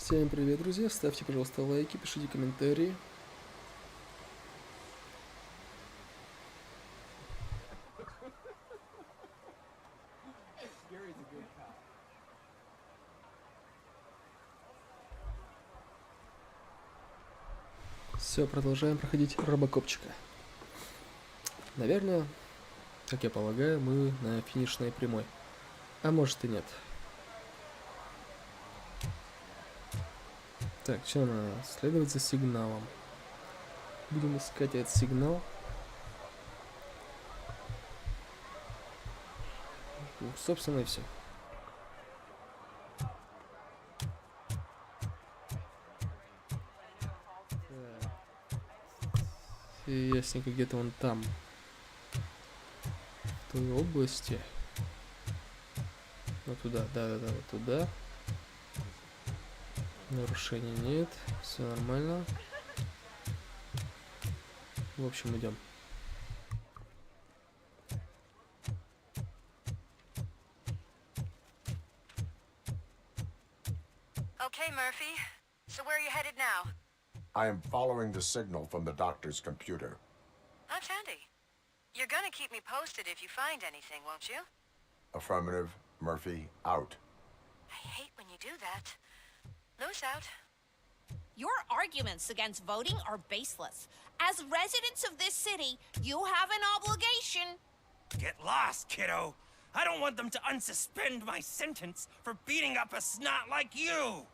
Всем привет, друзья! Ставьте, пожалуйста, лайки, пишите комментарии. Все, продолжаем проходить робокопчика. Наверное, как я полагаю, мы на финишной прямой. А может и нет. Так, что надо? Следовать за сигналом. Будем искать этот сигнал. Ну, собственно, и все. И ясненько, где-то он там. В той области. Вот туда, да-да-да, вот туда. Нарушений нет, все нормально. В общем, идем. Okay, Murphy. So where are you headed now? I am following the signal from the doctor's computer. That's handy. You're gonna keep me posted if you find anything, won't you? Affirmative. Murphy, out. I hate when you do that. Loose out. Your arguments against voting are baseless. As residents of this city, you have an obligation. Get lost, kiddo. I don't want them to unsuspend my sentence for beating up a snot like you.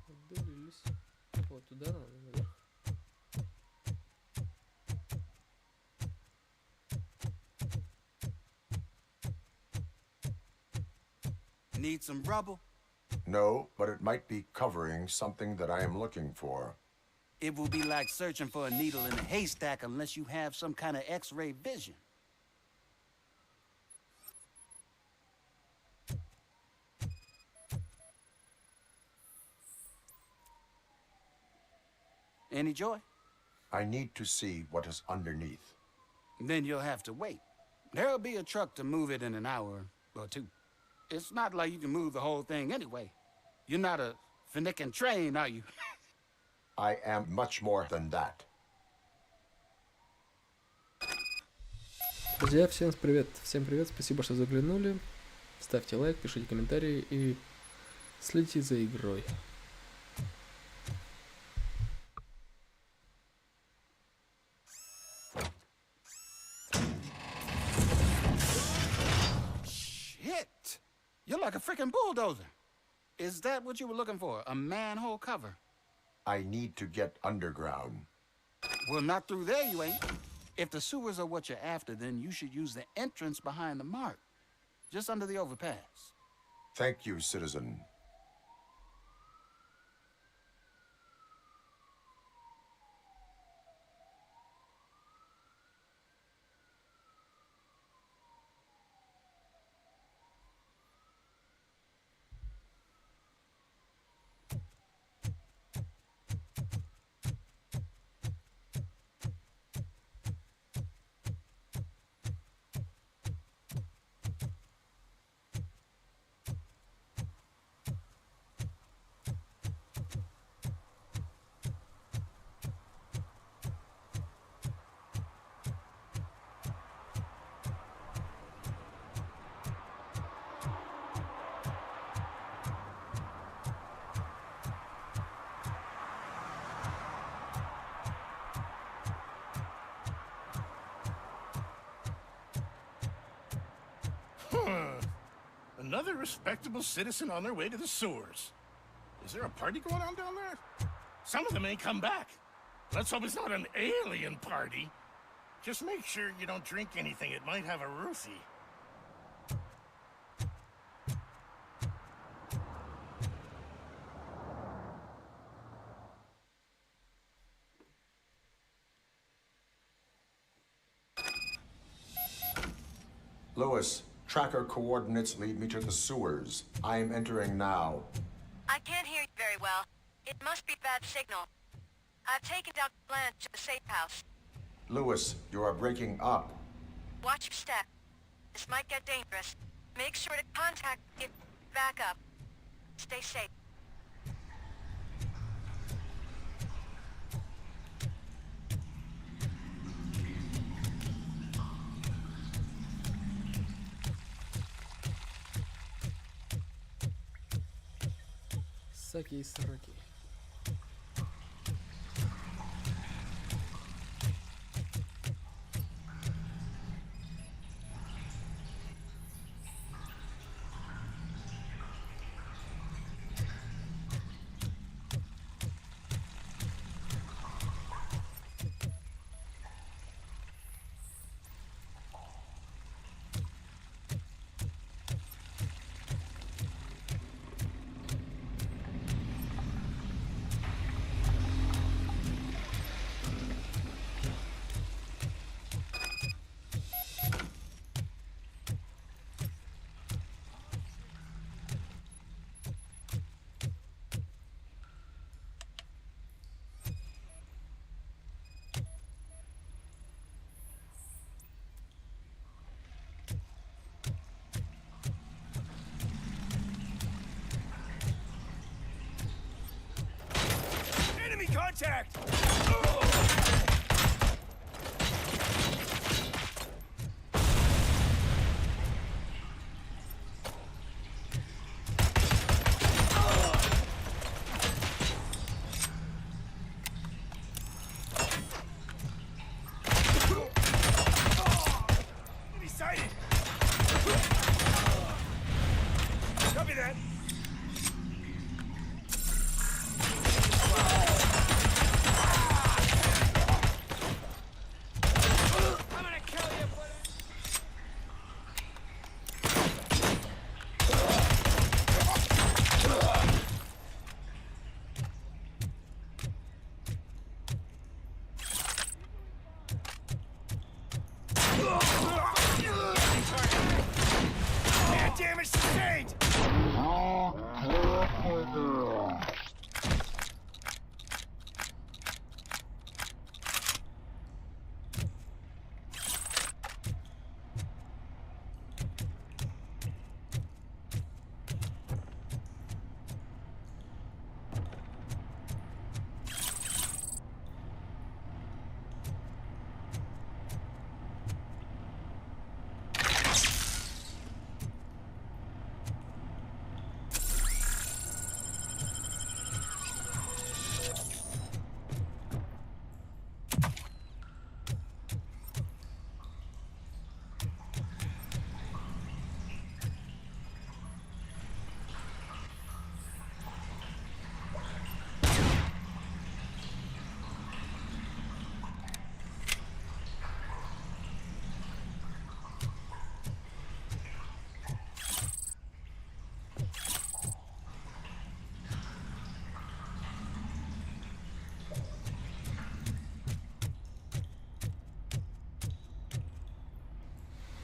Отдалились. Вот туда надо, наверх. Need some rubble? No, but it might be covering something that I am looking for. It will be like searching for a needle in a haystack unless you have some kind of X-ray vision. Any joy? I need to see what is underneath. Then you'll have to wait. There'll be a truck to move it in an hour or two. It's not like you can move the whole thing anyway. You're not a finicking train, are you? I am much more than that. Друзья, всем привет, спасибо, что заглянули. Ставьте лайк, пишите комментарии и следите за игрой. Shit! You're like a freaking bulldozer. Is that what you were looking for? A manhole cover? I need to get underground. Well, not through there, you ain't. If the sewers are what you're after, then you should use the entrance behind the mark. Just under the overpass. Thank you, citizen. Another respectable citizen on their way to the sewers. Is there a party going on down there? Some of them ain't come back. Let's hope it's not an alien party. Just make sure you don't drink anything. It might have a roofie. Lewis, tracker coordinates lead me to the sewers. I am entering now. I can't hear you very well. It must be bad signal. I've taken Dr. Blanche to the safe house. Lewis, you are breaking up. Watch your step. This might get dangerous. Make sure to contact it back up. Stay safe. Саки и сраки. Contact! Enemy sighted! Copy that! Damage sustained!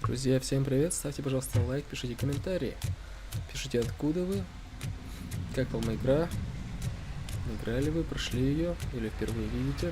Друзья, всем привет, ставьте, пожалуйста, лайк, пишите комментарии, пишите, откуда вы, как вам игра, играли вы, прошли ее или впервые видите.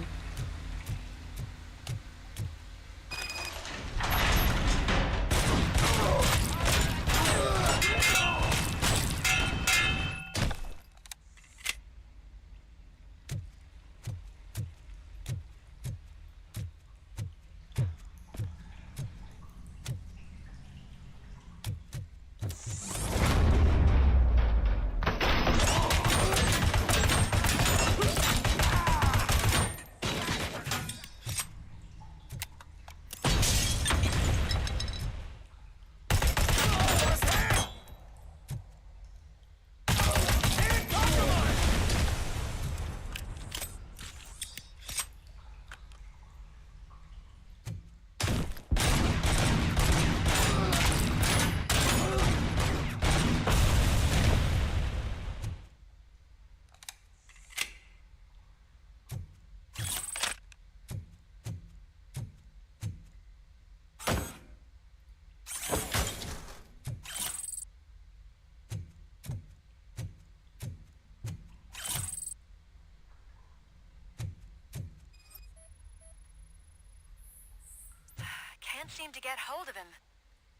seem to get hold of him.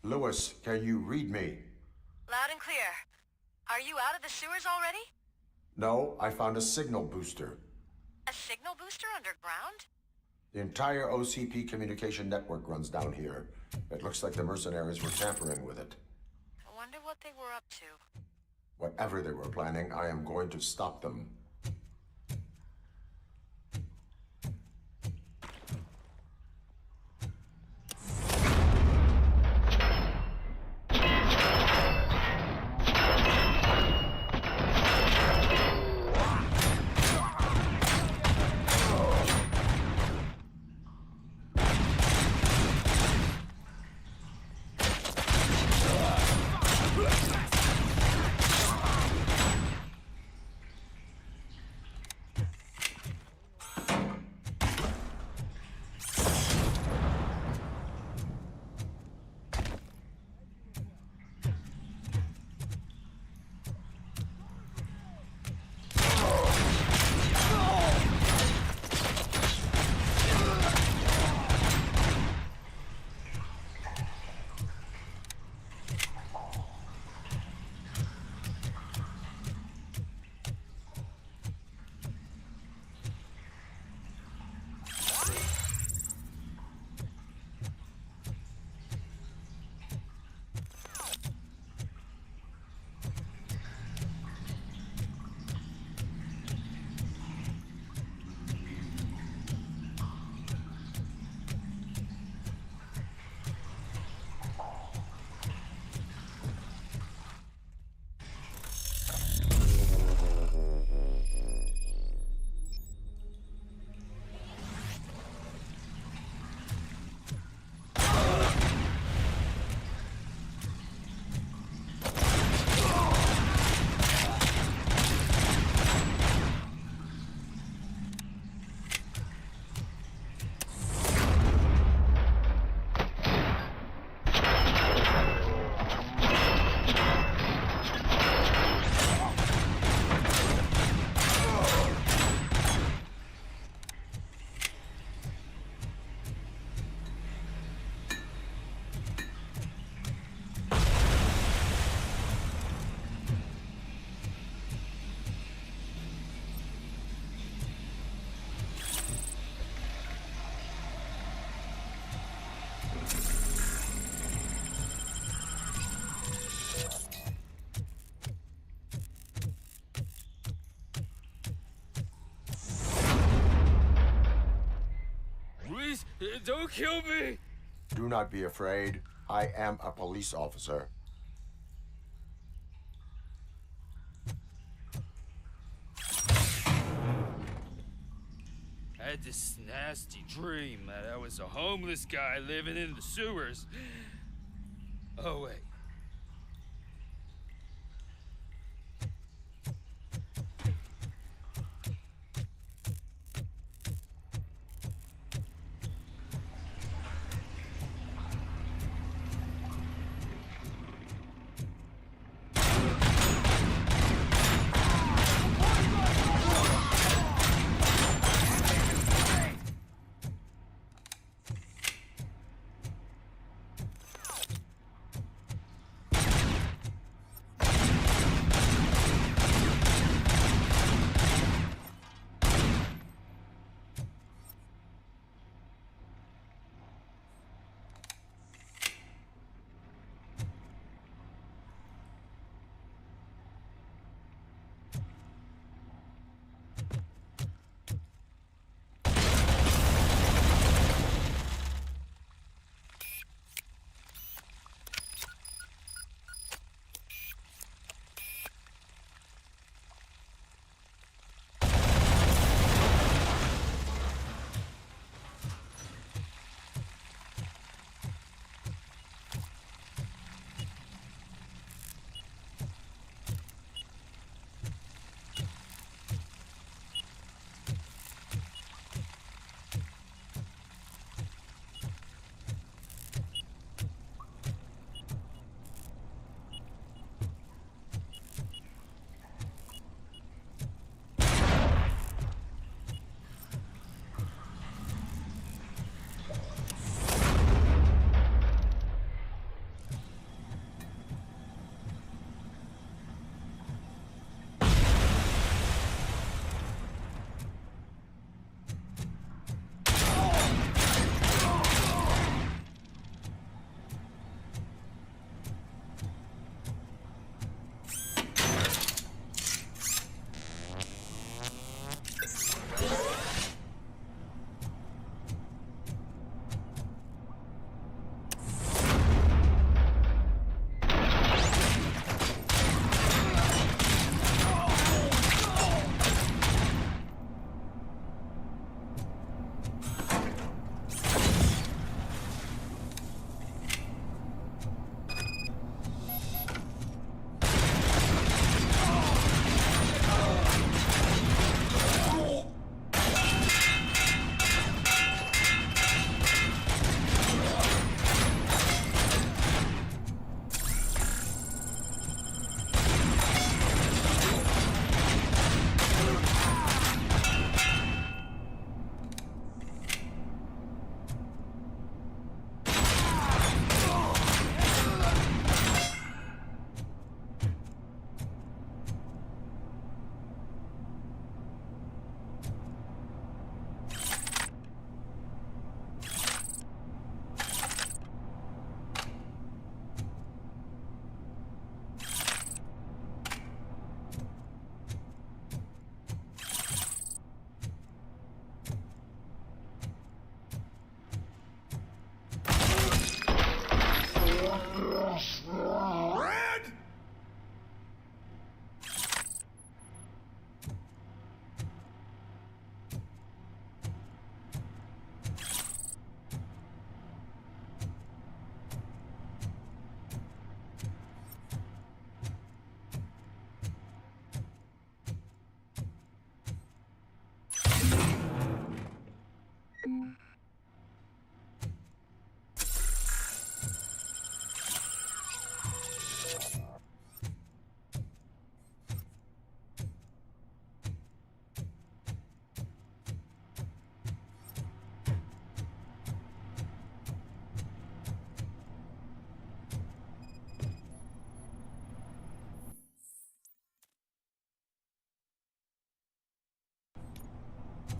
Lewis, can you read me? Loud and clear. Are you out of the sewers already? No, I found a signal booster. A signal booster underground? The entire OCP communication network runs down here. It looks like the mercenaries were tampering with it. I wonder what they were up to. Whatever they were planning, I am going to stop them. Don't kill me! Do not be afraid. I am a police officer. I had this nasty dream that I was a homeless guy living in the sewers. Oh, wait.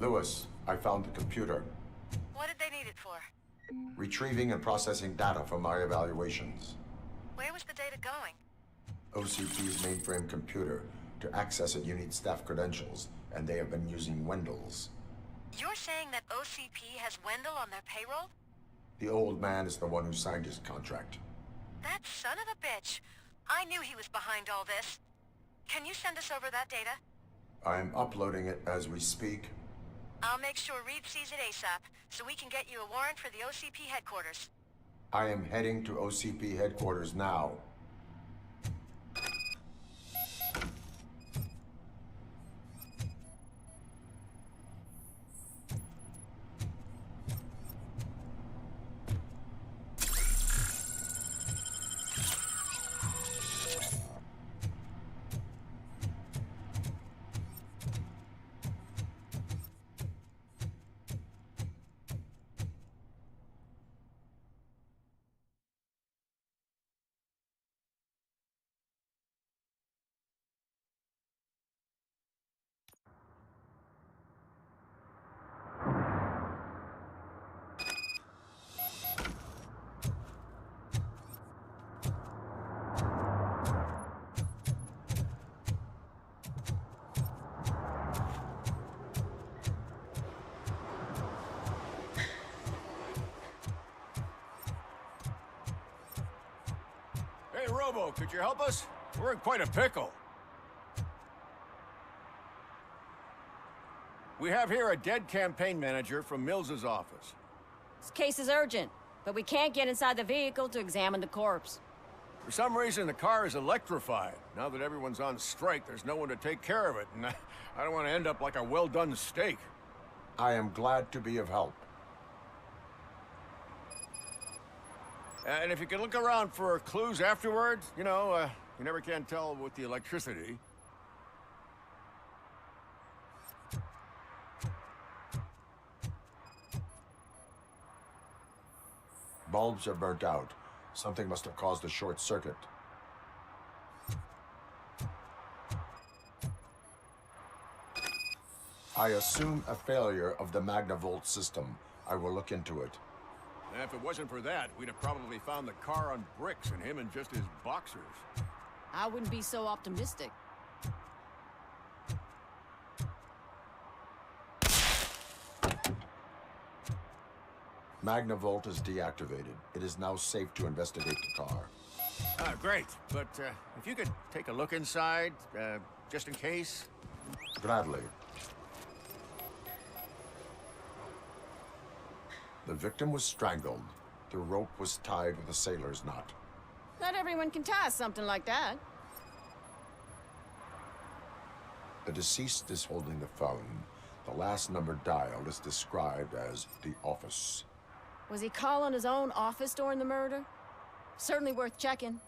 Lewis, I found the computer. What did they need it for? Retrieving and processing data from my evaluations. Where was the data going? OCP's mainframe computer. To access it, you need staff credentials, and they have been using Wendell's. You're saying that OCP has Wendell on their payroll? The old man is the one who signed his contract. That son of a bitch. I knew he was behind all this. Can you send us over that data? I am uploading it as we speak. I'll make sure Reed sees it ASAP, so we can get you a warrant for the OCP headquarters. I am heading to OCP headquarters now. Hey, Robo, could you help us? We're in quite a pickle. We have here a dead campaign manager from Mills's office. This case is urgent, but we can't get inside the vehicle to examine the corpse. For some reason, the car is electrified. Now that everyone's on strike, there's no one to take care of it, and I don't want to end up like a well-done steak. I am glad to be of help. And if you could look around for clues afterwards, you know, you never can tell with the electricity. Bulbs are burnt out. Something must have caused a short circuit. I assume a failure of the Magnavolt system. I will look into it. And if it wasn't for that, we'd have probably found the car on bricks and him in just his boxers. I wouldn't be so optimistic. Magnavolt is deactivated. It is now safe to investigate the car. Ah, great. But if you could take a look inside, just in case. Gladly. The victim was strangled. The rope was tied with a sailor's knot. Not everyone can tie something like that. The deceased is holding the phone. The last number dialed is described as the office. Was he calling his own office during the murder? Certainly worth checking.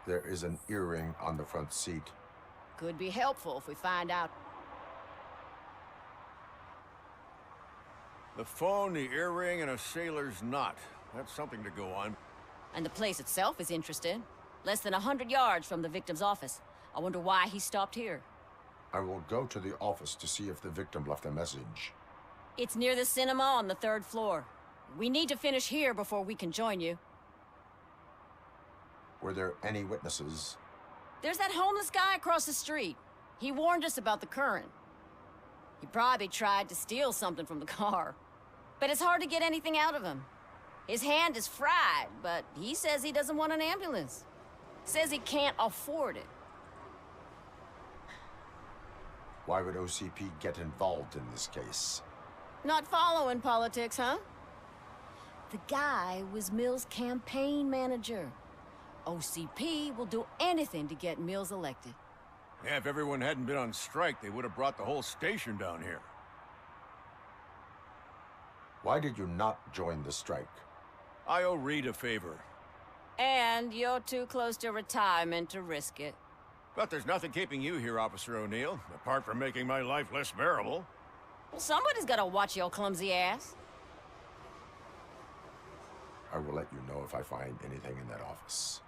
There is an earring on the front seat. Could be helpful if we find out. The phone, the earring, and a sailor's knot. That's something to go on. And the place itself is interesting. Less than 100 yards from the victim's office. I wonder why he stopped here. I will go to the office to see if the victim left a message. It's near the cinema on the 3rd floor. We need to finish here before we can join you. Were there any witnesses? There's that homeless guy across the street. He warned us about the current. He probably tried to steal something from the car. But it's hard to get anything out of him. His hand is fried, but he says he doesn't want an ambulance. Says he can't afford it. Why would OCP get involved in this case? Not following politics, huh? The guy was Mills' campaign manager. OCP will do anything to get Mills elected. Yeah, if everyone hadn't been on strike, they would have brought the whole station down here. Why did you not join the strike? I owe Reed a favor. And you're too close to retirement to risk it. But there's nothing keeping you here, Officer O'Neill, apart from making my life less bearable. Well, somebody's gotta watch your clumsy ass. I will let you know if I find anything in that office.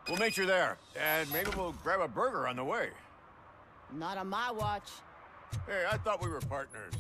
We'll meet you there, and maybe we'll grab a burger on the way. Not on my watch. Hey, I thought we were partners.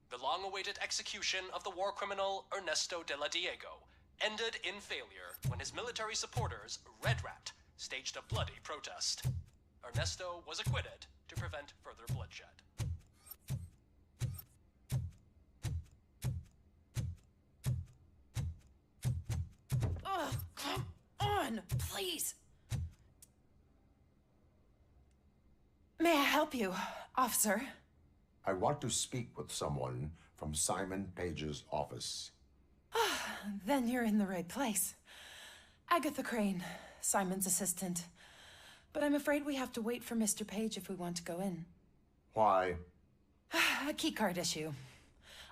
The long-awaited execution of the war criminal Ernesto de la Diego ended in failure when his military supporters, Red Rat, staged a bloody protest. Ernesto was acquitted to prevent further bloodshed. Ugh, come on, please. May I help you, officer? I want to speak with someone from Simon Page's office. Then you're in the right place. Agatha Crane, Simon's assistant. But I'm afraid we have to wait for Mr. Page if we want to go in. Why? A keycard issue.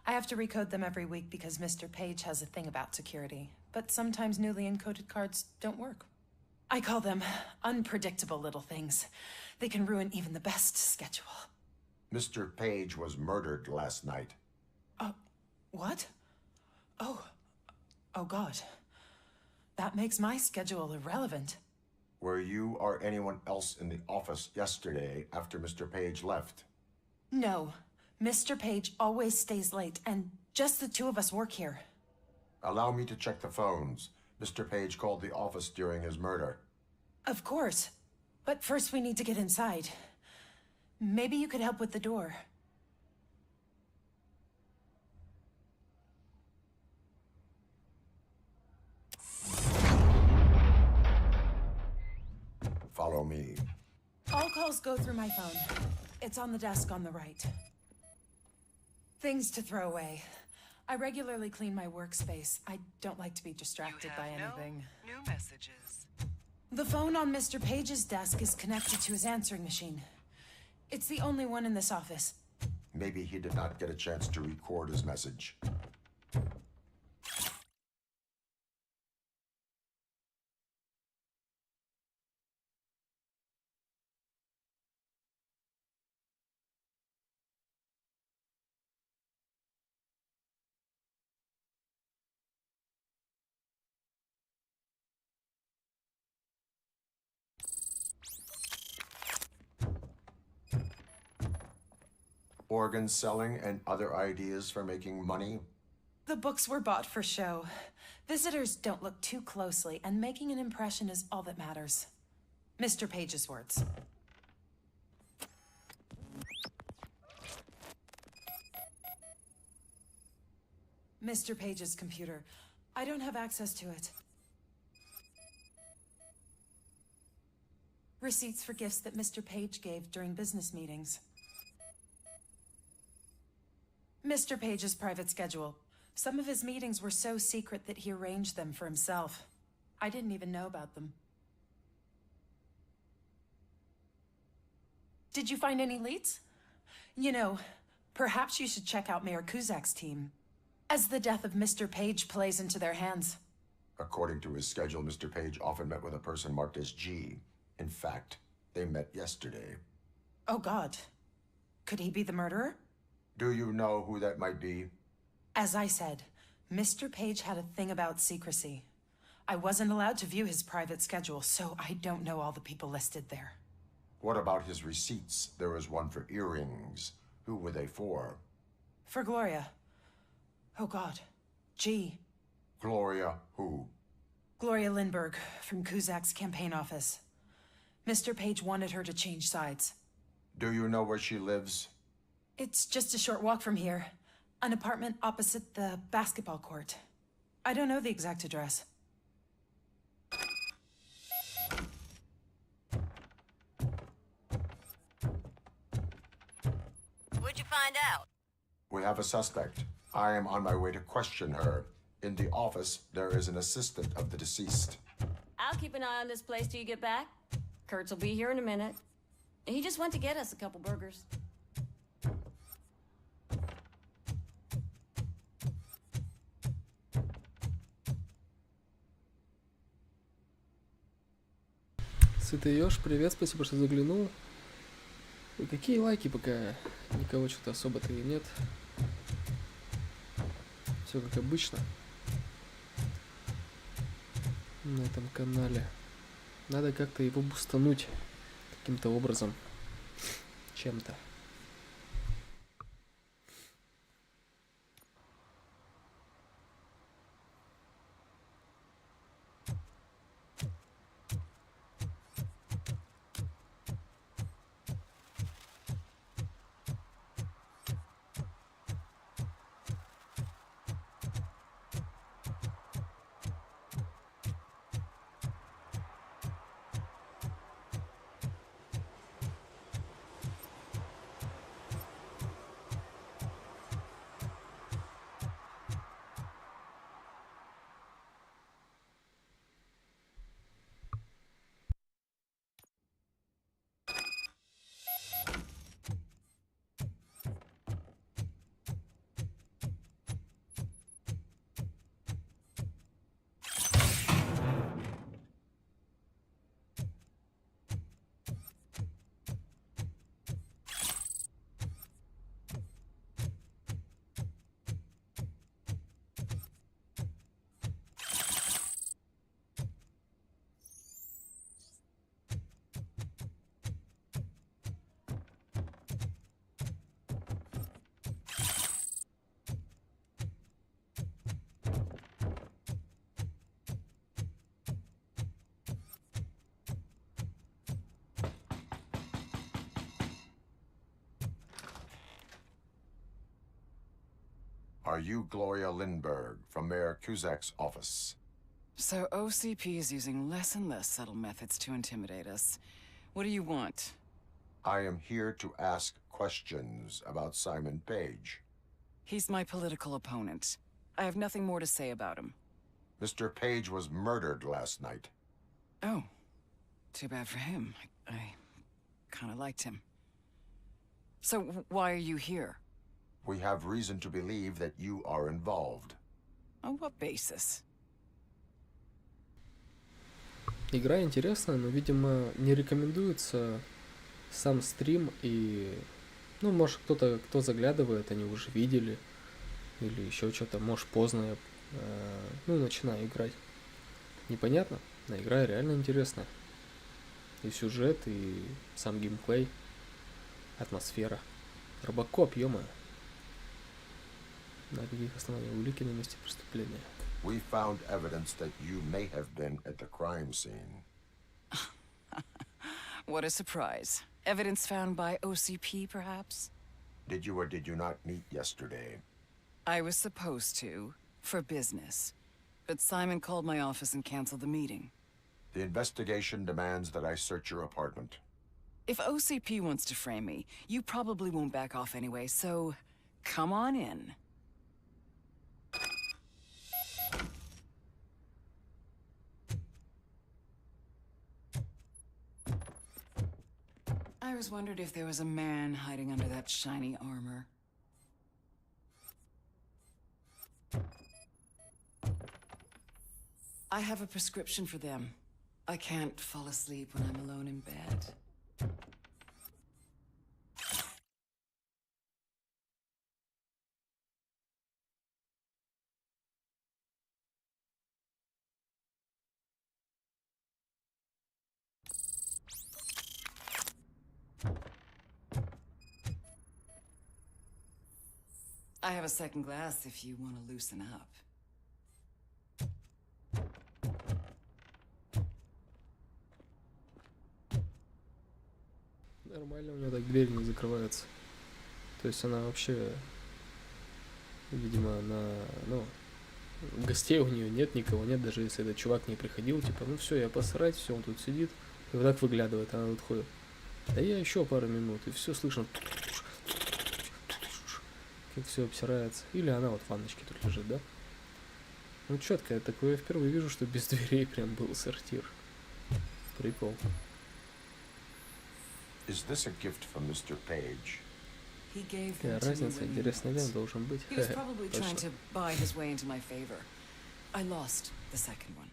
I have to recode them every week because Mr. Page has a thing about security. But sometimes newly encoded cards don't work. I call them unpredictable little things. They can ruin even the best schedule. Mr. Page was murdered last night. What? Oh God. That makes my schedule irrelevant. Were you or anyone else in the office yesterday after Mr. Page left? No. Mr. Page always stays late, and just the two of us work here. Allow me to check the phones. Mr. Page called the office during his murder. Of course. But first we need to get inside. Maybe you could help with the door. Follow me. All calls go through my phone. It's on the desk on the right. Things to throw away. I regularly clean my workspace. I don't like to be distracted by anything. New messages. The phone on Mr. Page's desk is connected to his answering machine. It's the only one in this office. Maybe he did not get a chance to record his message. Organ selling and other ideas for making money? The books were bought for show. Visitors don't look too closely, and making an impression is all that matters. Mr. Page's words. Mr. Page's computer. I don't have access to it. Receipts for gifts that Mr. Page gave during business meetings. Mr. Page's private schedule. Some of his meetings were so secret that he arranged them for himself. I didn't even know about them. Did you find any leads? You know, perhaps you should check out Mayor Kuzak's team, as the death of Mr. Page plays into their hands. According to his schedule, Mr. Page often met with a person marked as G. In fact, they met yesterday. Oh God. Could he be the murderer? Do you know who that might be? As I said, Mr. Page had a thing about secrecy. I wasn't allowed to view his private schedule, so I don't know all the people listed there. What about his receipts? There was one for earrings. Who were they for? For Gloria. Oh God. G. Gloria who? Gloria Lindbergh, from Kuzak's campaign office. Mr. Page wanted her to change sides. Do you know where she lives? It's just a short walk from here. An apartment opposite the basketball court. I don't know the exact address. What'd you find out? We have a suspect. I am on my way to question her. In the office, there is an assistant of the deceased. I'll keep an eye on this place till you get back. Kurtz will be here in a minute. He just went to get us a couple burgers. Сытый еж, привет, спасибо, что заглянул. И какие лайки, пока никого что-то особо-то и нет. Все как обычно на этом канале. Надо как-то его бустануть каким-то образом, чем-то. Are you Gloria Lindbergh from Mayor Cusack's office? So OCP is using less and less subtle methods to intimidate us. What do you want? I am here to ask questions about Simon Page. He's my political opponent. I have nothing more to say about him. Mr. Page was murdered last night. Oh, too bad for him. I kind of liked him. So why are you here? We have reason to believe that you are involved. On what basis? Игра интересная, но, видимо, не рекомендуется сам стрим и... Ну, может, кто-то, кто заглядывает, они уже видели. Или еще что-то, может, поздно я... Ну, начинаю играть. Непонятно, но игра реально интересная. И сюжет, и сам геймплей, атмосфера. RoboCop, ё-моё. На каких основаниях улики на месте преступления? We found evidence that you may have been at the crime scene. What a surprise. Evidence found by OCP, perhaps? Did you or did you not meet yesterday? I was supposed to, for business. But Simon called my office and canceled the meeting. The investigation demands that I search your apartment. If OCP wants to frame me, you probably won't back off anyway, so come on in. I always wondered if there was a man hiding under that shiny armor. I have a prescription for them. I can't fall asleep when I'm alone in bed. I have a second glass if you want to loosen up. Нормально, у нее так дверь не закрывается. То есть она вообще, видимо, ну, гостей у нее нет, никого нет, даже если этот чувак не приходил, типа, ну все, я посрать, все, он тут сидит, и вот так выглядывает, она тут ходит. Да я еще пару минут, и все слышно, как все обсирается. Или она вот в ванночке тут лежит, да? Ну, четко, такое я впервые вижу, что без дверей прям был сортир. Прикол. Is this a gift from Mr. Page? Какая разница, интересный вариант должен быть. He was probably trying to buy his way into my favor. I lost the second one.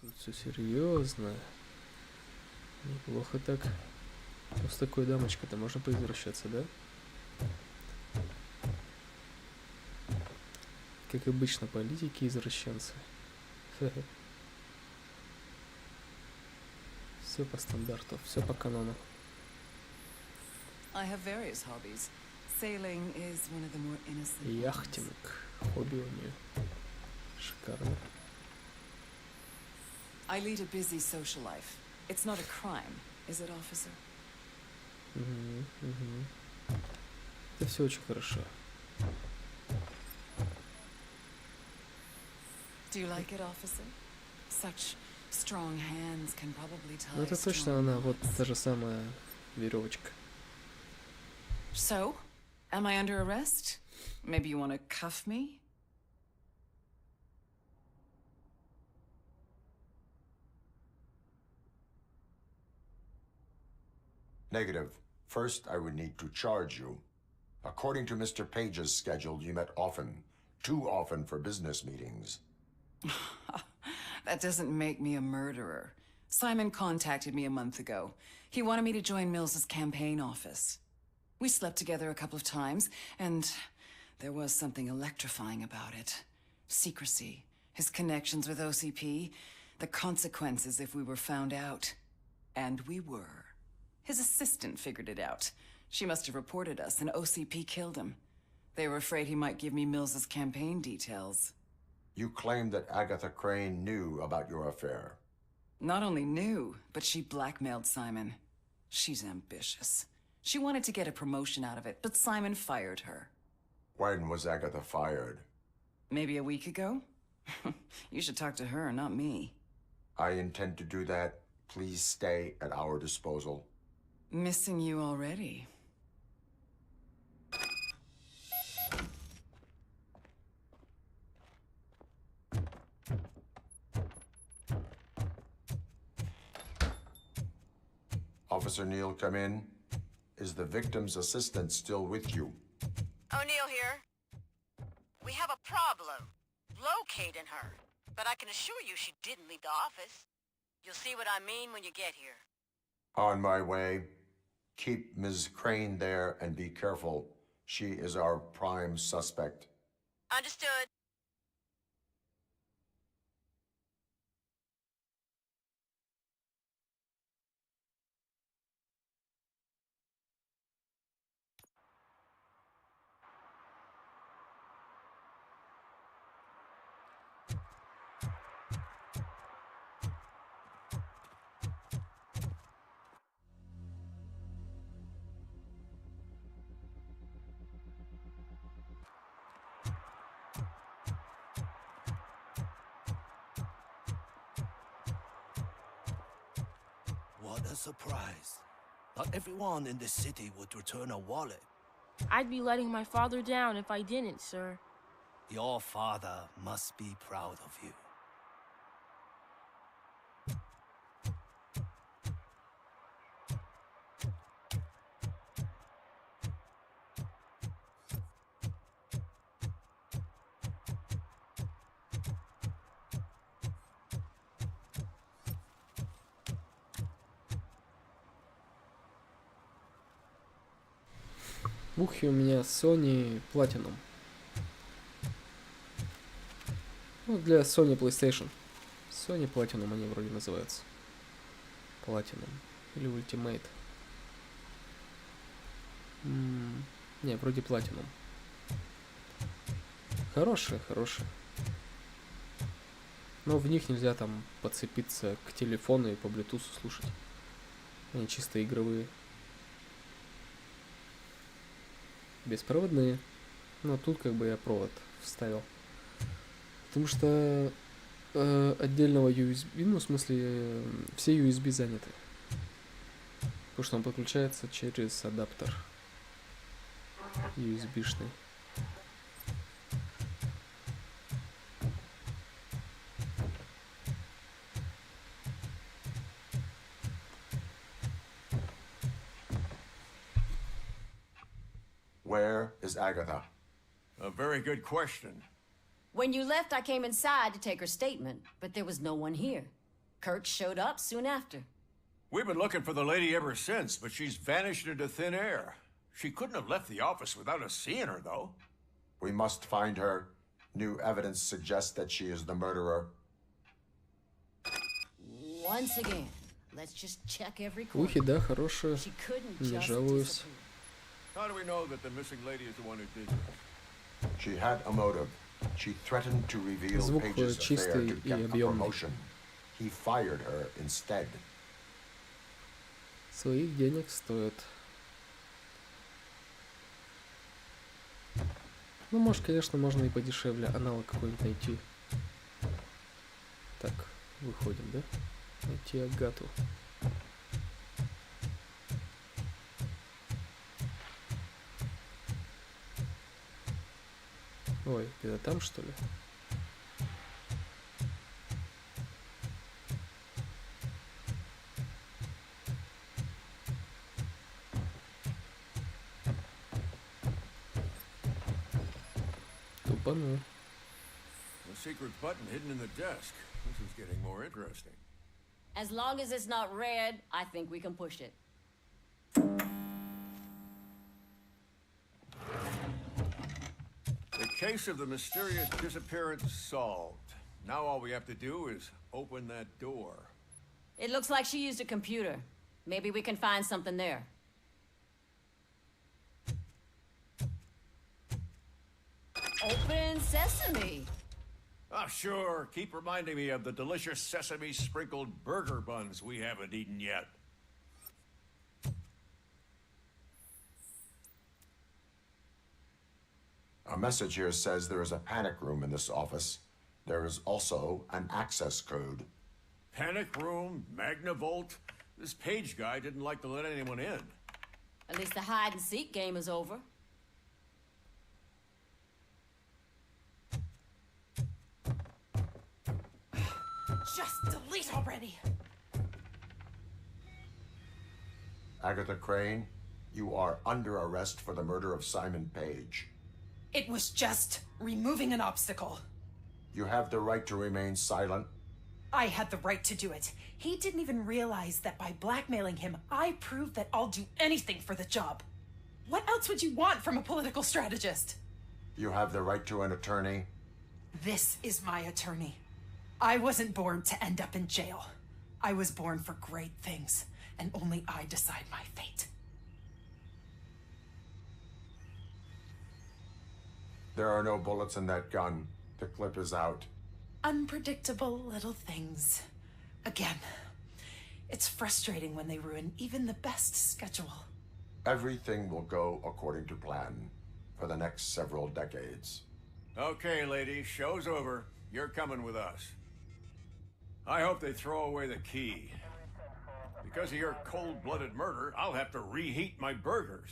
Тут все серьезно. Неплохо так. Ну, с такой дамочкой-то можно поизвращаться, да? Как обычно, политики и извращенцы. Все по стандарту, все по канону. I have various hobbies. Sailing is one of the more innocent ones. Яхтинг. Хобби у нее. Шикарно. I lead a busy social life. It's not a crime, is it, officer? Это все очень хорошо. Do you like it, officer? Such strong hands can probably tie. Ну это точно она, вот та же самая веревочка. So, am I under arrest? Maybe you want to cuff me? Negative. First, I would need to charge you. According to Mr. Page's schedule, you met often. Too often for business meetings. That doesn't make me a murderer. Simon contacted me a month ago. He wanted me to join Mills's campaign office. We slept together a couple of times, and there was something electrifying about it. Secrecy, his connections with OCP, the consequences if we were found out. And we were. His assistant figured it out. She must have reported us, and OCP killed him. They were afraid he might give me Mills's campaign details. You claimed that Agatha Crane knew about your affair. Not only knew, but she blackmailed Simon. She's ambitious. She wanted to get a promotion out of it, but Simon fired her. When was Agatha fired? Maybe a week ago? You should talk to her, not me. I intend to do that. Please stay at our disposal. Missing you already. Officer Neal, come in. Is the victim's assistant still with you? O'Neill here. We have a problem locating her, but I can assure you she didn't leave the office. You'll see what I mean when you get here. On my way. Keep Ms. Crane there and be careful. She is our prime suspect. Understood. What a surprise. Not everyone in this city would return a wallet. I'd be letting my father down if I didn't, sir. Your father must be proud of you. В ухе у меня Sony Platinum. Ну, для Sony PlayStation. Sony Platinum они вроде называются. Platinum. Или Ultimate. Не, вроде Platinum. Хорошие, хорошие. Но в них нельзя там подцепиться к телефону и по Bluetooth слушать. Они чисто игровые. Беспроводные. Но тут как бы я провод вставил. Потому что отдельного USB, ну в смысле все USB заняты. Потому что он подключается через адаптер USB-шный. Where is Agatha? A very good question. When you left, I came inside to take her statement, but there was no one here. Kurt showed up soon after. We've been looking for the lady ever since, but she's vanished into thin air. She couldn't have left the office without us seeing her, though. We must find her. New evidence suggests that she is the murderer. Once again, let's just check every corner. Ухи, да, хорошие. She couldn't Не just жалуюсь. disappear. How do we know that the missing lady is the one who did this? She had a motive. She threatened to reveal Звук Page's affair чистый to и get a объемный. promotion. He fired her instead. Своих денег стоит. Ну, может, конечно, можно и подешевле аналог какой-нибудь найти. Так, выходим, да? Найти Агату. Ой, где-то там, что ли? Тупанул. A secret button hidden in the desk. This is getting more interesting. As long as it's not red, I think we can push it. The case of the mysterious disappearance solved. Now all we have to do is open that door. It looks like she used a computer. Maybe we can find something there. Open sesame. Ah, sure. Keep reminding me of the delicious sesame sprinkled burger buns we haven't eaten yet. A message here says there is a panic room in this office. There is also an access code. Panic room, Magnavolt. This Page guy didn't like to let anyone in. At least the hide and seek game is over. Just delete already. Agatha Crane, you are under arrest for the murder of Simon Page. It was just removing an obstacle. You have the right to remain silent. I had the right to do it. He didn't even realize that by blackmailing him, I proved that I'll do anything for the job. What else would you want from a political strategist? You have the right to an attorney. This is my attorney. I wasn't born to end up in jail. I was born for great things, and only I decide my fate. There are no bullets in that gun. The clip is out. Unpredictable little things. Again, it's frustrating when they ruin even the best schedule. Everything will go according to plan for the next several decades. Okay, lady, show's over. You're coming with us. I hope they throw away the key. Because of your cold-blooded murder, I'll have to reheat my burgers.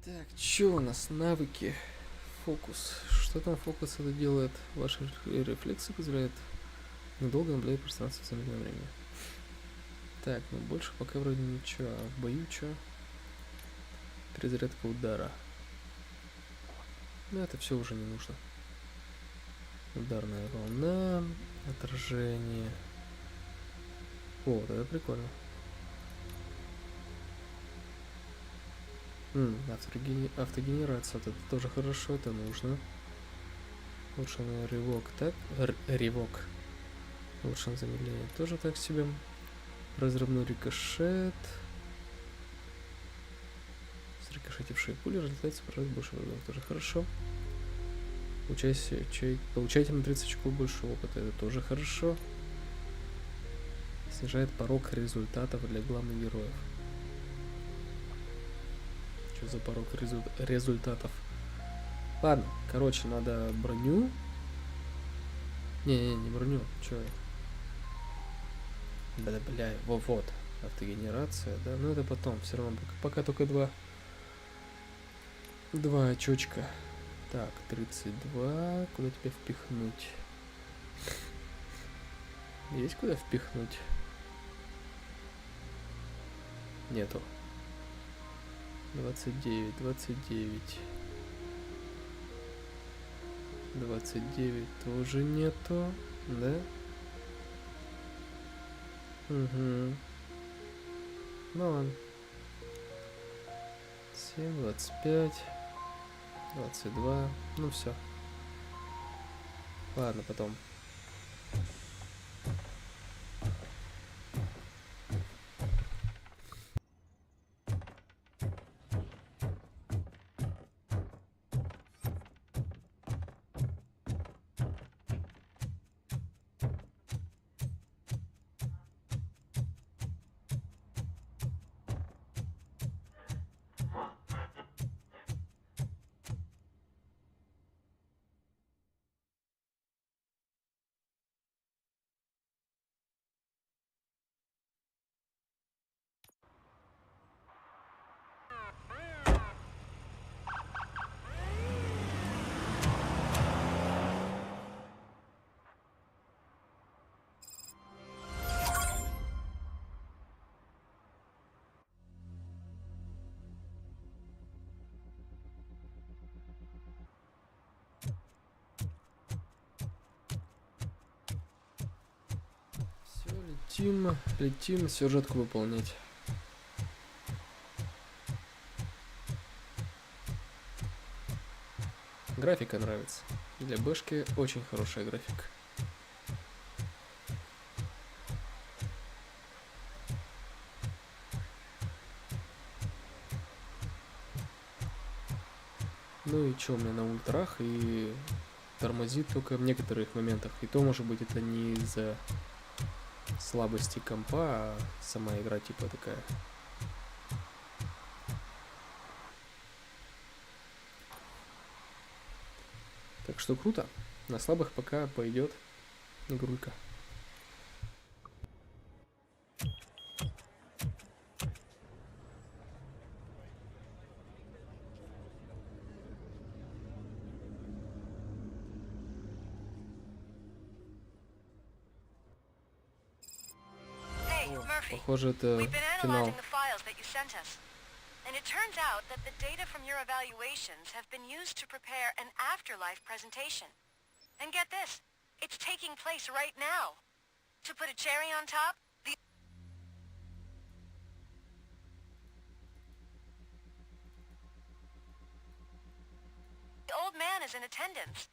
Так, что у нас? Навыки. Фокус. Что там фокус это делает? Ваши рефлексы позволяют недолго наблюдать пространство в замедленном времени. Так, ну больше пока вроде ничего. А в бою что? Перезарядка удара. Ну это все уже не нужно. Ударная волна. Отражение. О, вот это прикольно. Автогенерация, вот это тоже хорошо, это нужно. Лучше на ревок, так? Ревок. Лучше на замедление тоже так себе. Разрывной рикошет. Срикошетившие пули разлетаются, поражают больше врагов, тоже хорошо. Получайте на 30 очков больше опыта, это тоже хорошо. Снижает порог результатов для главных героев. Что за порог результатов? Ладно, короче, надо броню. Не броню. Чё? Да, бля, вот. Автогенерация, да. Ну это потом, все равно. Пока только два очочка. Так, 32. Куда тебя впихнуть? Есть куда впихнуть? Нету. 29. 29 тоже нету, да? Угу. Ну ладно. 7, 25, 22. Ну все. Ладно, потом. Летим сюжетку выполнять. Графика нравится. Для бэшки очень хорошая графика. Ну и чё, у меня на ультрах и тормозит только в некоторых моментах. И то, может быть, это не из-за слабости компа, а сама игра типа такая. Так что круто. На слабых пока пойдет игрулька. Похоже, это финал. And it turns out that the data from your evaluations have been used to prepare an afterlife presentation. And get this, it's taking place right now. To put a cherry on top, the old man is in attendance.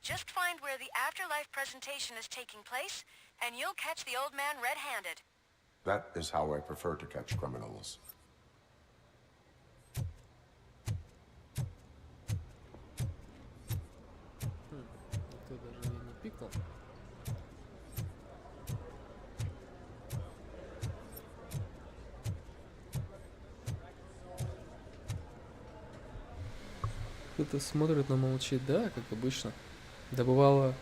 Just find where the afterlife presentation is taking place, and you'll catch the old man red-handed. That is how I prefer to catch criminals. Никто даже не пикнул. Кто-то смотрит, но молчит, да, как обычно. Да бывало,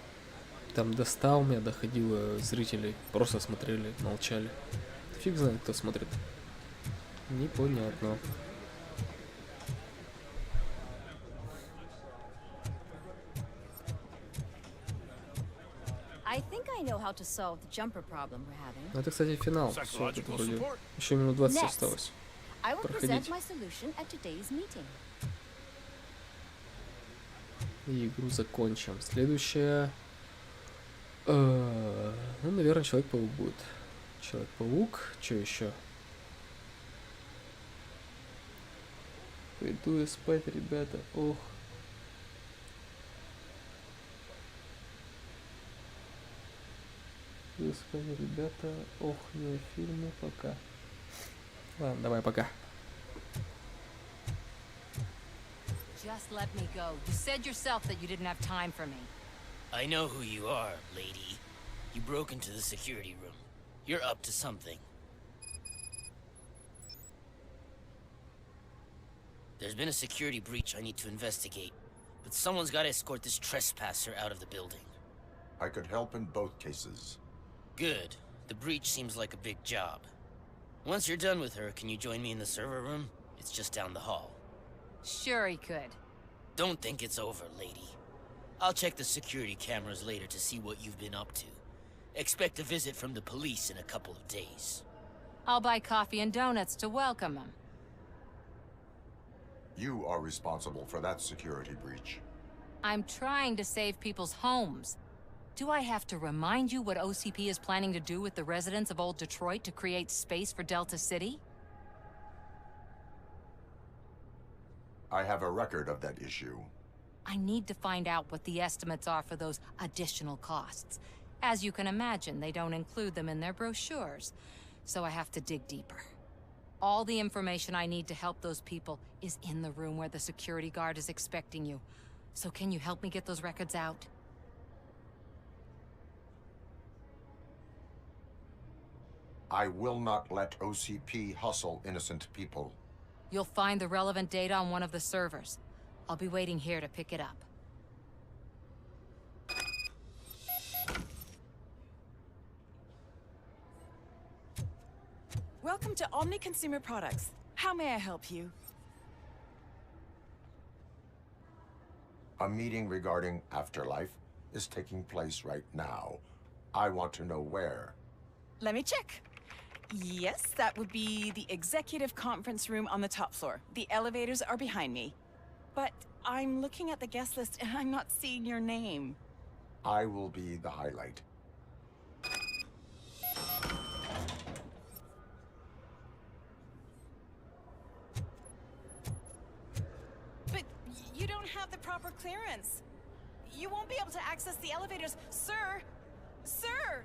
там до 100 у меня доходило зрителей, просто смотрели, молчали. Фиг знает, кто смотрит. Непонятно. Это, кстати, финал. Все, тут вроде еще минут 20 осталось. Проходите. И игру закончим. Следующая... ну, наверное, Человек-паук будет. Человек-паук. Что еще? Пойду я спать, ребята. Ох. Пойду спать, ребята. Ох, не фильмы. Пока. Ладно, давай, пока. Just let me go. You said yourself that you didn't have time for me. I know who you are, lady. You broke into the security room. You're up to something. There's been a security breach I need to investigate, but someone's got to escort this trespasser out of the building. I could help in both cases. Good. The breach seems like a big job. Once you're done with her, can you join me in the server room? It's just down the hall. Sure he could. Don't think it's over, lady. I'll check the security cameras later to see what you've been up to. Expect a visit from the police in a couple of days. I'll buy coffee and donuts to welcome him. You are responsible for that security breach. I'm trying to save people's homes. Do I have to remind you what OCP is planning to do with the residents of Old Detroit to create space for Delta City? I have a record of that issue. I need to find out what the estimates are for those additional costs. As you can imagine, they don't include them in their brochures, so I have to dig deeper. All the information I need to help those people is in the room where the security guard is expecting you. So can you help me get those records out? I will not let OCP hustle innocent people. You'll find the relevant data on one of the servers. I'll be waiting here to pick it up. Welcome to Omni Consumer Products. How may I help you? A meeting regarding afterlife is taking place right now. I want to know where. Let me check. Yes, that would be the executive conference room on the top floor. The elevators are behind me. But I'm looking at the guest list and I'm not seeing your name. I will be the highlight. But you don't have the proper clearance. You won't be able to access the elevators. Sir! Sir!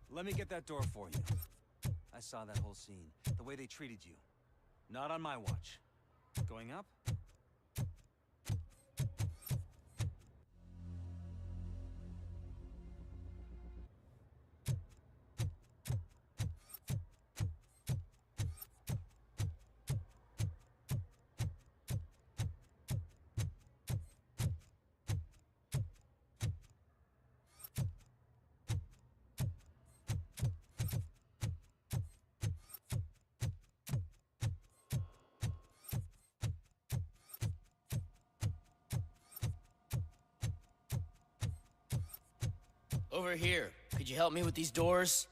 Let me get that door for you. I saw that whole scene. The way they treated you. Not on my watch. Going up? Over here. Could you help me with these doors?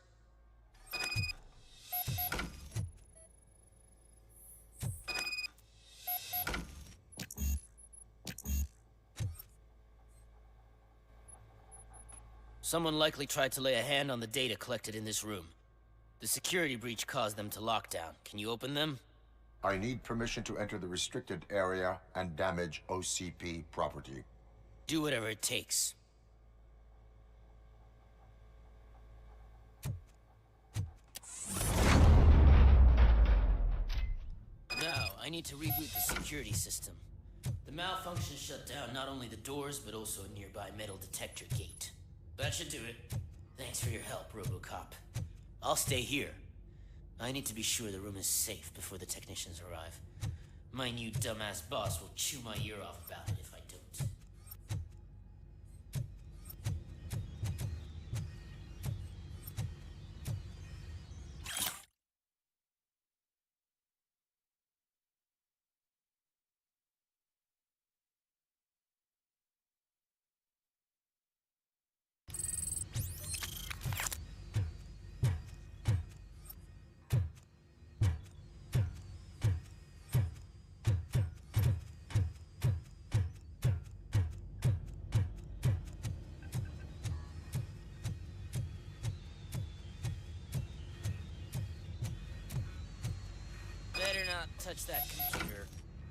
Someone likely tried to lay a hand on the data collected in this room. The security breach caused them to lock down. Can you open them? I need permission to enter the restricted area and damage OCP property. Do whatever it takes. Now, I need to reboot the security system. The malfunction shut down not only the doors, but also a nearby metal detector gate. That should do it. Thanks for your help, RoboCop. I'll stay here. I need to be sure the room is safe before the technicians arrive. My new dumbass boss will chew my ear off about it if I don't. Better not touch that computer.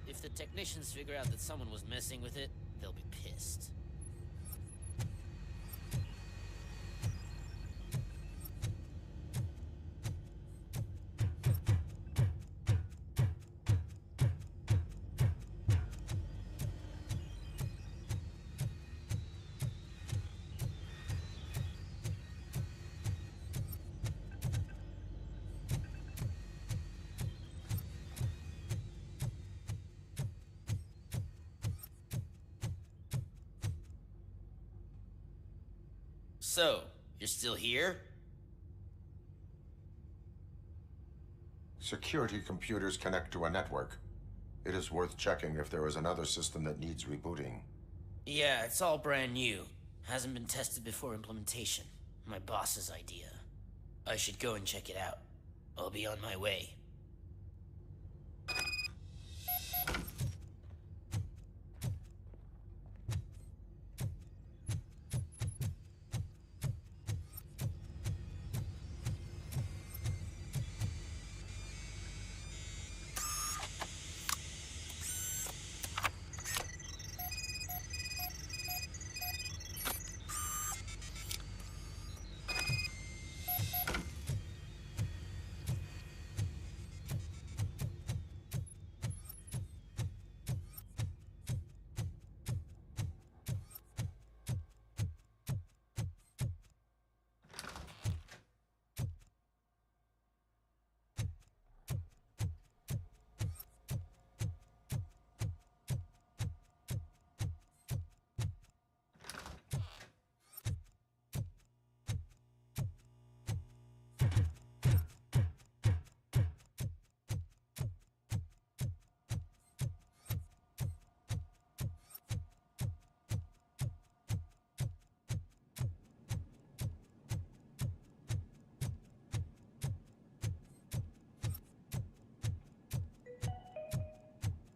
If the technicians figure out that someone was messing with it, they'll be pissed. So, you're still here? Security computers connect to a network. It is worth checking if there is another system that needs rebooting. Yeah, it's all brand new. Hasn't been tested before implementation. My boss's idea. I should go and check it out. I'll be on my way.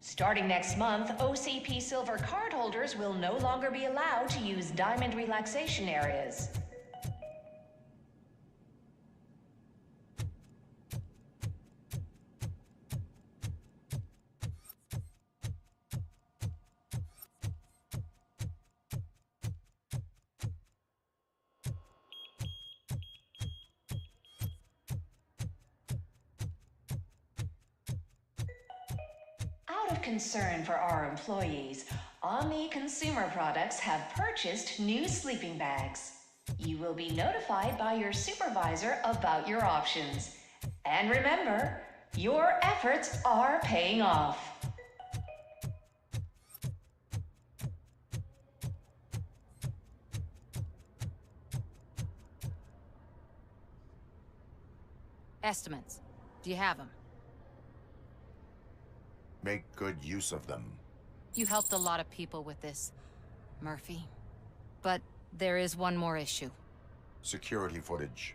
Starting next month, OCP Silver cardholders will no longer be allowed to use diamond relaxation areas. Out of concern for our employees, Omni Consumer Products have purchased new sleeping bags. You will be notified by your supervisor about your options. And remember, your efforts are paying off. Estimates. Do you have them? Make good use of them. You helped a lot of people with this, Murphy. But there is one more issue. Security footage.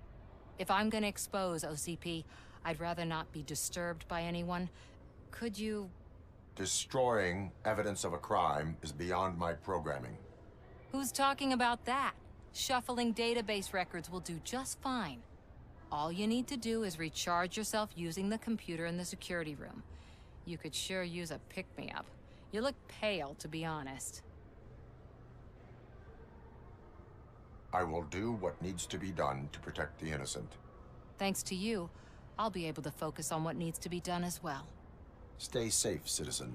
If I'm gonna expose OCP, I'd rather not be disturbed by anyone. Could you... Destroying evidence of a crime is beyond my programming. Who's talking about that? Shuffling database records will do just fine. All you need to do is recharge yourself using the computer in the security room. You could sure use a pick-me-up. You look pale, to be honest. I will do what needs to be done to protect the innocent. Thanks to you, I'll be able to focus on what needs to be done as well. Stay safe, citizen.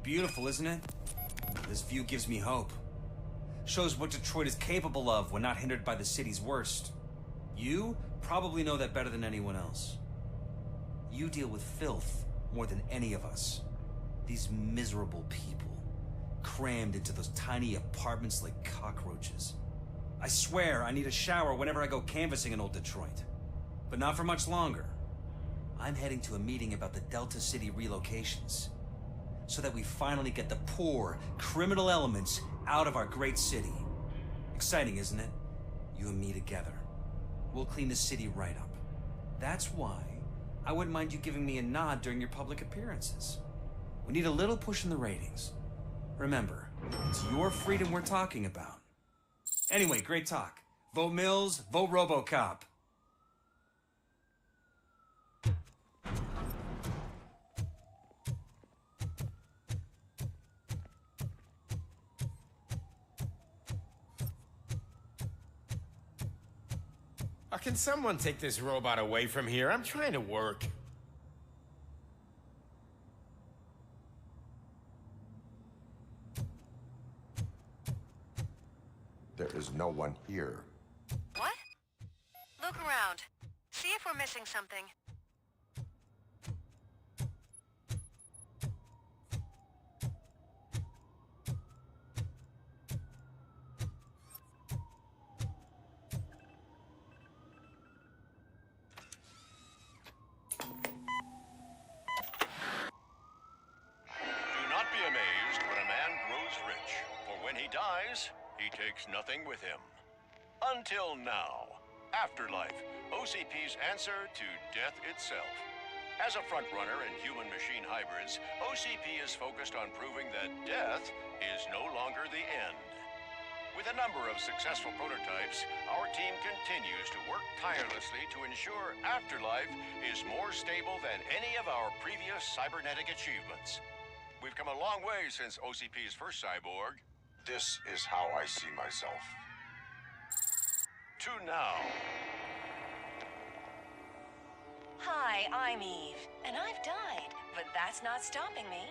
Beautiful, isn't it? This view gives me hope. Shows what Detroit is capable of when not hindered by the city's worst. You probably know that better than anyone else. You deal with filth more than any of us. These miserable people, crammed into those tiny apartments like cockroaches. I swear I need a shower whenever I go canvassing in old Detroit. But not for much longer. I'm heading to a meeting about the Delta City relocations, so that we finally get the poor, criminal elements out of our great city. Exciting, isn't it? You and me together. We'll clean the city right up. That's why I wouldn't mind you giving me a nod during your public appearances. We need a little push in the ratings. Remember, it's your freedom we're talking about. Anyway, great talk. Vote Mills, vote RoboCop. Can someone take this robot away from here? I'm trying to work. There is no one here. What? Look around. See if we're missing something. He takes nothing with him. Until now. Afterlife, OCP's answer to death itself. As a frontrunner in human-machine hybrids, OCP is focused on proving that death is no longer the end. With a number of successful prototypes, our team continues to work tirelessly to ensure Afterlife is more stable than any of our previous cybernetic achievements. We've come a long way since OCP's first cyborg. This is how I see myself. To now. Hi, I'm Eve, and I've died, but that's not stopping me.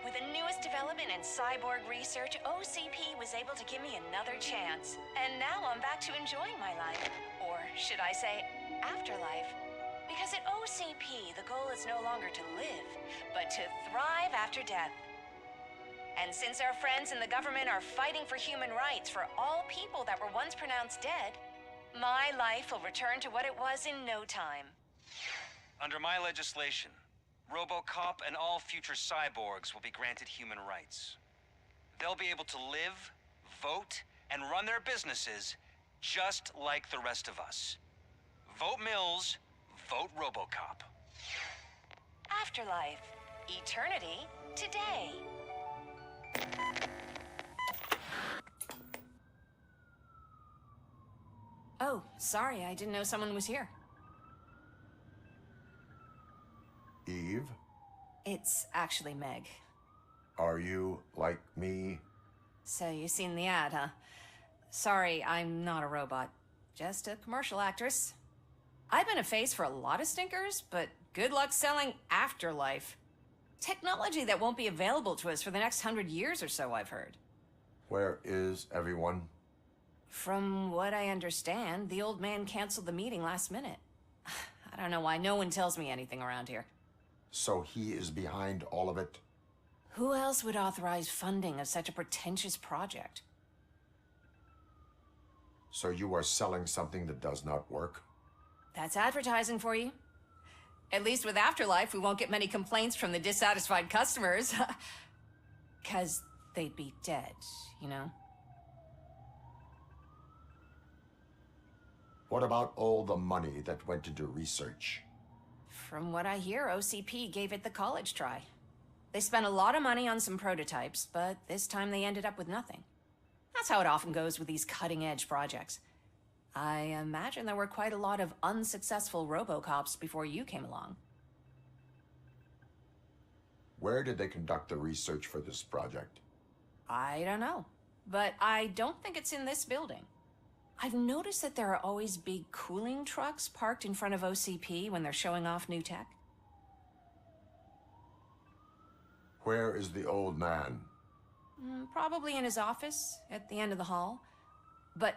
With the newest development in cyborg research, OCP was able to give me another chance. And now I'm back to enjoying my life. Or should I say, afterlife. Because at OCP, the goal is no longer to live, but to thrive after death. And since our friends in the government are fighting for human rights for all people that were once pronounced dead, my life will return to what it was in no time. Under my legislation, RoboCop and all future cyborgs will be granted human rights. They'll be able to live, vote, and run their businesses just like the rest of us. Vote Mills, vote RoboCop. Afterlife. Eternity. Today. Oh, sorry, I didn't know someone was here. Eve? It's actually Meg. Are you like me? So you've seen the ad, huh? Sorry, I'm not a robot. Just a commercial actress. I've been a face for a lot of stinkers, but good luck selling Afterlife. Technology that won't be available to us for the next 100 years or so, I've heard. Where is everyone? From what I understand, the old man canceled the meeting last minute. I don't know why no one tells me anything around here. So he is behind all of it? Who else would authorize funding of such a pretentious project? So you are selling something that does not work? That's advertising for you. At least with Afterlife, we won't get many complaints from the dissatisfied customers. 'Cause they'd be dead, you know? What about all the money that went into research? From what I hear, OCP gave it the college try. They spent a lot of money on some prototypes, but this time they ended up with nothing. That's how it often goes with these cutting-edge projects. I imagine there were quite a lot of unsuccessful RoboCops before you came along. Where did they conduct the research for this project? I don't know, but I don't think it's in this building. I've noticed that there are always big cooling trucks parked in front of OCP when they're showing off new tech. Where is the old man? Probably in his office, at the end of the hall. But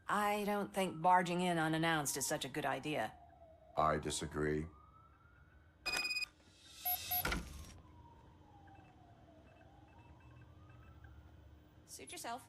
I don't think barging in unannounced is such a good idea. I disagree. Suit yourself.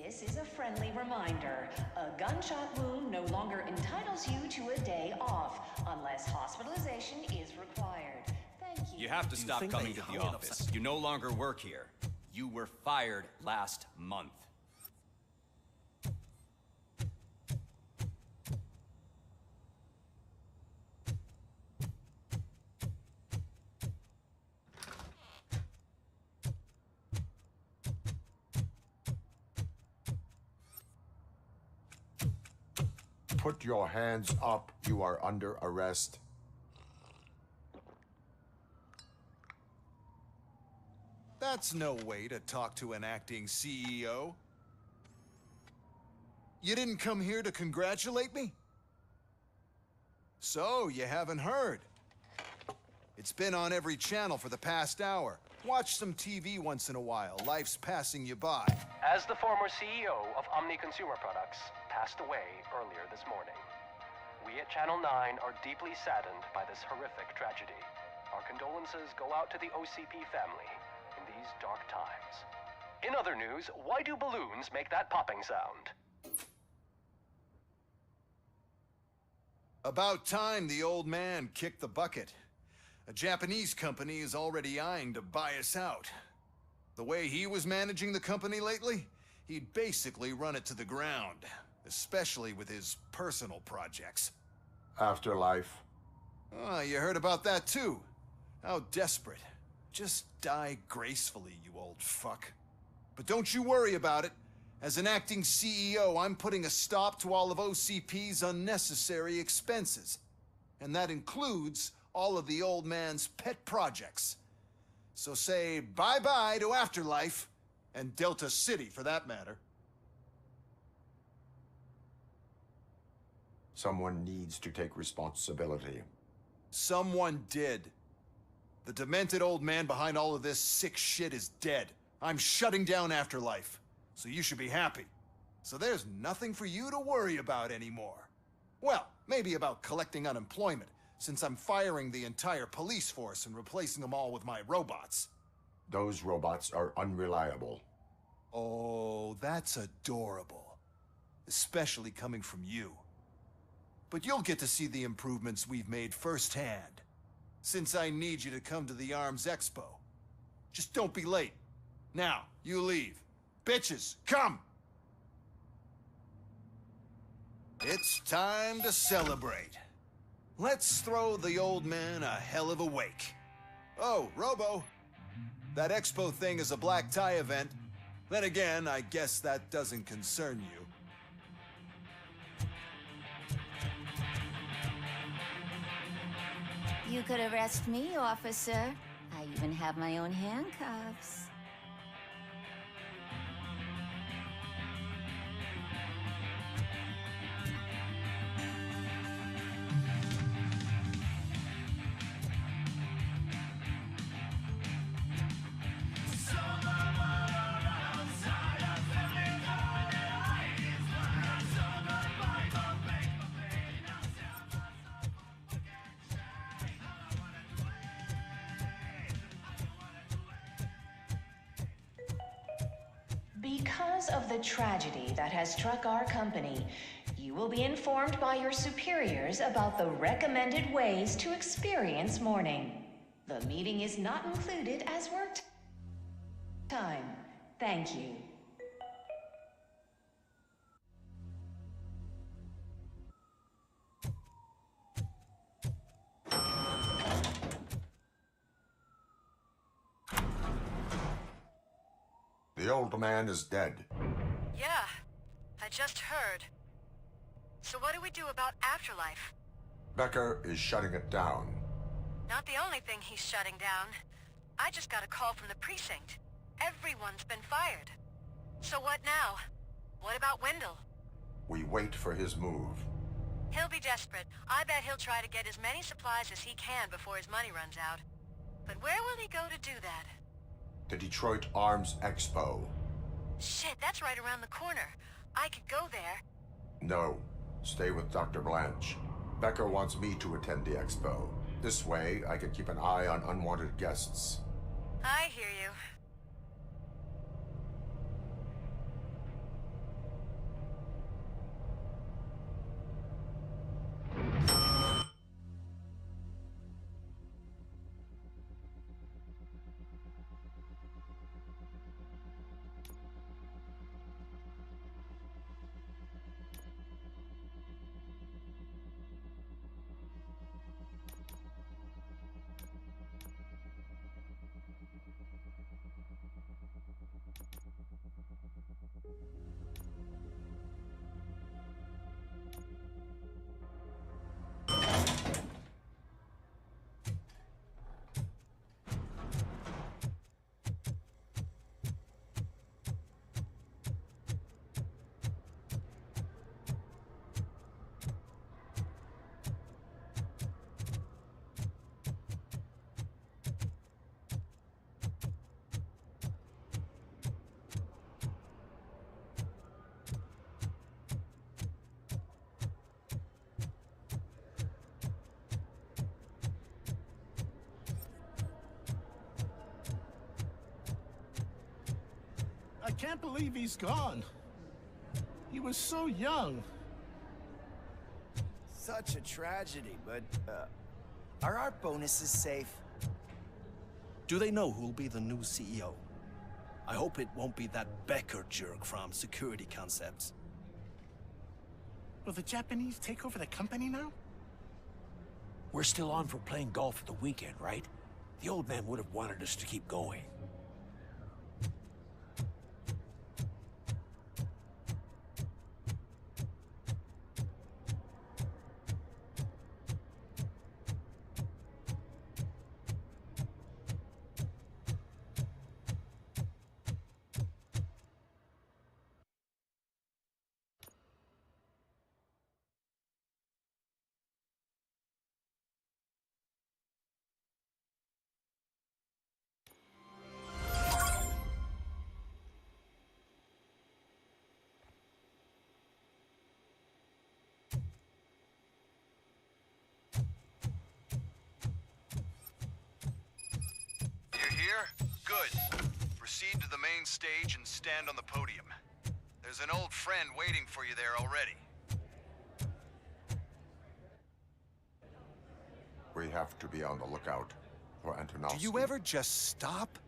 This is a friendly reminder. A gunshot wound no longer entitles you to a day off, unless hospitalization is required. Thank you. You have to stop coming to the office. You no longer work here. You were fired last month. Put your hands up. You are under arrest. That's no way to talk to an acting CEO. You didn't come here to congratulate me? So, you haven't heard. It's been on every channel for the past hour. Watch some TV once in a while. Life's passing you by. As the former CEO of Omni Consumer Products passed away earlier this morning, we at Channel 9 are deeply saddened by this horrific tragedy. Our condolences go out to the OCP family in these dark times. In other news, why do balloons make that popping sound? About time the old man kicked the bucket. A Japanese company is already eyeing to buy us out. The way he was managing the company lately, he'd basically run it to the ground, especially with his personal projects. Afterlife. Oh, you heard about that too. How desperate. Just die gracefully, you old fuck. But don't you worry about it. As an acting CEO, I'm putting a stop to all of OCP's unnecessary expenses. And that includes all of the old man's pet projects. So say bye-bye to Afterlife, and Delta City for that matter. Someone needs to take responsibility. Someone did. The demented old man behind all of this sick shit is dead. I'm shutting down Afterlife, so you should be happy. So there's nothing for you to worry about anymore. Well, maybe about collecting unemployment, since I'm firing the entire police force and replacing them all with my robots. Those robots are unreliable. Oh, that's adorable. Especially coming from you. But you'll get to see the improvements we've made firsthand, since I need you to come to the Arms Expo. Just don't be late. Now, you leave. Bitches, come! It's time to celebrate. Let's throw the old man a hell of a wake. Oh, Robo. That expo thing is a black tie event. Then again, I guess that doesn't concern you. You could arrest me, officer. I even have my own handcuffs. Because of the tragedy that has struck our company, you will be informed by your superiors about the recommended ways to experience mourning. The meeting is not included as work time. Thank you. The old man is dead. Yeah, I just heard. So what do we do about Afterlife? Becker is shutting it down. Not the only thing he's shutting down. I just got a call from the precinct. Everyone's been fired. So what now? What about Wendell? We wait for his move. He'll be desperate. I bet he'll try to get as many supplies as he can before his money runs out. But where will he go to do that? The Detroit Arms Expo. Shit, that's right around the corner. I could go there. No. Stay with Dr. Blanche. Becker wants me to attend the expo. This way, I can keep an eye on unwanted guests. I hear you. I can't believe he's gone. He was so young. Such a tragedy, but, are our bonuses safe? Do they know who'll be the new CEO? I hope it won't be that Becker jerk from Security Concepts. Will the Japanese take over the company now? We're still on for playing golf at the weekend, right? The old man would have wanted us to keep going. Here? Good. Proceed to the main stage and stand on the podium. There's an old friend waiting for you there already. We have to be on the lookout for Antonovsky. Do you ever just stop?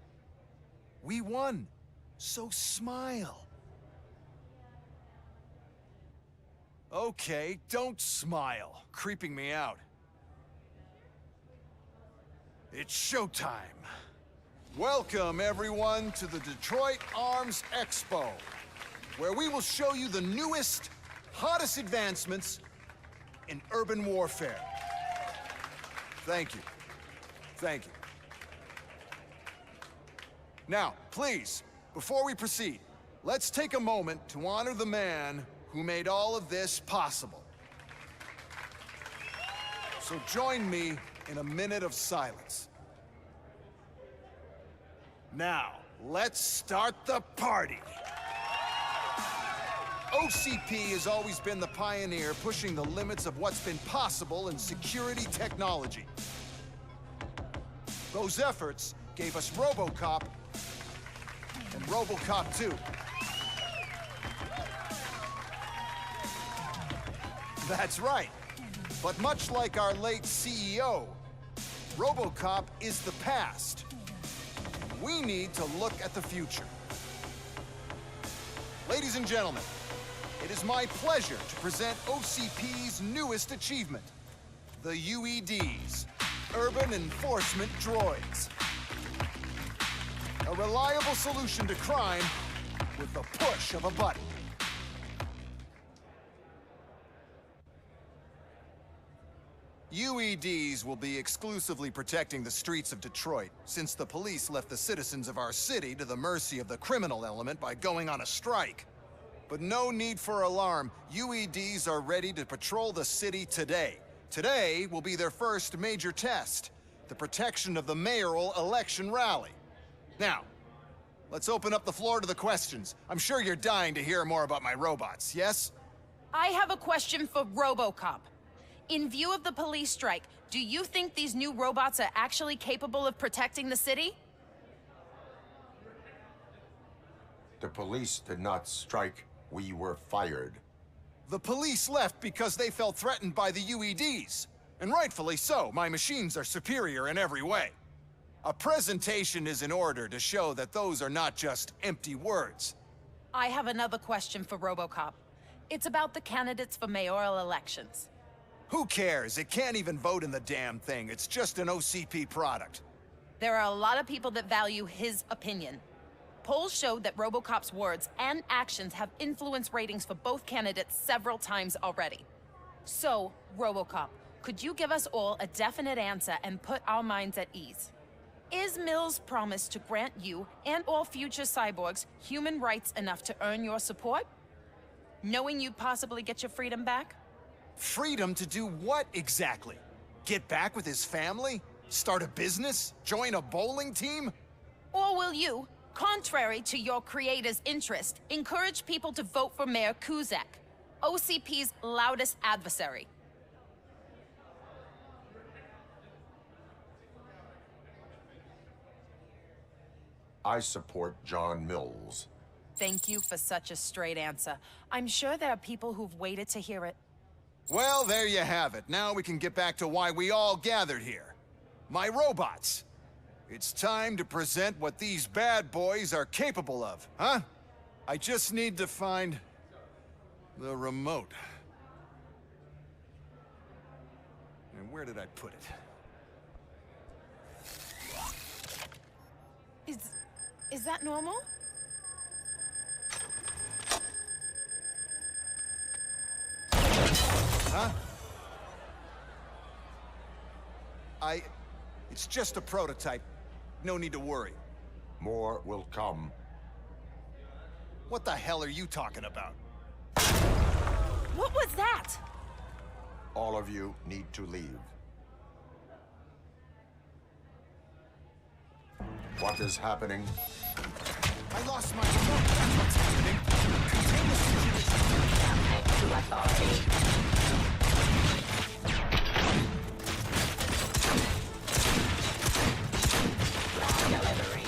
We won, so smile. Okay, don't smile. Creeping me out. It's showtime. Welcome, everyone, to the Detroit Arms Expo, where we will show you the newest, hottest advancements in urban warfare. Thank you. Thank you. Now, please, before we proceed, let's take a moment to honor the man who made all of this possible. So join me in a minute of silence. Now, let's start the party. OCP has always been the pioneer pushing the limits of what's been possible in security technology. Those efforts gave us RoboCop and RoboCop 2. That's right. But much like our late CEO, RoboCop is the past. We need to look at the future. Ladies and gentlemen, it is my pleasure to present OCP's newest achievement, the UEDs, Urban Enforcement Droids. A reliable solution to crime with the push of a button. UEDs will be exclusively protecting the streets of Detroit, since the police left the citizens of our city to the mercy of the criminal element by going on a strike. But no need for alarm. UEDs are ready to patrol the city today. Today will be their first major test, the protection of the mayoral election rally. Now, let's open up the floor to the questions. I'm sure you're dying to hear more about my robots, yes? I have a question for RoboCop. In view of the police strike, do you think these new robots are actually capable of protecting the city? The police did not strike. We were fired. The police left because they felt threatened by the UEDs. And rightfully so. My machines are superior in every way. A presentation is in order to show that those are not just empty words. I have another question for RoboCop. It's about the candidates for mayoral elections. Who cares? It can't even vote in the damn thing. It's just an OCP product. There are a lot of people that value his opinion. Polls showed that RoboCop's words and actions have influenced ratings for both candidates several times already. So, RoboCop, could you give us all a definite answer and put our minds at ease? Is Mills' promise to grant you and all future cyborgs human rights enough to earn your support? Knowing you'd possibly get your freedom back? Freedom to do what exactly? Get back with his family? Start a business? Join a bowling team? Or will you, contrary to your creator's interest, encourage people to vote for Mayor Kuzak, OCP's loudest adversary? I support John Mills. Thank you for such a straight answer. I'm sure there are people who've waited to hear it. Well, there you have it. Now we can get back to why we all gathered here. My robots. It's time to present what these bad boys are capable of, huh? I just need to find the remote. And where did I put it? Is that normal? Huh? It's just a prototype. No need to worry. More will come. What the hell are you talking about? What was that? All of you need to leave. What is happening? I lost my remote. That's what's happening. Contain the situation. To authority. Delivery.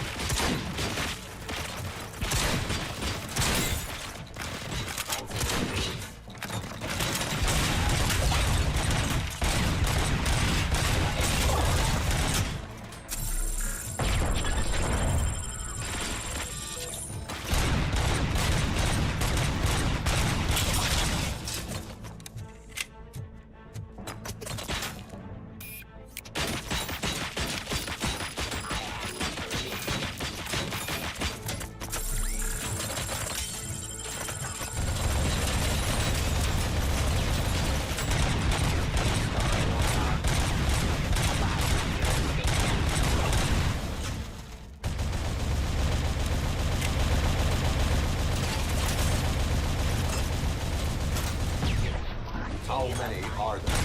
How many are there?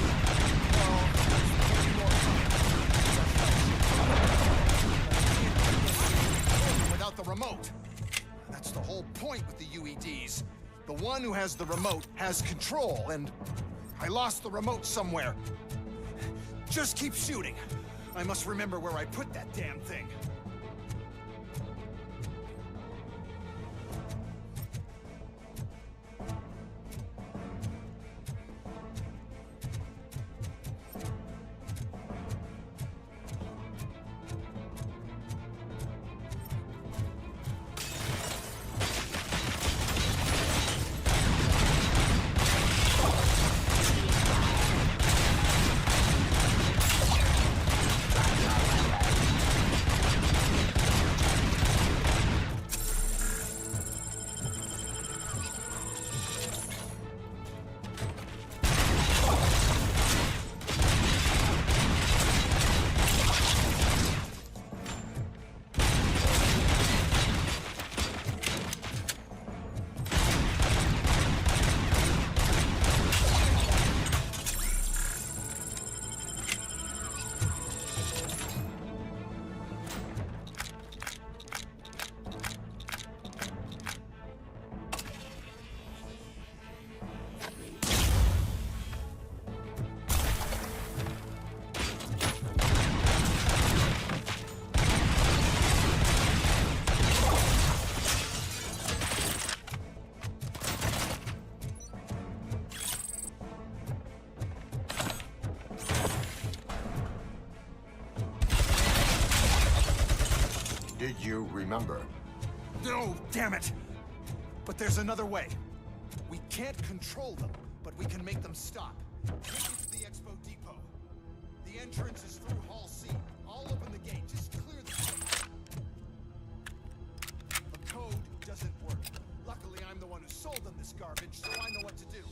Without the remote. That's the whole point with the UEDs. The one who has the remote has control, and I lost the remote somewhere. Just keep shooting. I must remember where I put that damn thing. Did you remember? No, damn it! But there's another way. We can't control them, but we can make them stop. Take it to the Expo Depot. The entrance is through Hall C. I'll open the gate. Just clear the place. The code doesn't work. Luckily, I'm the one who sold them this garbage, so I know what to do.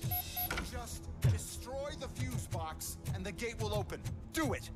Just destroy the fuse box, and the gate will open. Do it!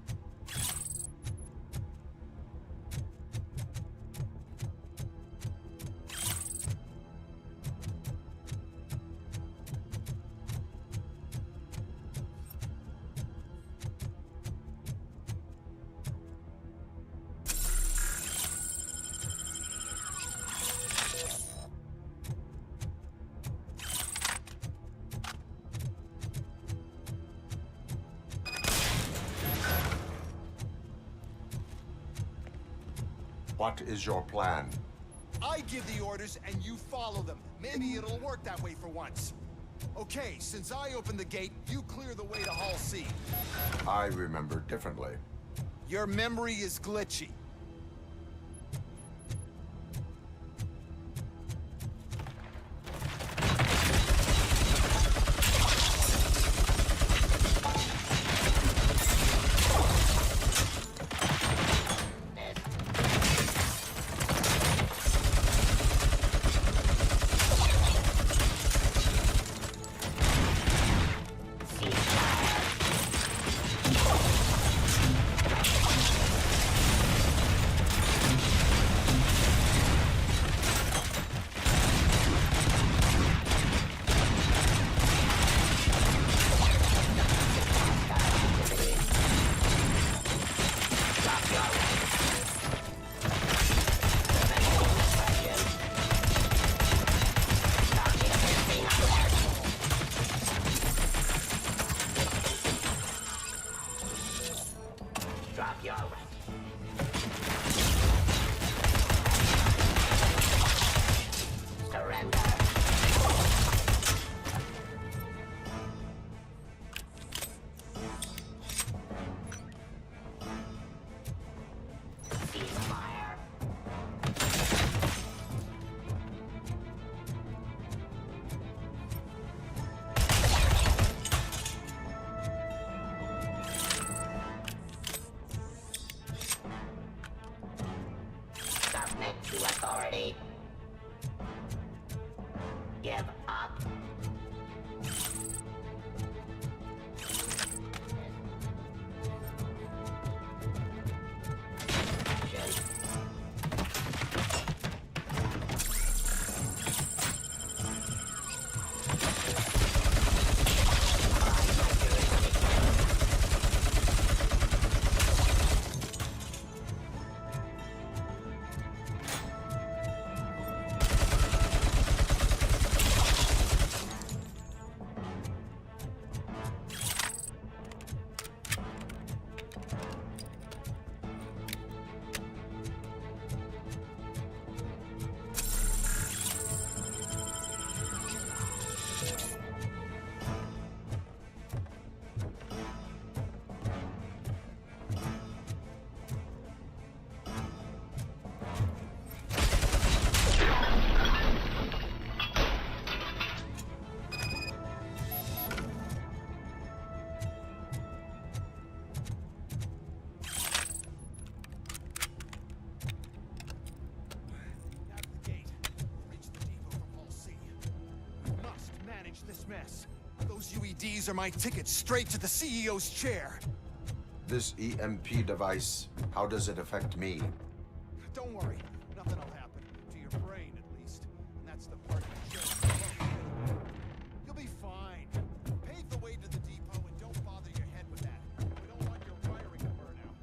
What is your plan? I give the orders and you follow them. Maybe it'll work that way for once. Okay, since I opened the gate, you clear the way to Hall C. I remember differently. Your memory is glitchy. To authority. Give up. This mess. Those UEDs are my ticket straight to the CEO's chair. This EMP device, how does it affect me? Don't worry, nothing will happen. To your brain, at least. And that's the part that shows. You'll be fine. Pave the way to the depot and don't bother your head with that. We don't want your wiring to burn out.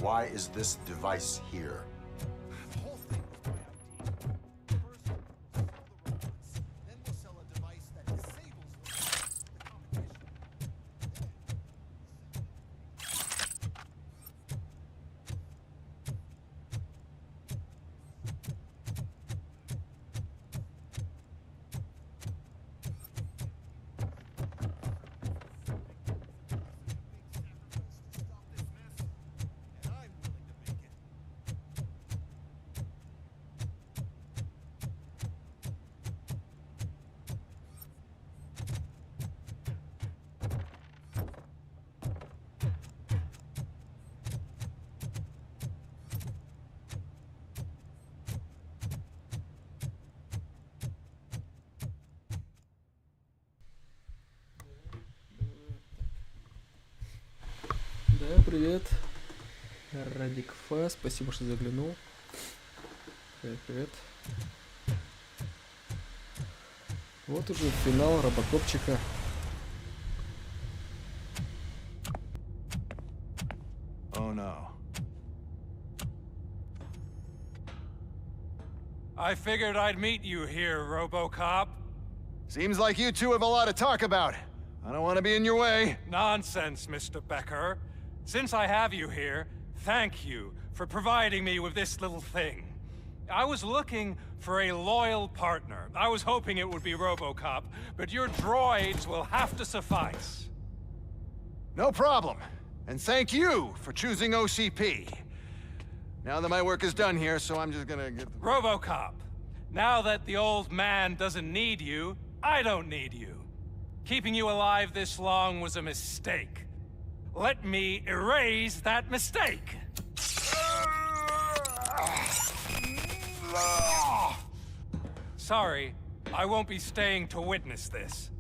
Why is this device here? Да, привет. Радикфа, спасибо, что заглянул. Привет, привет. Вот уже финал робокопчика. Oh no. I figured I'd meet you here, RoboCop. Seems like you two have a lot to talk about. I don't want to be in your way. Nonsense, Mr. Becker. Since I have you here, thank you for providing me with this little thing. I was looking for a loyal partner. I was hoping it would be RoboCop, but your droids will have to suffice. No problem. And thank you for choosing OCP. Now that my work is done here, so I'm just gonna get... RoboCop, now that the old man doesn't need you, I don't need you. Keeping you alive this long was a mistake. Let me erase that mistake. Sorry, I won't be staying to witness this.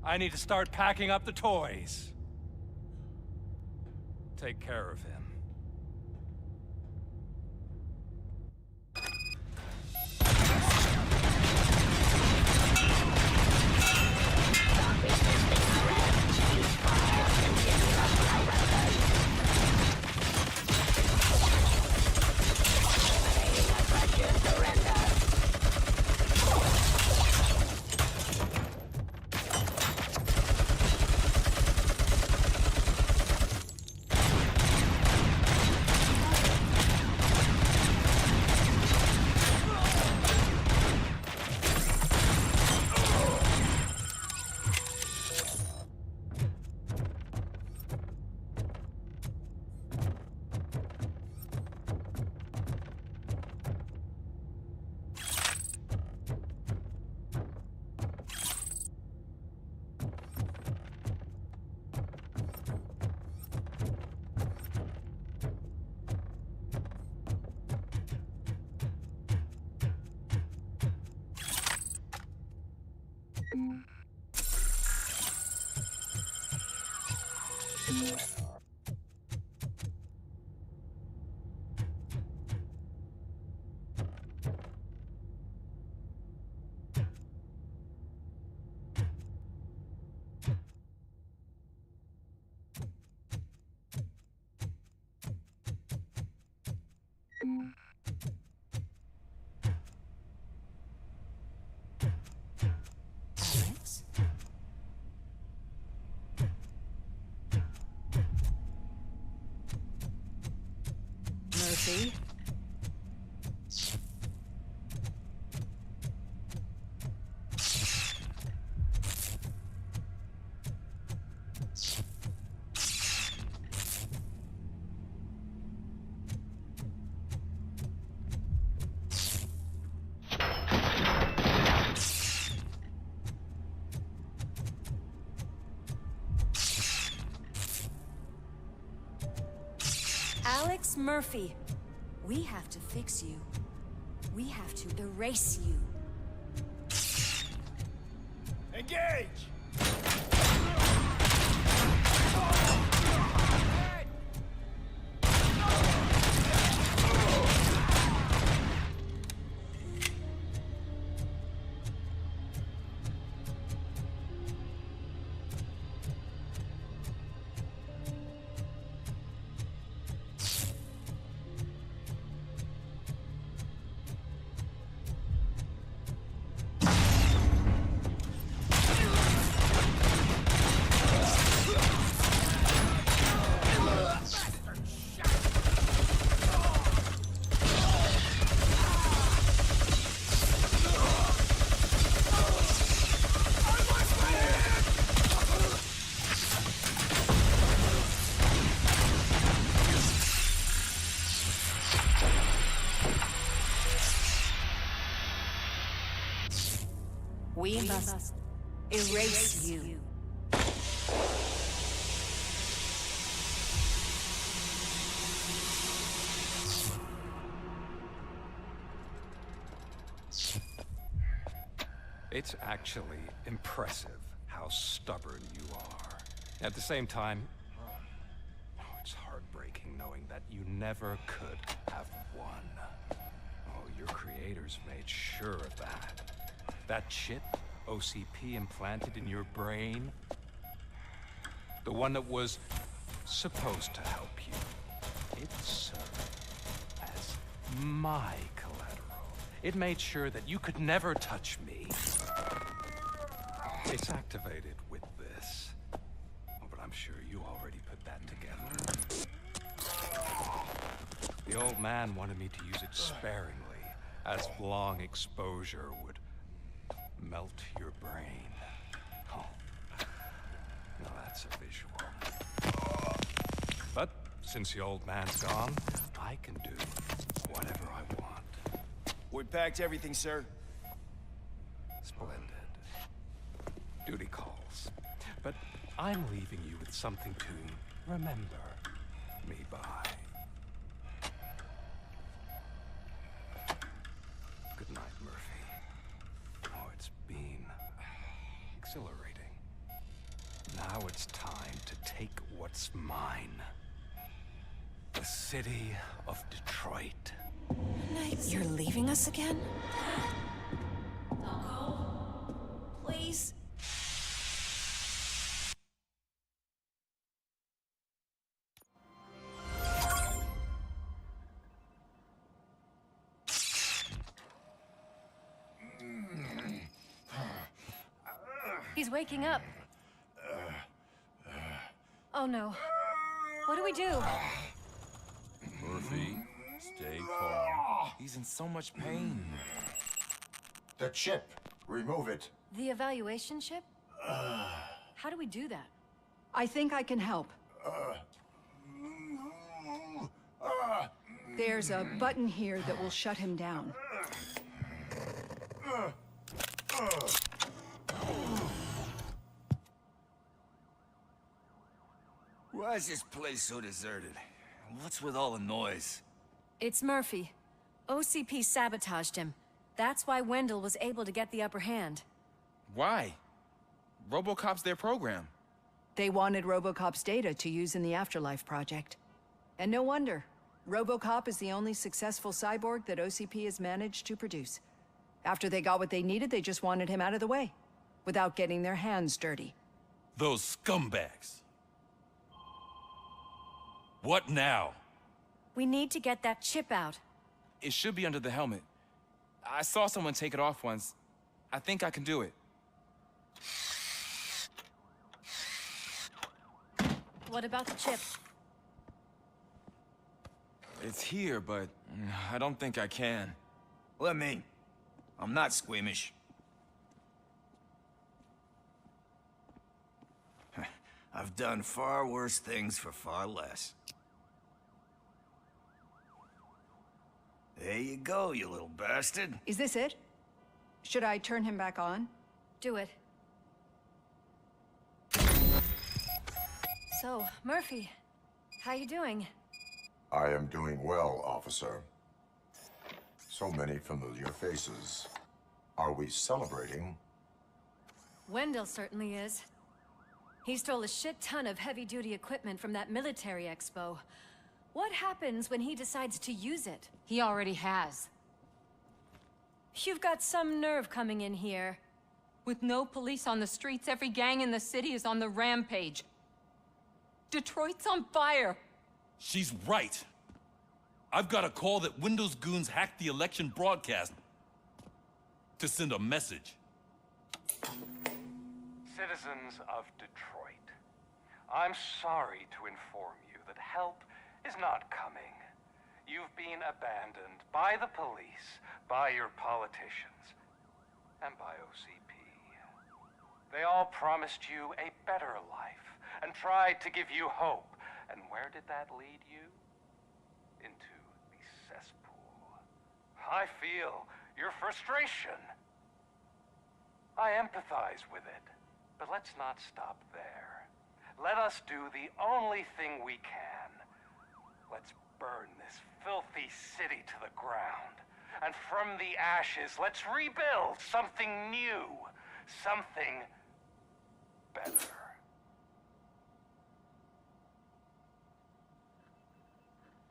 I need to start packing up the toys. Take care of him. Murphy? Alex Murphy, we have to fix you. We have to erase you. Engage! We must erase you. It's actually impressive how stubborn you are. At the same time, it's heartbreaking knowing that you never could have won. Oh, your creators made sure of that. That chip OCP implanted in your brain, the one that was supposed to help you, it served as my collateral. It made sure that you could never touch me. It's activated with this. Oh, but I'm sure you already put that together. The old man wanted me to use it sparingly, as long exposure would melt your brain. Oh, now that's a visual. But since the old man's gone, I can do whatever I want. We packed everything, sir. Splendid. Duty calls. But I'm leaving you with something to remember me by. Good night, Murphy. Oh, it's been exhilarating. Now it's time to take what's mine. The city of Detroit. You're leaving us again? Don't go. Please. He's waking up. Oh no. What do we do? Murphy, stay calm. He's in so much pain. The chip. Remove it. The evaluation chip? How do we do that? I think I can help. There's a button here that will shut him down. Why is this place so deserted? What's with all the noise? It's Murphy. OCP sabotaged him. That's why Wendell was able to get the upper hand. Why? RoboCop's their program. They wanted RoboCop's data to use in the Afterlife project. And no wonder. RoboCop is the only successful cyborg that OCP has managed to produce. After they got what they needed, they just wanted him out of the way, without getting their hands dirty. Those scumbags. What now? We need to get that chip out. It should be under the helmet. I saw someone take it off once. I think I can do it. What about the chip? It's here, but I don't think I can. Let me. I'm not squeamish. I've done far worse things for far less. There you go, you little bastard. Is this it? Should I turn him back on? Do it. So, Murphy, how you doing? I am doing well, officer. So many familiar faces. Are we celebrating? Wendell certainly is. He stole a shit ton of heavy-duty equipment from that military expo. What happens when he decides to use it? He already has. You've got some nerve coming in here. With no police on the streets, every gang in the city is on the rampage. Detroit's on fire. She's right. I've got a call that Windows goons hacked the election broadcast to send a message. Citizens of Detroit, I'm sorry to inform you that help is not coming. You've been abandoned by the police, by your politicians, and by OCP. They all promised you a better life and tried to give you hope. And where did that lead you? Into the cesspool. I feel your frustration. I empathize with it, but let's not stop there. Let us do the only thing we can. Let's burn this filthy city to the ground. And from the ashes, let's rebuild something new. Something better.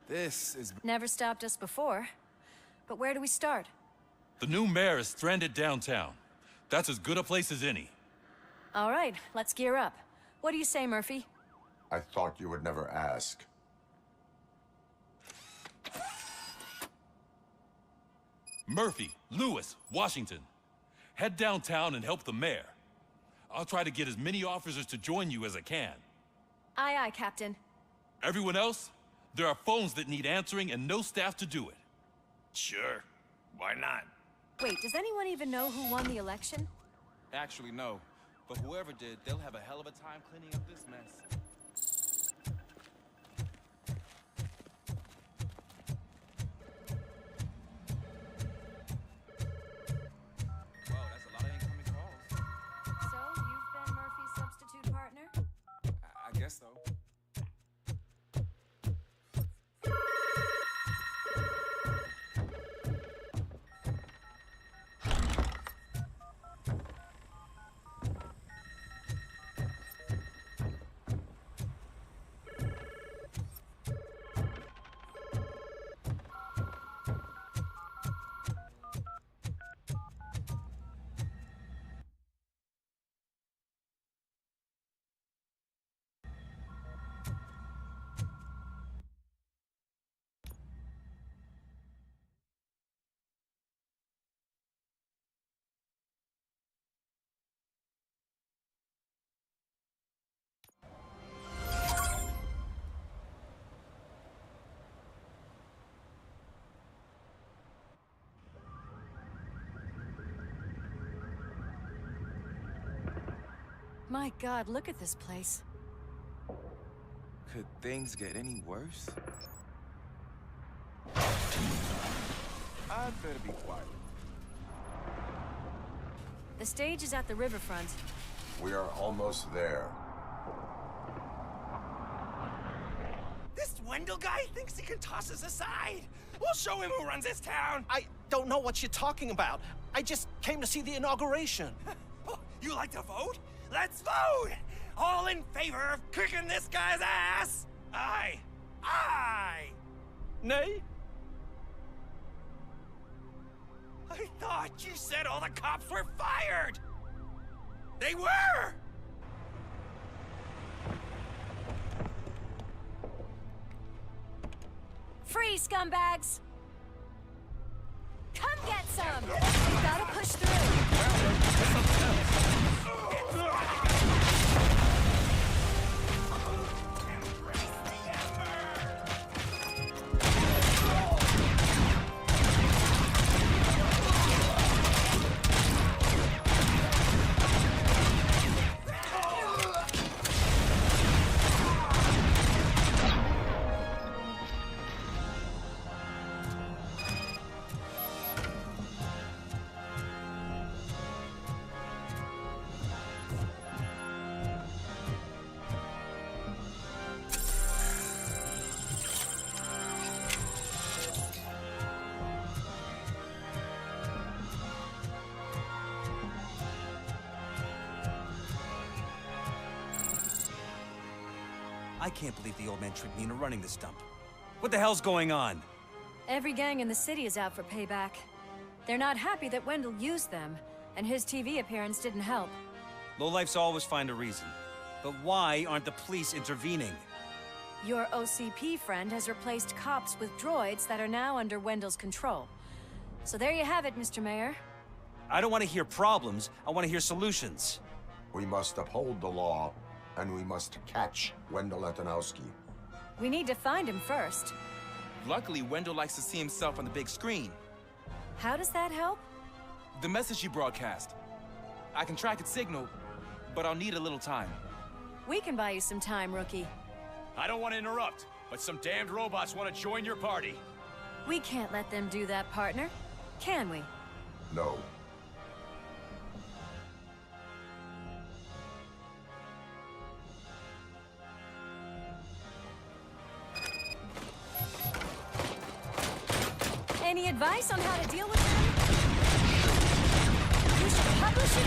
This is... Never stopped us before. But where do we start? The new mayor is stranded downtown. That's as good a place as any. All right, let's gear up. What do you say, Murphy? I thought you would never ask. Murphy, Lewis, Washington. Head downtown and help the mayor. I'll try to get as many officers to join you as I can. Aye, aye, Captain. Everyone else? There are phones that need answering and no staff to do it. Sure. Why not? Wait, does anyone even know who won the election? Actually, no. But whoever did, they'll have a hell of a time cleaning up this mess. Whoa, that's a lot of incoming calls. So, you've been Murphy's substitute partner? I guess so. My God, look at this place. Could things get any worse? I'd better be quiet. The stage is at the riverfront. We are almost there. This Wendell guy thinks he can toss us aside. We'll show him who runs this town. I don't know what you're talking about. I just came to see the inauguration. Oh, you like to vote? Let's vote! All in favor of kicking this guy's ass? Aye. Aye! Nay? I thought you said all the cops were fired! They were! Free, scumbags! Come get some! You gotta push through! I can't believe the old man tricked me into running this dump. What the hell's going on? Every gang in the city is out for payback. They're not happy that Wendell used them, and his TV appearance didn't help. Lowlifes always find a reason. But why aren't the police intervening? Your OCP friend has replaced cops with droids that are now under Wendell's control. So there you have it, Mr. Mayor. I don't want to hear problems, I want to hear solutions. We must uphold the law, and we must catch Wendell Antonowski. We need to find him first. Luckily, Wendell likes to see himself on the big screen. How does that help? The message he broadcast. I can track its signal, but I'll need a little time. We can buy you some time, rookie. I don't want to interrupt, but some damned robots want to join your party. We can't let them do that, partner. Can we? No. Any advice on how to deal with them? You should publish a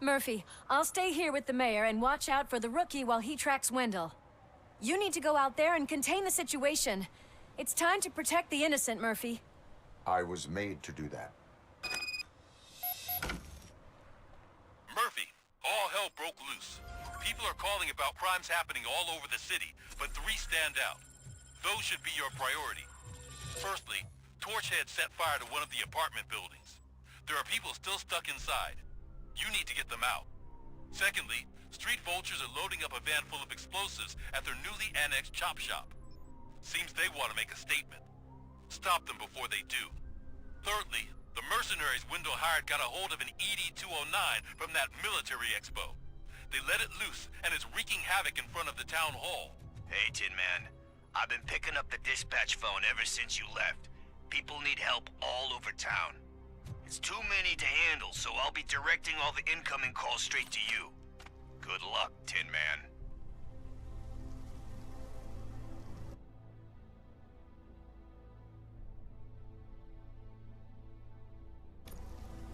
Murphy, I'll stay here with the mayor and watch out for the rookie while he tracks Wendell. You need to go out there and contain the situation. It's time to protect the innocent, Murphy. I was made to do that. Murphy, all hell broke loose. People are calling about crimes happening all over the city, but 3 stand out. Those should be your priority. Firstly, Torchhead set fire to one of the apartment buildings. There are people still stuck inside. You need to get them out. Secondly, street vultures are loading up a van full of explosives at their newly annexed chop shop. Seems they want to make a statement. Stop them before they do. Thirdly, the mercenaries Wendell hired got a hold of an ED-209 from that military expo. They let it loose and is wreaking havoc in front of the town hall. Hey, Tin Man. I've been picking up the dispatch phone ever since you left. People need help all over town. It's too many to handle, so I'll be directing all the incoming calls straight to you. Good luck, Tin Man.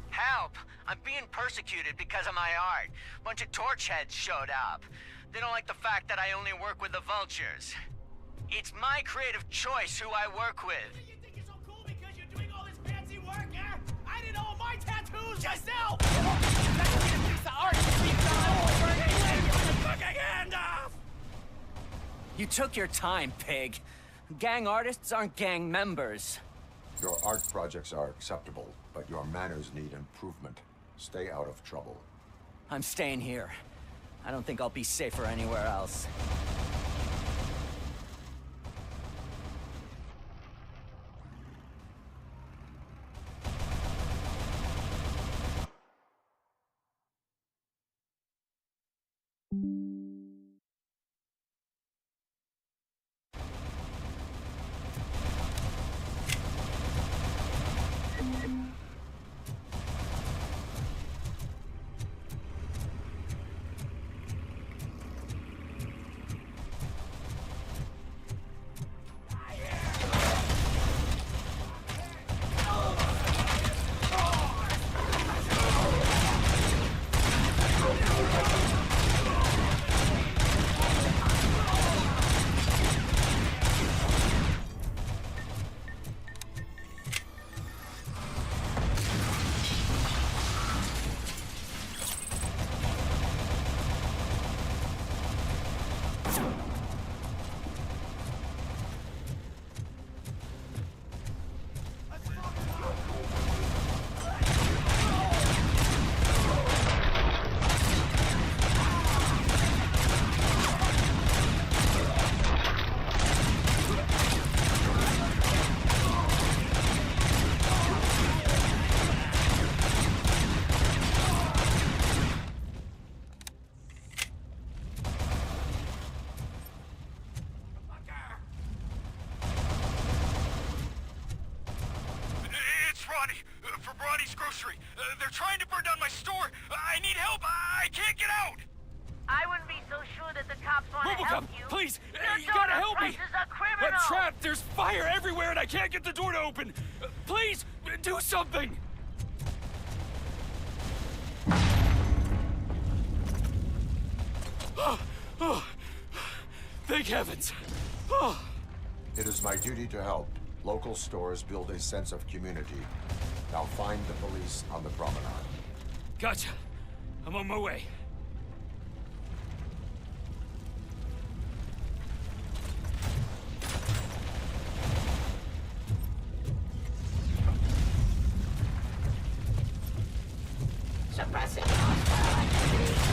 Help! I'm being persecuted because of my art. Bunch of torchheads showed up. They don't like the fact that I only work with the vultures. It's my creative choice who I work with. You think you're so cool because you're doing all this fancy work, eh? I did all my tattoos myself! You took your time, pig. Gang artists aren't gang members. Your art projects are acceptable, but your manners need improvement. Stay out of trouble. I'm staying here. I don't think I'll be safer anywhere else. They're trying to burn down my store. I need help. I can't get out. I wouldn't be so sure that the cops want to help RoboCop, you. please, Your you gotta daughter, help me. Price is a criminal. I'm trapped. There's fire everywhere, and I can't get the door to open. Please, do something. Thank heavens. It is my duty to help. Local stores build a sense of community. Now find the police on the promenade. Gotcha. I'm on my way. Suppressing hostile activity.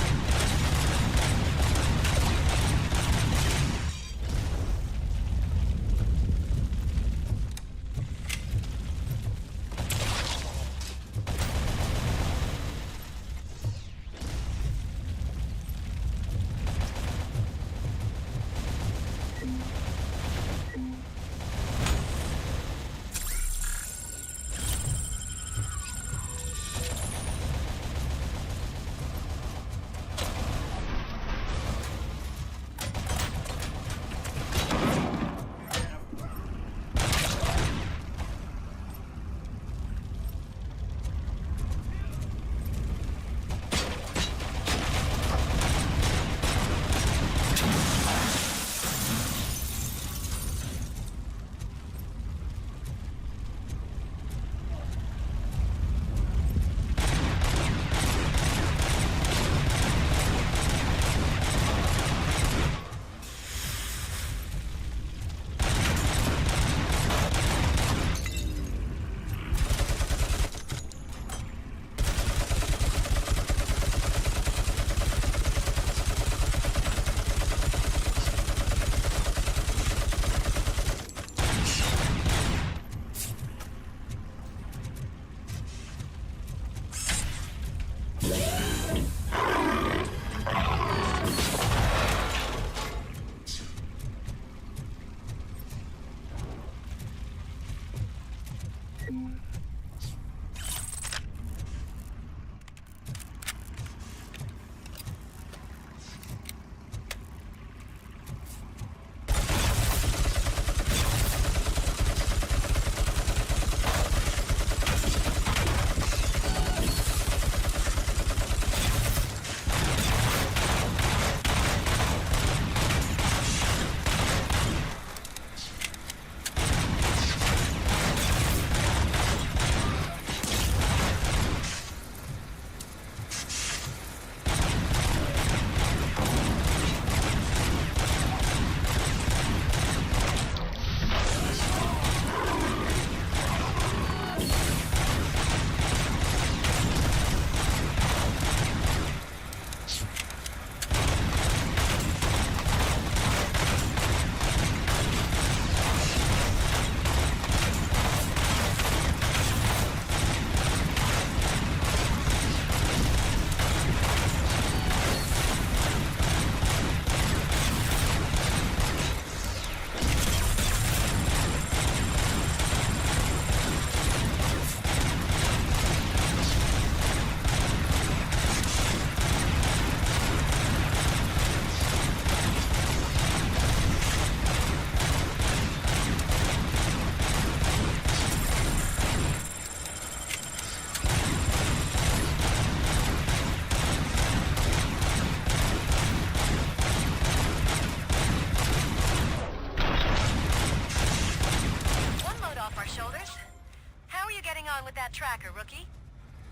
Tracker, rookie.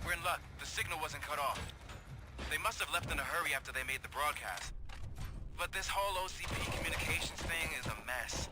We're in luck. The signal wasn't cut off. They must have left in a hurry after they made the broadcast. But this whole OCP communications thing is a mess.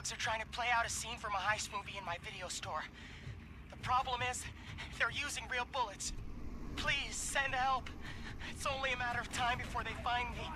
Are trying to play out a scene from a heist movie in my video store. The problem is, they're using real bullets. Please, send help. It's only a matter of time before they find me.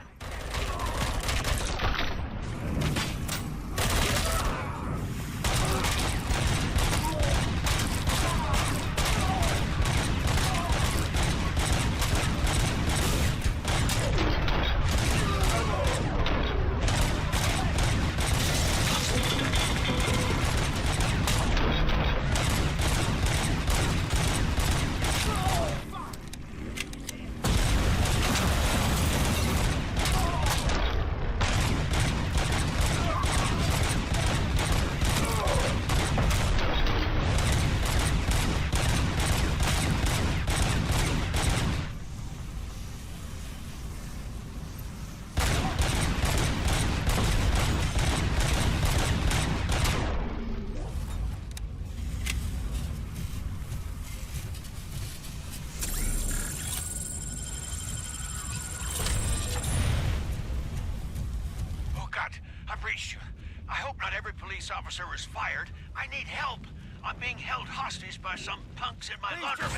Officer was fired. I need help. I'm being held hostage by some punks in my laundromat.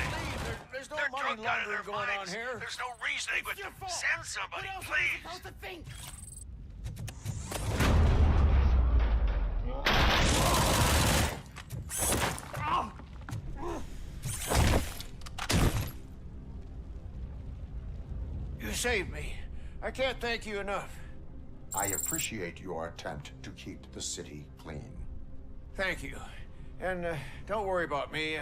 There's no They're money drunk out of their laundering going on minds. here. There's no reason they would send somebody, please. You saved me. I can't thank you enough. I appreciate your attempt to keep the city clean. Thank you. And don't worry about me.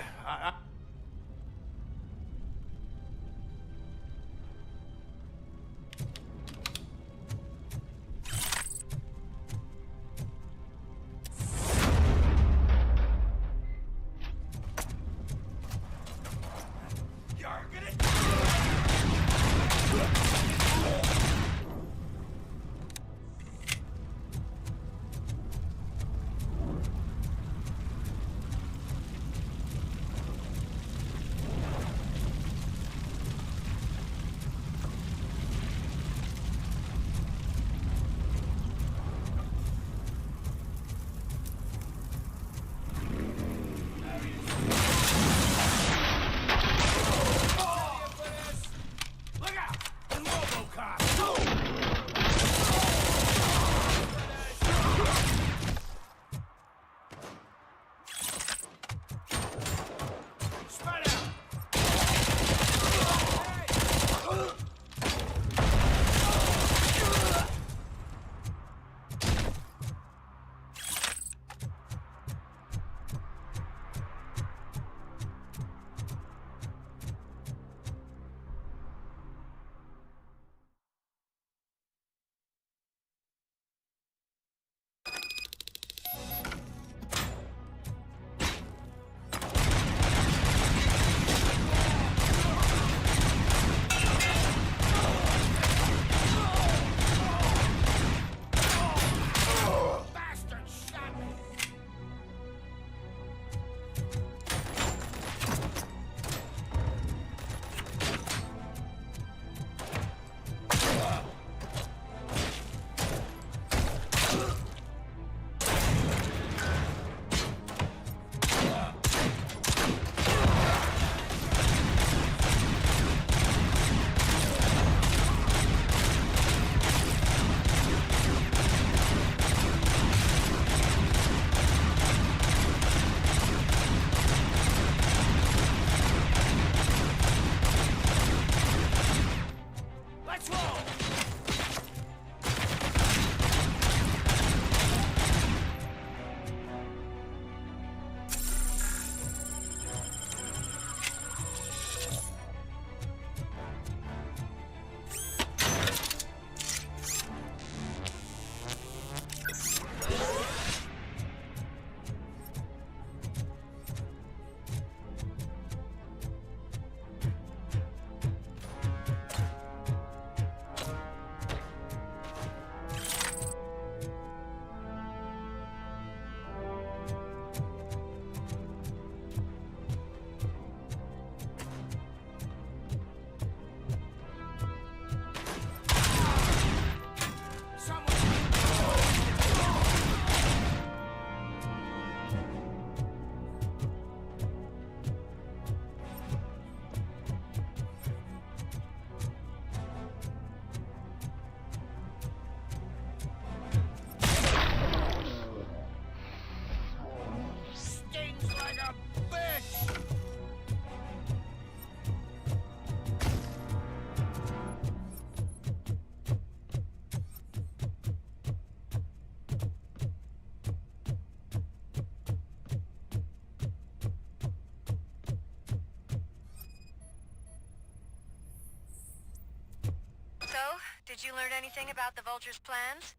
Did you learn anything about the Vulture's plans?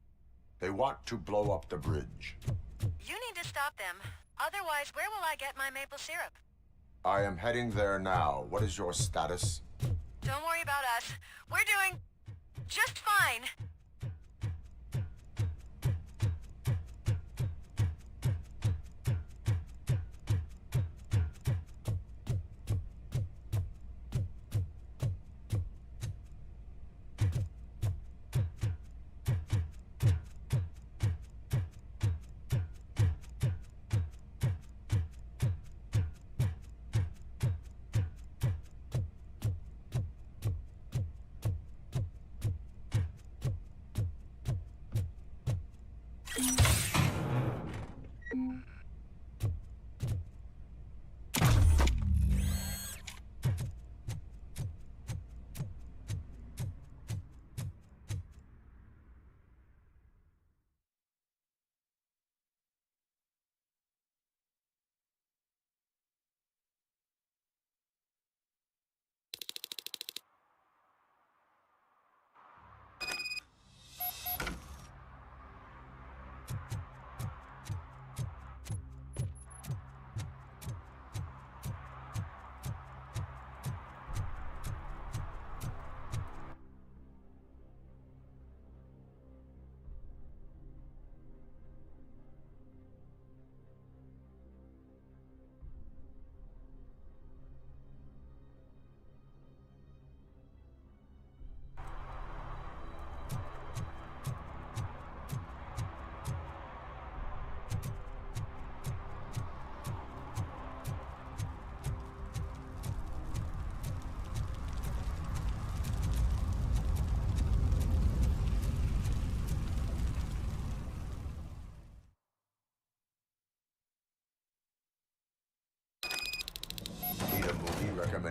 They want to blow up the bridge. You need to stop them. Otherwise, where will I get my maple syrup? I am heading there now. What is your status? Don't worry about us. We're doing just fine.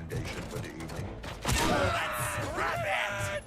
recommendation for the evening? Let's scrap it!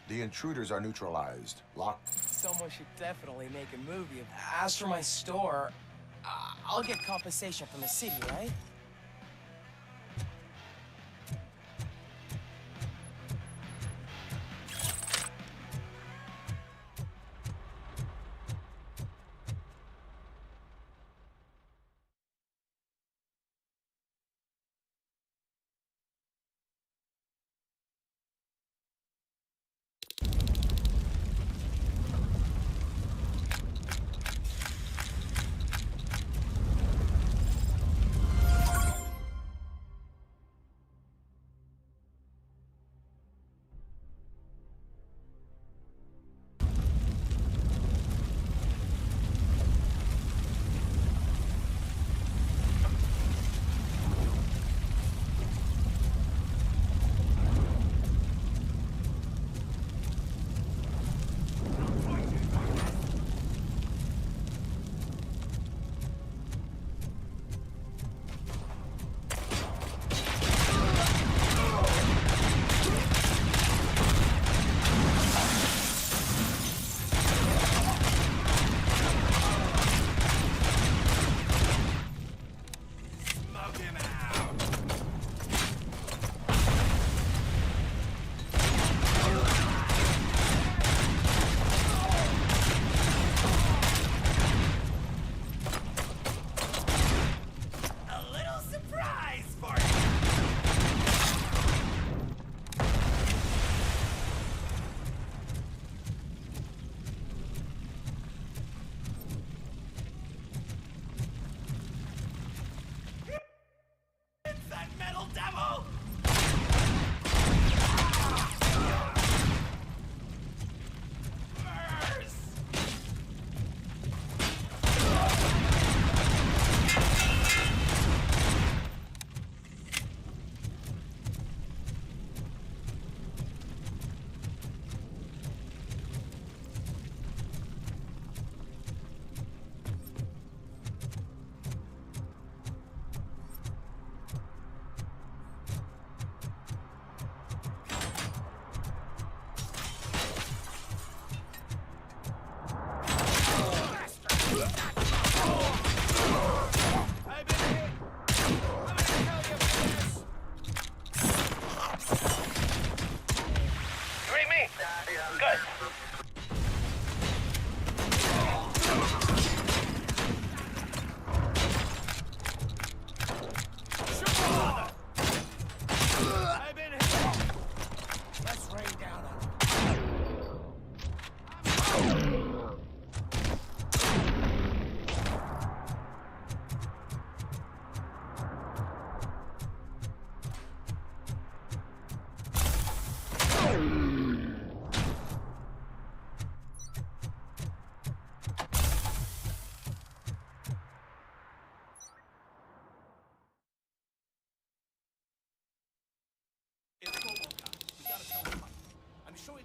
The intruders are neutralized. Lock. Someone should definitely make a movie of that. As for my store, I'll get compensation from the city, right?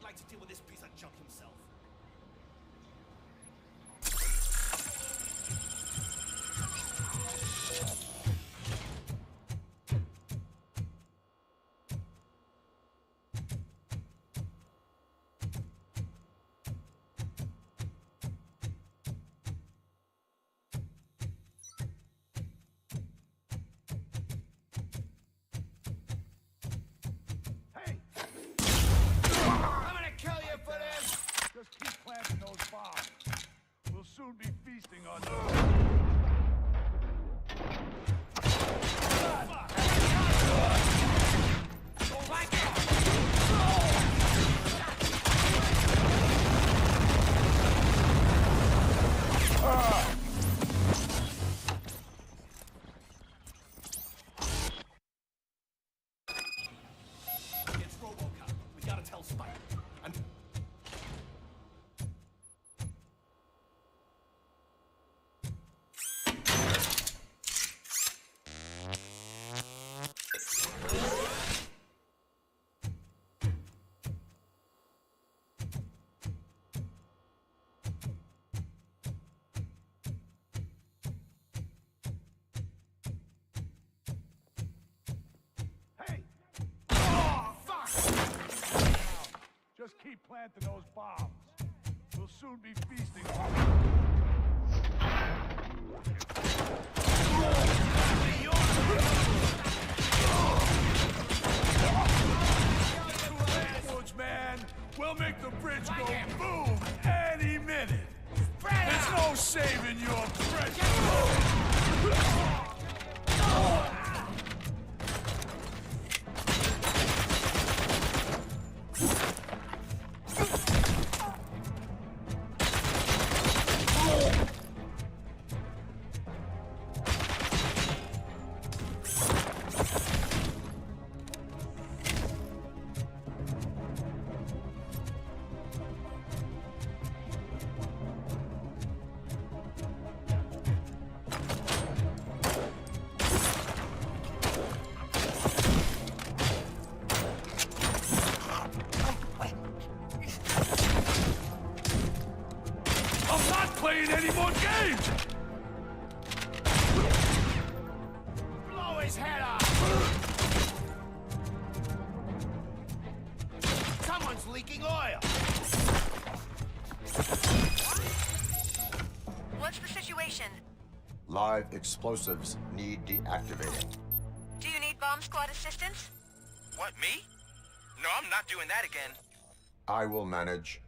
he'd like to deal with this piece of junk himself. Just keep planting those bombs. We'll soon be feasting on those. It's RoboCop. We gotta tell Spike. Just keep planting those bombs. We'll soon be feasting on Woods, man. We'll make the bridge go boom any minute. There's no saving your precious. Playing any more games! Blow his head off! Someone's leaking oil! What's the situation? Live explosives need deactivating. Do you need bomb squad assistance? What, me? No, I'm not doing that again. I will manage.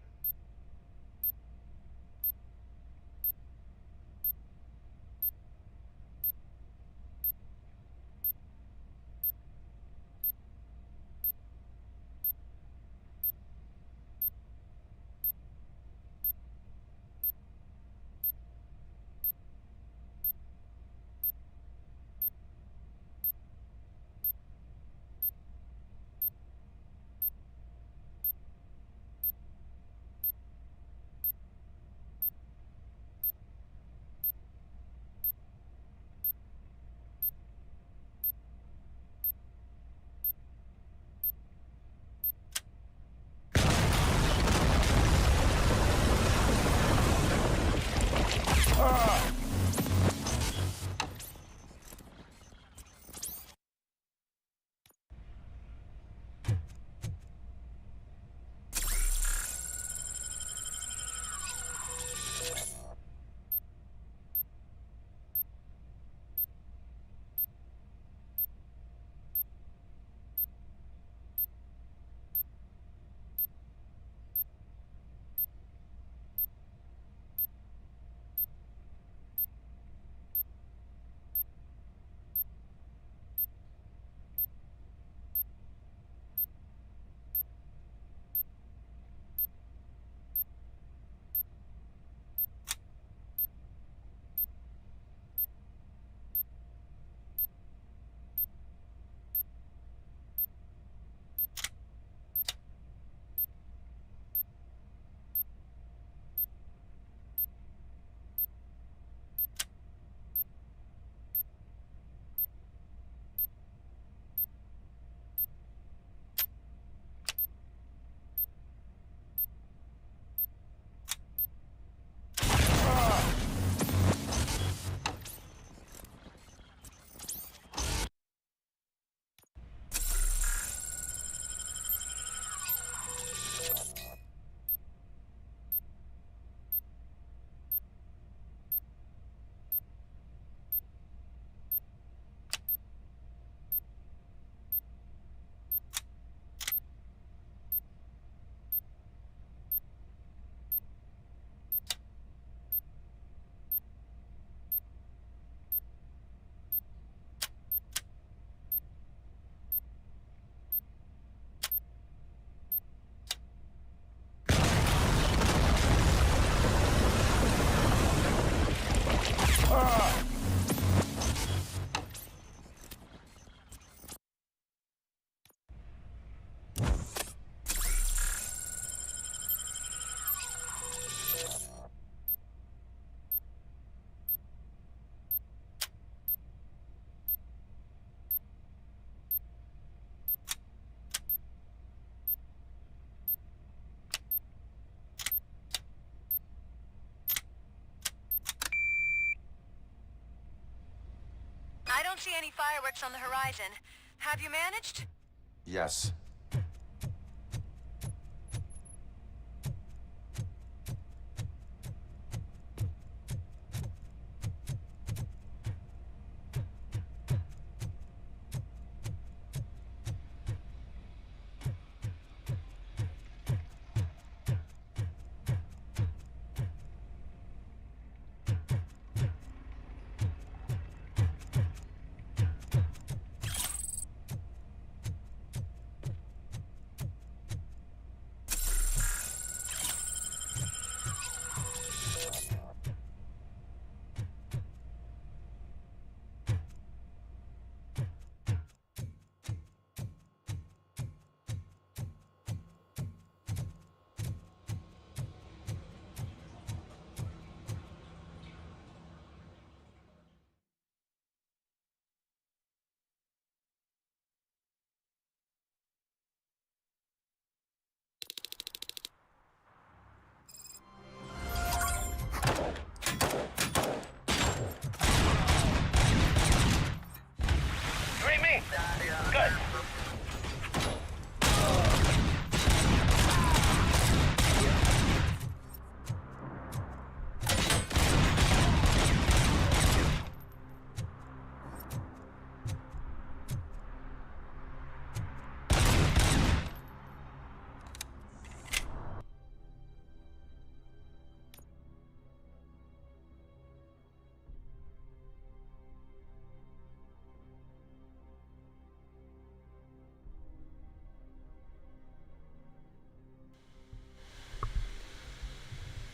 don't see any fireworks on the horizon. Have you managed? Yes. Good.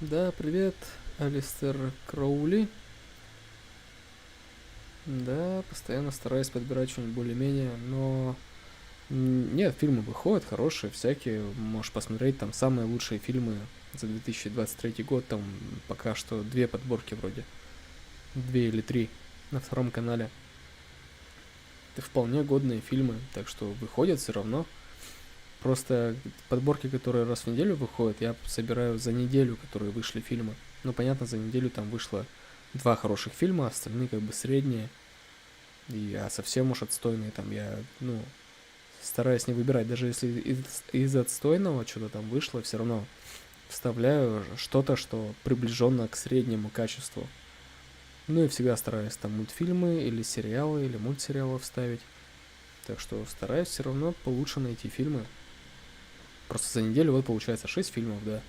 Да, привет, Алистер Кроули. Да, постоянно стараюсь подбирать что-нибудь более-менее, но... Нет, фильмы выходят хорошие, всякие. Можешь посмотреть там самые лучшие фильмы за 2023 год. Там пока что 2 подборки вроде. 2 или 3 на втором канале. Это вполне годные фильмы, так что выходят все равно. Просто подборки, которые раз в неделю выходят, я собираю за неделю, которые вышли фильмы. Ну, понятно, за неделю там вышло 2 хороших фильма, остальные как бы средние. А совсем уж отстойные там я, стараюсь не выбирать. Даже если из отстойного что-то там вышло, все равно вставляю что-то, что приближенно к среднему качеству. Ну и всегда стараюсь там мультфильмы или сериалы, или мультсериалы вставить. Так что стараюсь все равно получше найти фильмы. Просто за неделю вот получается 6 фильмов, да.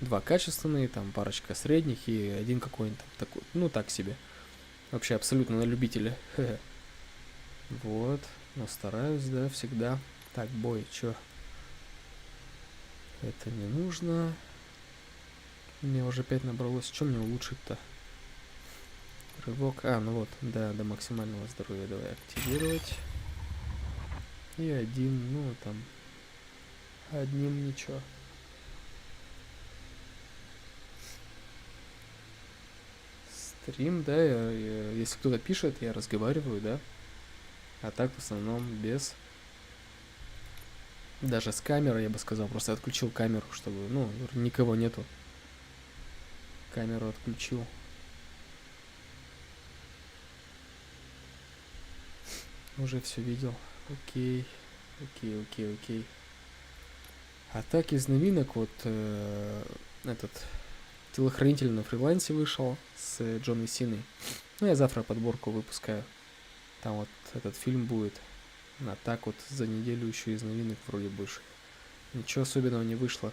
2 качественные, там парочка средних и 1 какой-нибудь там такой, так себе. Вообще абсолютно на любителя. Вот, но стараюсь, да, всегда. Так, бой, чё? Это не нужно. Мне уже 5 набралось. Что мне улучшить-то? Рывок. Ну вот, да, до максимального здоровья давай активировать. И 1, там... Одним ничего. Стрим, да, если кто-то пишет, я разговариваю, да. А так в основном без. Даже с камерой, я бы сказал, просто отключил камеру, чтобы, никого нету. Камеру отключил. Уже все видел. Окей. А так из новинок вот этот телохранитель на фрилансе вышел с Джоном Синой. Я завтра подборку выпускаю. Там вот этот фильм будет. А так вот за неделю еще из новинок вроде больше. Ничего особенного не вышло.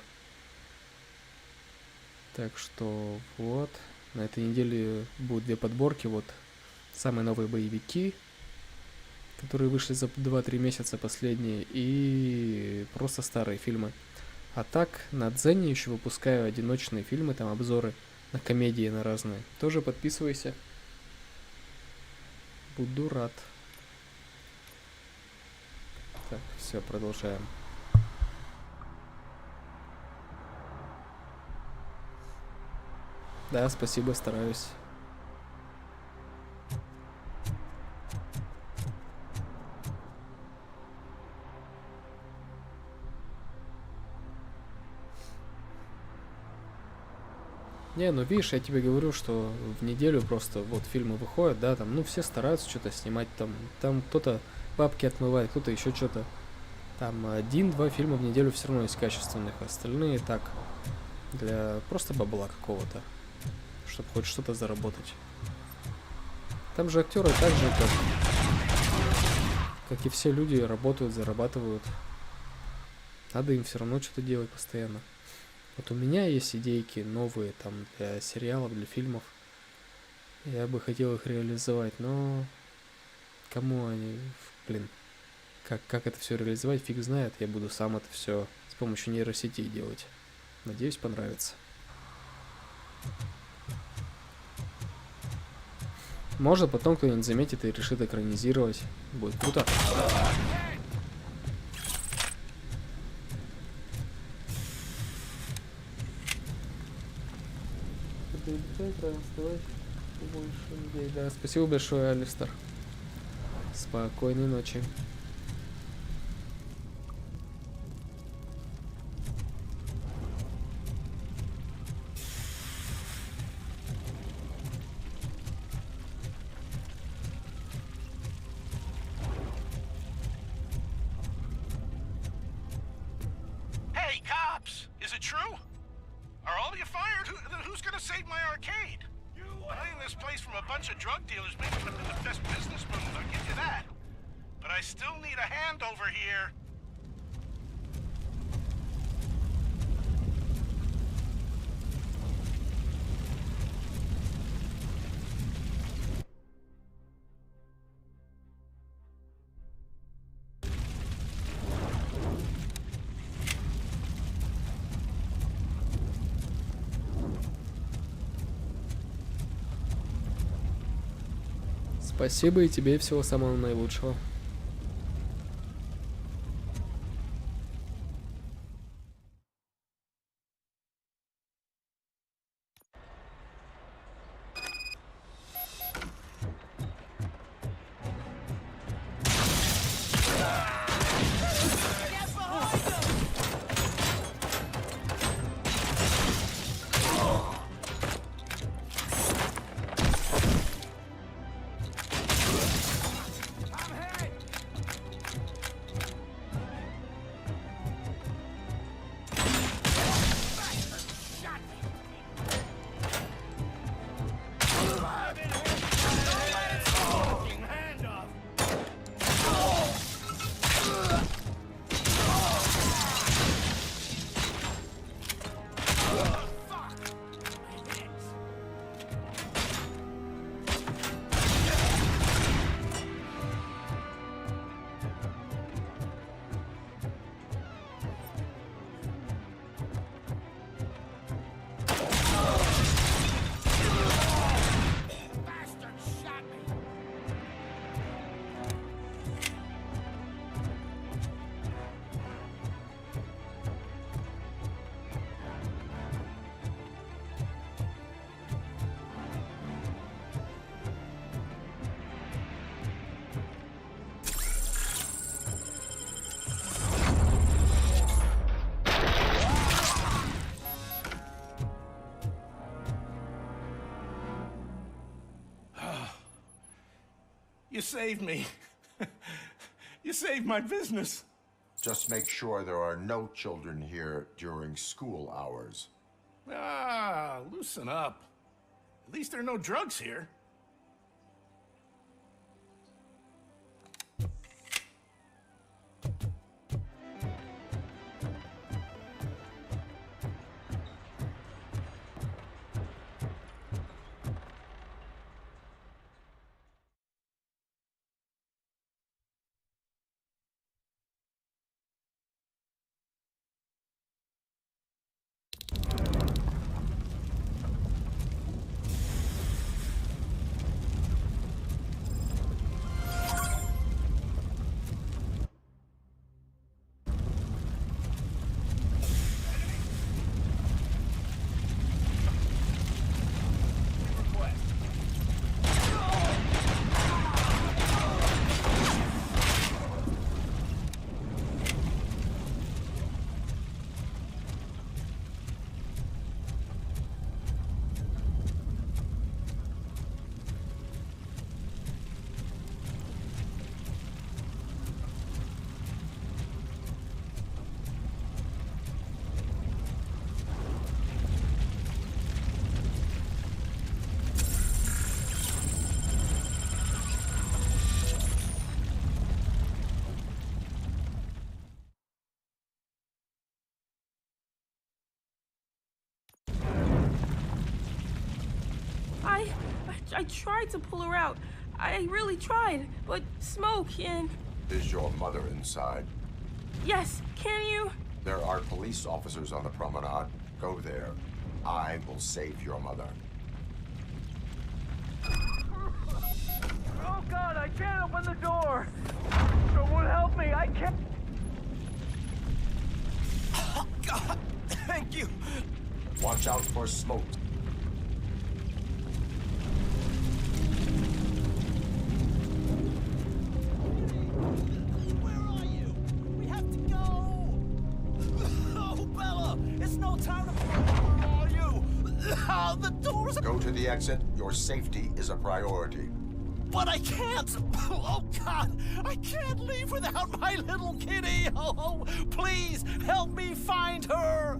Так что вот. На этой неделе будут 2 подборки. Вот самые новые боевики, которые вышли за 2-3 месяца последние. И просто старые фильмы. А так, на Дзене еще выпускаю одиночные фильмы, там обзоры на комедии, на разные. Тоже подписывайся. Буду рад. Так, все, продолжаем. Да, спасибо, стараюсь. Не, ну видишь, я тебе говорю, что в неделю просто вот фильмы выходят, да, там, ну все стараются что-то снимать, там кто-то бабки отмывает, кто-то еще что-то. Там 1-2 фильма в неделю все равно есть качественных, остальные так, для просто бабла какого-то, чтобы хоть что-то заработать. Там же актеры так же, как и все люди, работают, зарабатывают. Надо им все равно что-то делать постоянно. Вот у меня есть идейки новые там для сериалов, для фильмов. Я бы хотел их реализовать, но кому они, блин, как это все реализовать, фиг знает. Я буду сам это все с помощью нейросети делать. Надеюсь, понравится. Может, потом кто-нибудь заметит и решит экранизировать. Будет круто. Да, спасибо большое, Алистер. Спокойной ночи. Hey, cops! Is it true? Are all of you fired? Who's gonna save my arcade? Buying this place from a bunch of drug dealers may not have been the best business move, I'll give you that. But I still need a hand over here. Спасибо и тебе всего самого наилучшего. You saved me. You saved my business. Just make sure there are no children here during school hours. Ah, loosen up. At least there are no drugs here. I tried to pull her out. I really tried, but smoke and... Is your mother inside? Yes, can you? There are police officers on the promenade. Go there. I will save your mother. Oh God, I can't open the door! Someone help me, I can't... Oh God, thank you! Watch out for smoke. Where are you? We have to go! Oh, Bella, it's no time to... Where are you? Oh, the doors... Go to the exit. Your safety is a priority. But I can't! Oh, God! I can't leave without my little kitty! Oh, please, help me find her!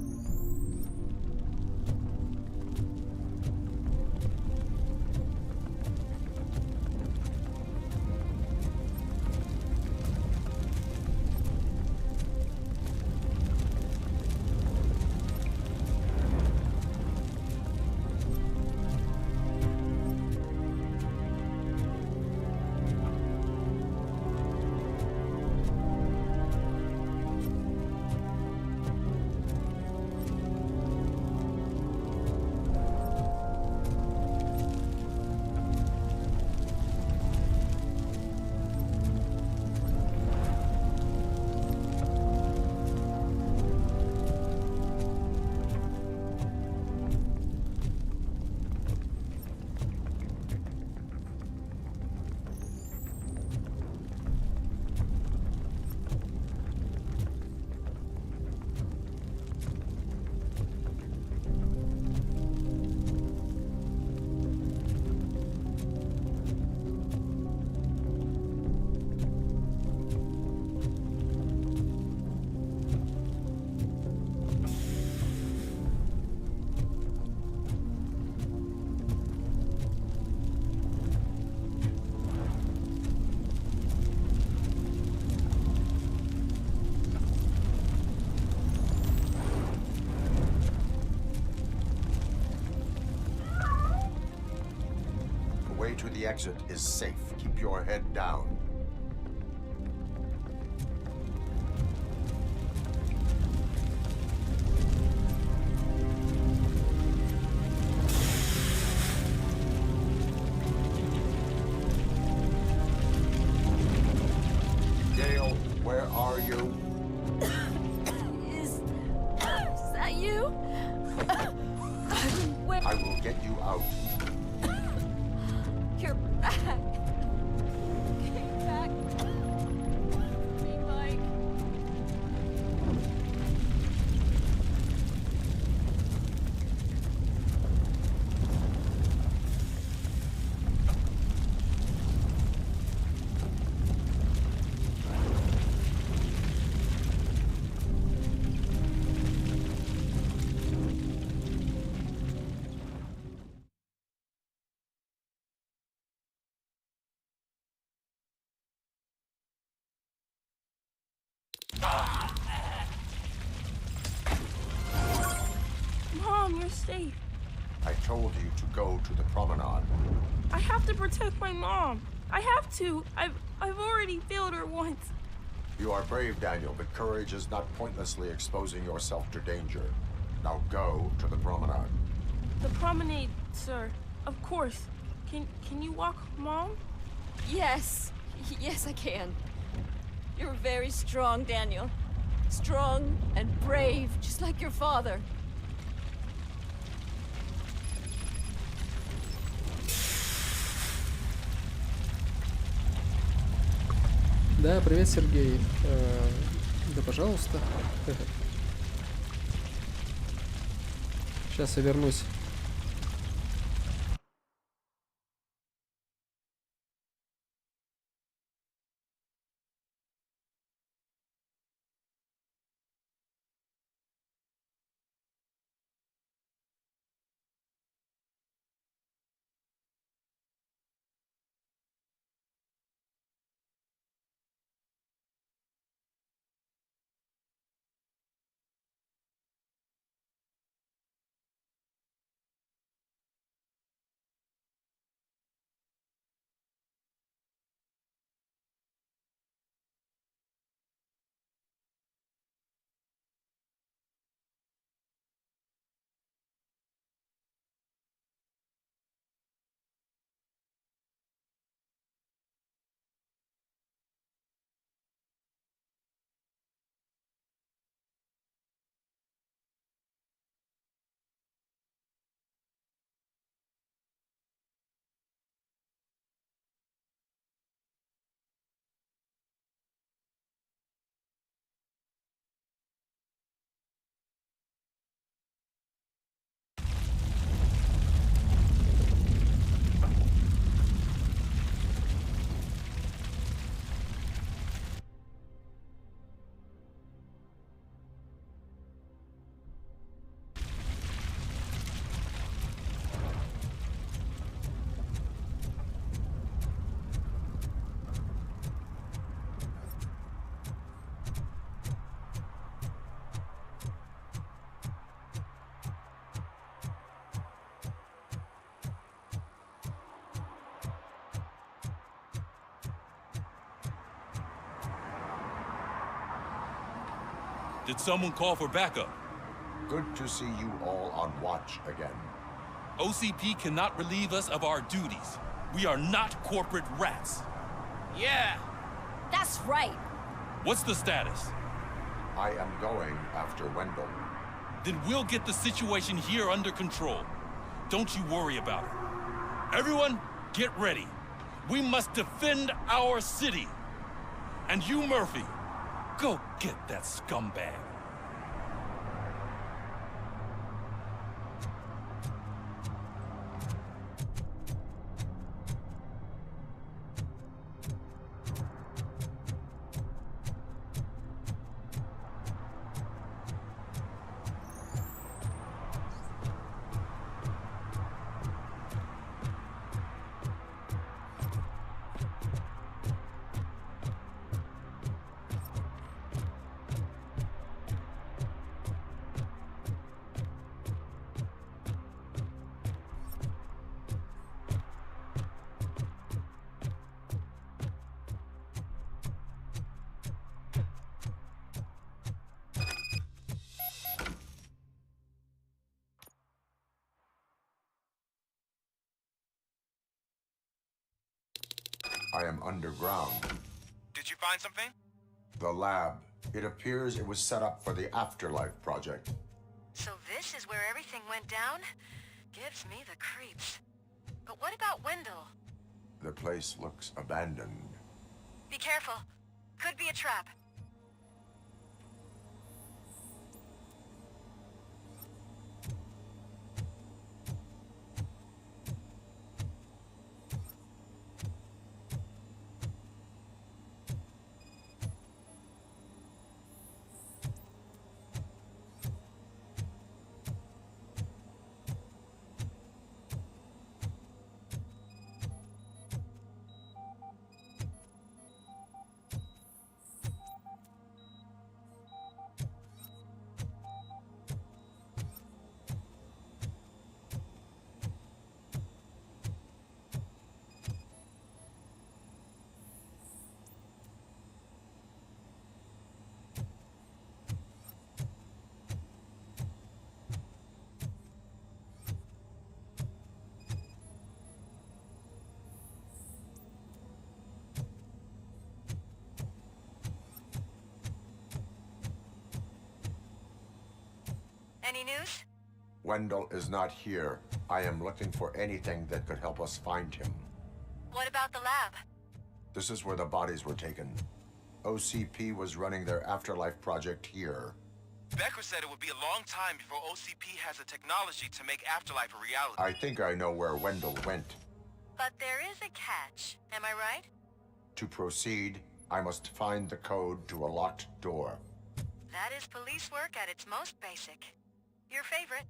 To the exit is safe. Keep your head down. Gail, where are you? Is that you? Where? I will get you out. You're back. Came back. Me, Mike. Mom, you're safe. I told you to go to the promenade. I have to protect my mom. I have to. I've already failed her once. You are brave, Daniel, but courage is not pointlessly exposing yourself to danger. Now go to the promenade. The promenade, sir. Of course. Can you walk, Mom? Yes. Yes, I can. You're very strong, Daniel. Strong and brave, just like your father. Да, привет, Сергей. Да, пожалуйста. Сейчас я вернусь. Did someone call for backup? Good to see you all on watch again. OCP cannot relieve us of our duties. We are not corporate rats. Yeah. That's right. What's the status? I am going after Wendell. Then we'll get the situation here under control. Don't you worry about it. Everyone, get ready. We must defend our city. And you, Murphy, go get that scumbag. I am underground. Did you find something? The lab. It appears it was set up for the Afterlife project. So this is where everything went down? Gives me the creeps. But what about Wendell? The place looks abandoned. Be careful. Could be a trap. Any news? Wendell is not here. I am looking for anything that could help us find him. What about the lab? This is where the bodies were taken. OCP was running their Afterlife project here. Becker said it would be a long time before OCP has the technology to make Afterlife a reality. I think I know where Wendell went. But there is a catch. Am I right? To proceed, I must find the code to a locked door. That is police work at its most basic. Your favorite.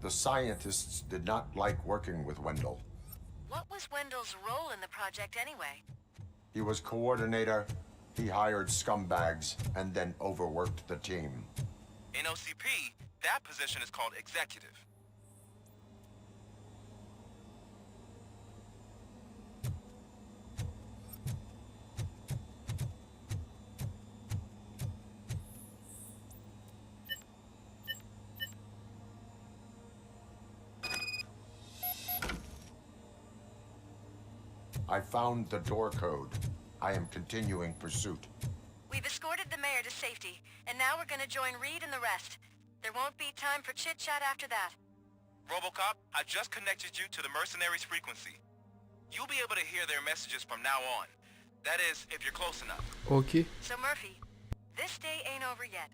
The scientists did not like working with Wendell. What was Wendell's role in the project anyway? He was coordinator, he hired scumbags, and then overworked the team. In OCP, that position is called executive. I found the door code. I am continuing pursuit. We've escorted the mayor to safety, and now we're gonna join Reed and the rest. There won't be time for chit-chat after that. RoboCop, I just connected you to the mercenaries' frequency. You'll be able to hear their messages from now on. That is, if you're close enough. Okay. So Murphy, this day ain't over yet.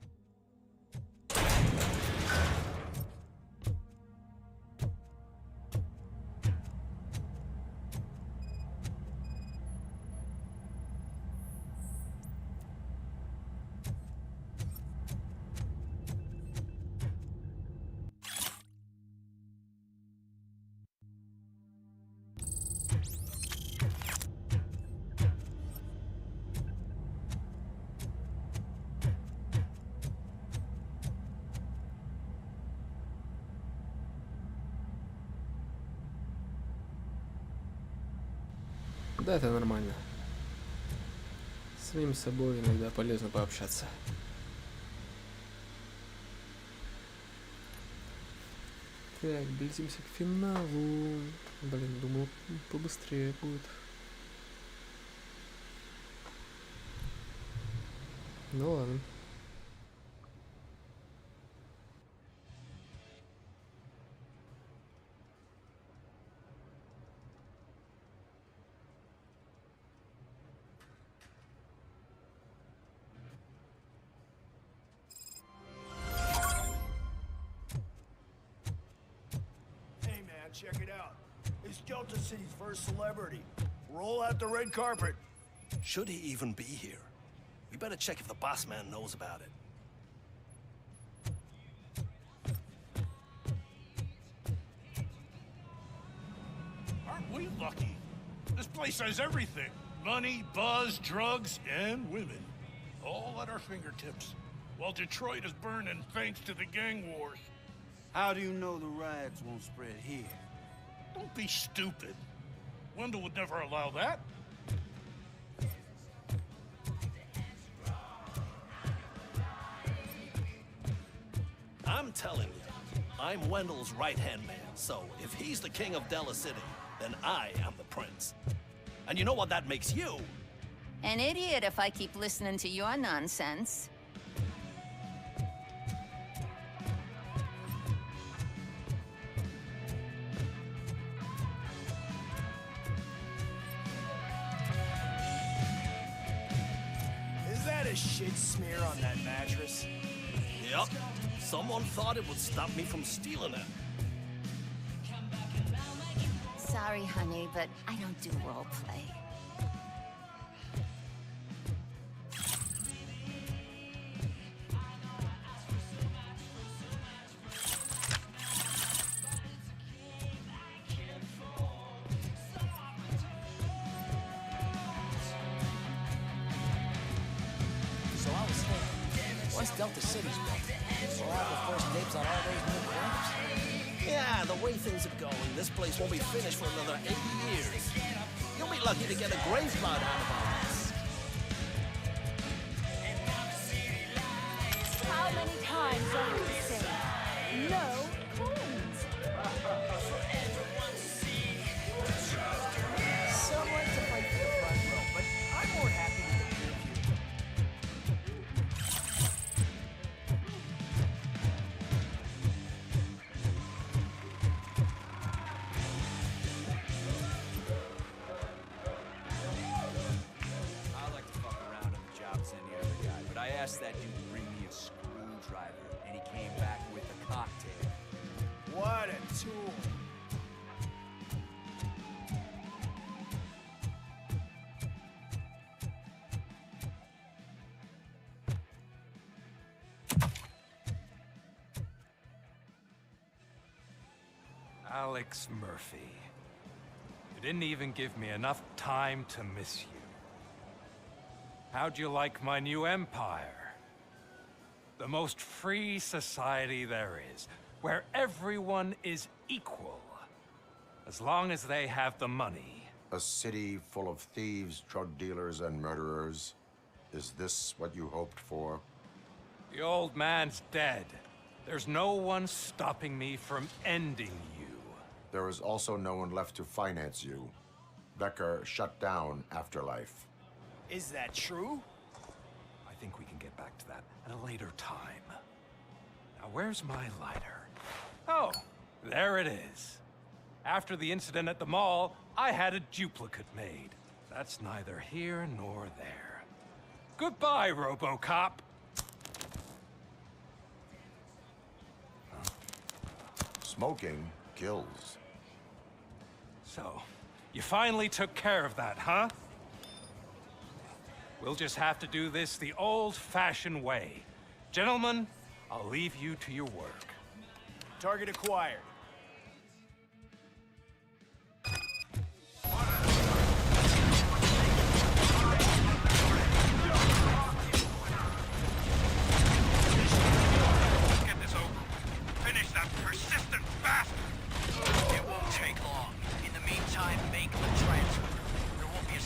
Да, это нормально. С самим собой иногда полезно пообщаться. Так, близимся к финалу. Блин, думал, побыстрее будет. Ну ладно. Check it out. It's Delta City's first celebrity. Roll out the red carpet. Should he even be here? We better check if the boss man knows about it. Aren't we lucky? This place has everything. Money, buzz, drugs, and women. All at our fingertips. While Detroit is burning thanks to the gang wars. How do you know the riots won't spread here? Don't be stupid. Wendell would never allow that. I'm telling you, I'm Wendell's right-hand man, so if he's the king of Della City, then I am the prince. And you know what that makes you? An idiot if I keep listening to your nonsense. Is that a shit smear on that mattress? Yep. Someone thought it would stop me from stealing it. Sorry, honey, but I don't do role play. So I was thinking, once Delta City's built, we'll have the first dibs on all those new grapes. Yeah, the way things are going, this place won't be finished for another 80 years. You'll be lucky to get a grave plot out of our mess. How many times are we to say no coins? Some like to fight for the front row, but I'm more happy with the rear view. I like to fuck around on the job as any other guy, but I asked that dude to bring me a screwdriver, and he came back with a cocktail. What a tool. Alex Murphy. You didn't even give me enough time to miss you. How'd you like my new empire? The most free society there is, where everyone is equal, as long as they have the money. A city full of thieves, drug dealers, and murderers. Is this what you hoped for? The old man's dead. There's no one stopping me from ending you. There is also no one left to finance you. Becker shut down Afterlife. Is that true? I think we can get back to that at a later time. Now, where's my lighter? Oh, there it is. After the incident at the mall, I had a duplicate made. That's neither here nor there. Goodbye, RoboCop. Smoking kills. So, you finally took care of that, huh? We'll just have to do this the old-fashioned way. Gentlemen, I'll leave you to your work. Target acquired. Get this over with. Finish that persistent bastard! It won't take long. In the meantime, make the transfer. There won't be a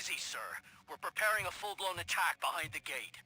busy, sir. We're preparing a full-blown attack behind the gate.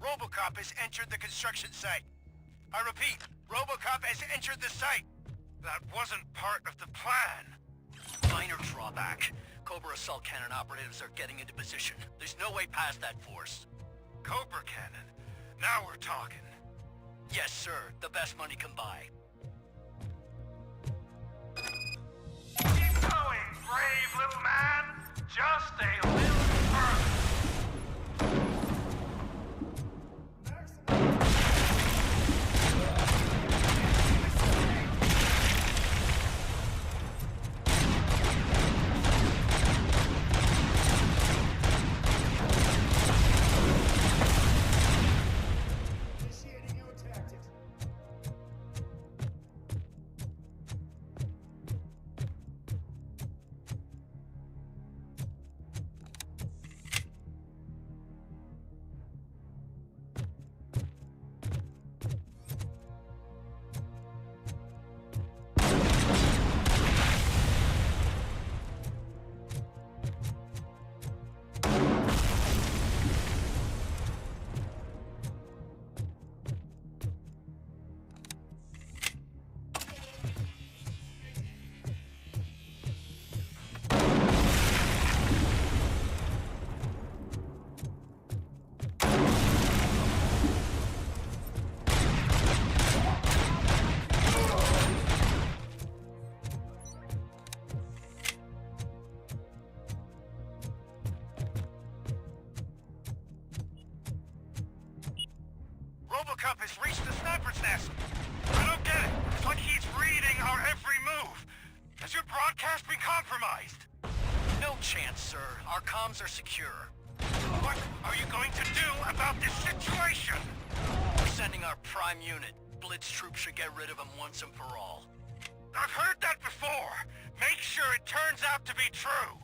RoboCop has entered the construction site. I repeat, RoboCop has entered the site. That wasn't part of the plan. Minor drawback. Cobra assault cannon operatives are getting into position. There's no way past that force. Cobra cannon? Now we're talking. Yes, sir. The best money can buy. Keep going, brave little man. Just a little further. RoboCop has reached the sniper's nest. I don't get it. It's like he's reading our every move. Has your broadcast been compromised? No chance, sir. Our comms are secure. What are you going to do about this situation? We're sending our prime unit. Blitz troops should get rid of him once and for all. I've heard that before. Make sure it turns out to be true.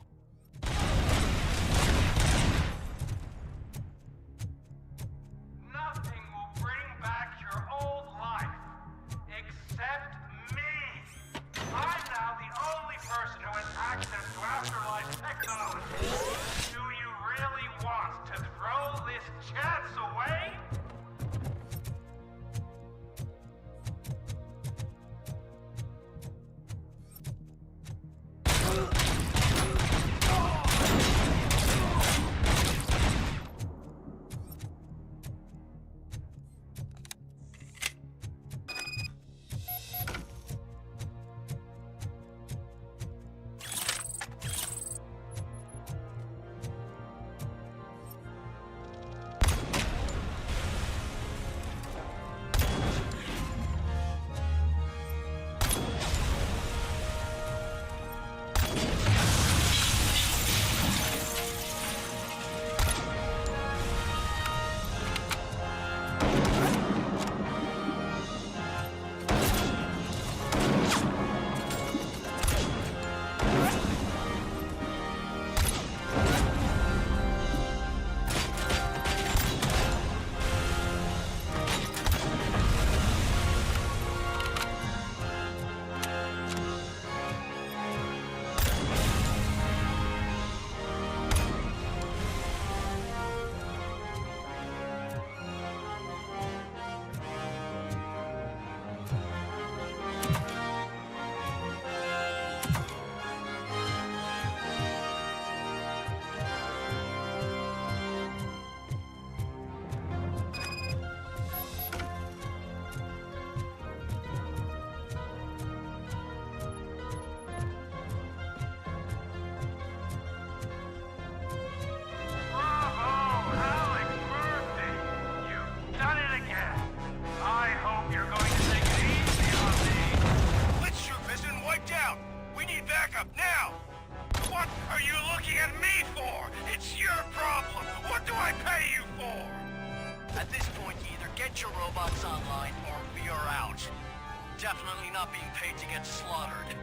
Nothing will bring back your old life, except me. I'm now the only person who has access to afterlife technology. Do you really want to throw this chance away? Get your robots online or we are out. Definitely not being paid to get slaughtered.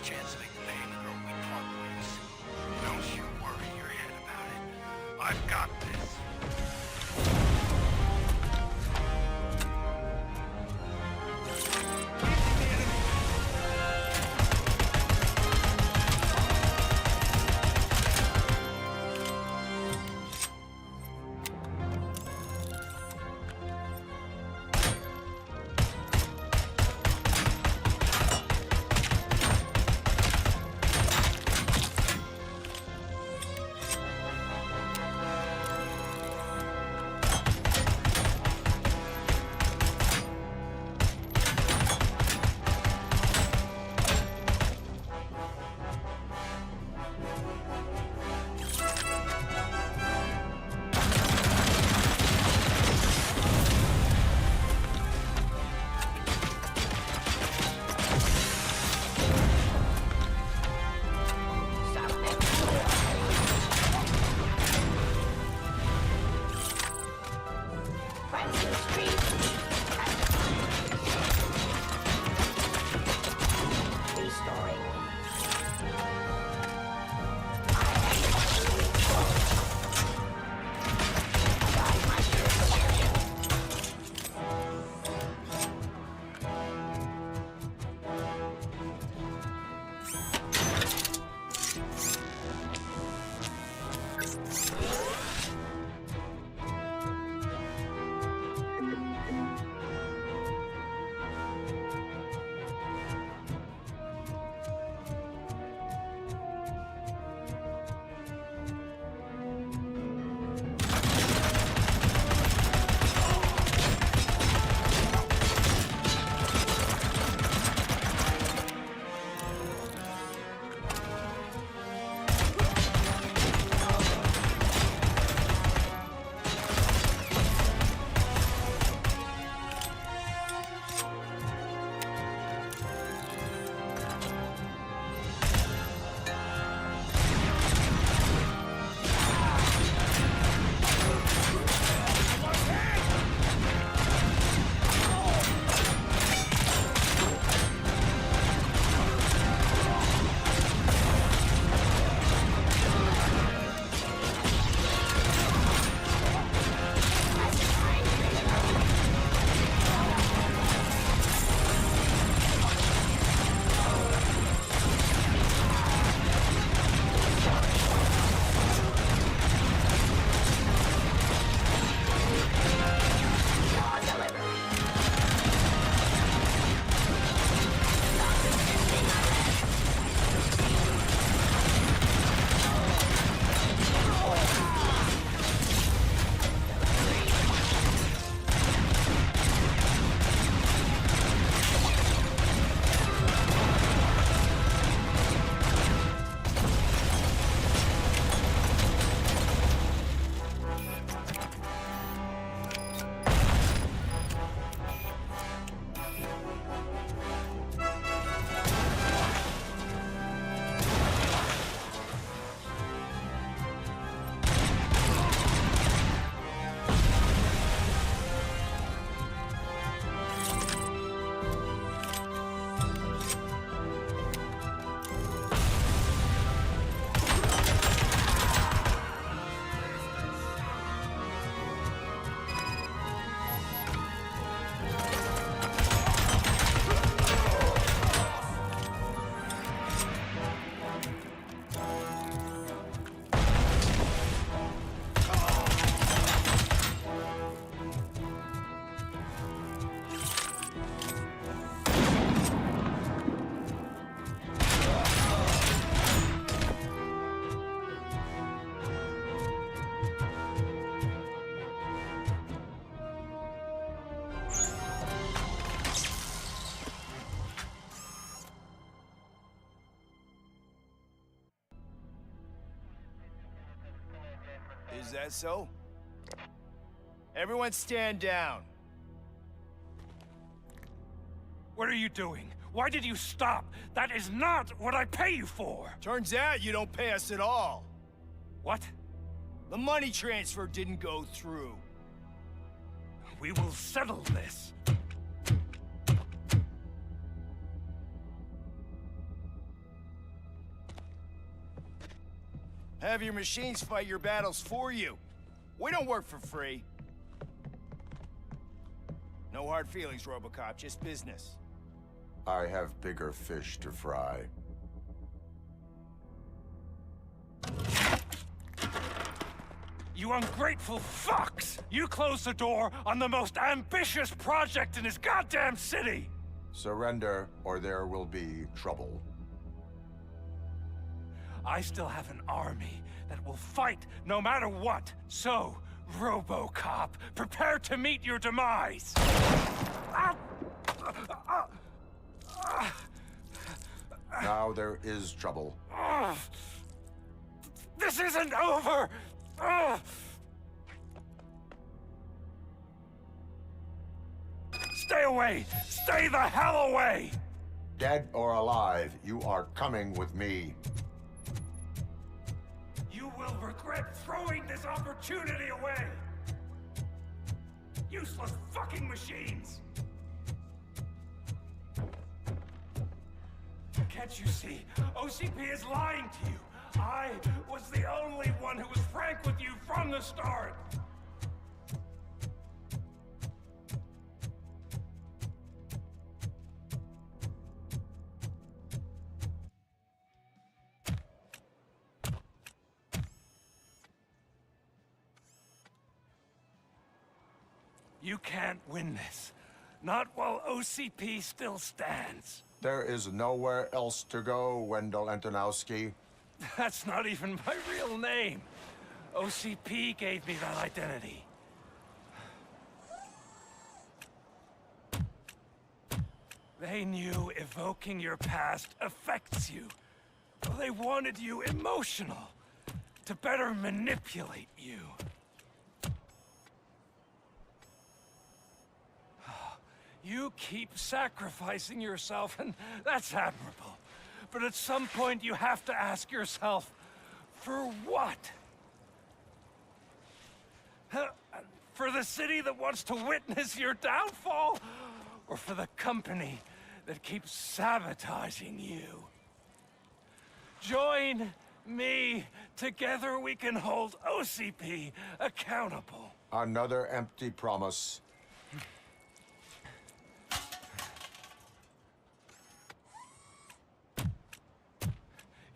last chance of paying the girl we part ways. Don't you worry your head about it. I've got this. Is that so? Everyone stand down. What are you doing? Why did you stop? That is not what I pay you for! Turns out you don't pay us at all. What? The money transfer didn't go through. We will settle this. Have your machines fight your battles for you. We don't work for free. No hard feelings, RoboCop, just business. I have bigger fish to fry. You ungrateful fucks! You closed the door on the most ambitious project in this goddamn city! Surrender, or there will be trouble. I still have an army that will fight no matter what. So, RoboCop, prepare to meet your demise! Now there is trouble. This isn't over! Stay away! Stay the hell away! Dead or alive, you are coming with me. You will regret throwing this opportunity away! Useless fucking machines! Can't you see? OCP is lying to you! I was the only one who was frank with you from the start! You can't win this. Not while OCP still stands. There is nowhere else to go, Wendell Antonowski. That's not even my real name. OCP gave me that identity. They knew evoking your past affects you. They wanted you emotional, to better manipulate you. You keep sacrificing yourself, and that's admirable. But at some point, you have to ask yourself, for what? For the city that wants to witness your downfall? Or for the company that keeps sabotaging you? Join me. Together we can hold OCP accountable. Another empty promise.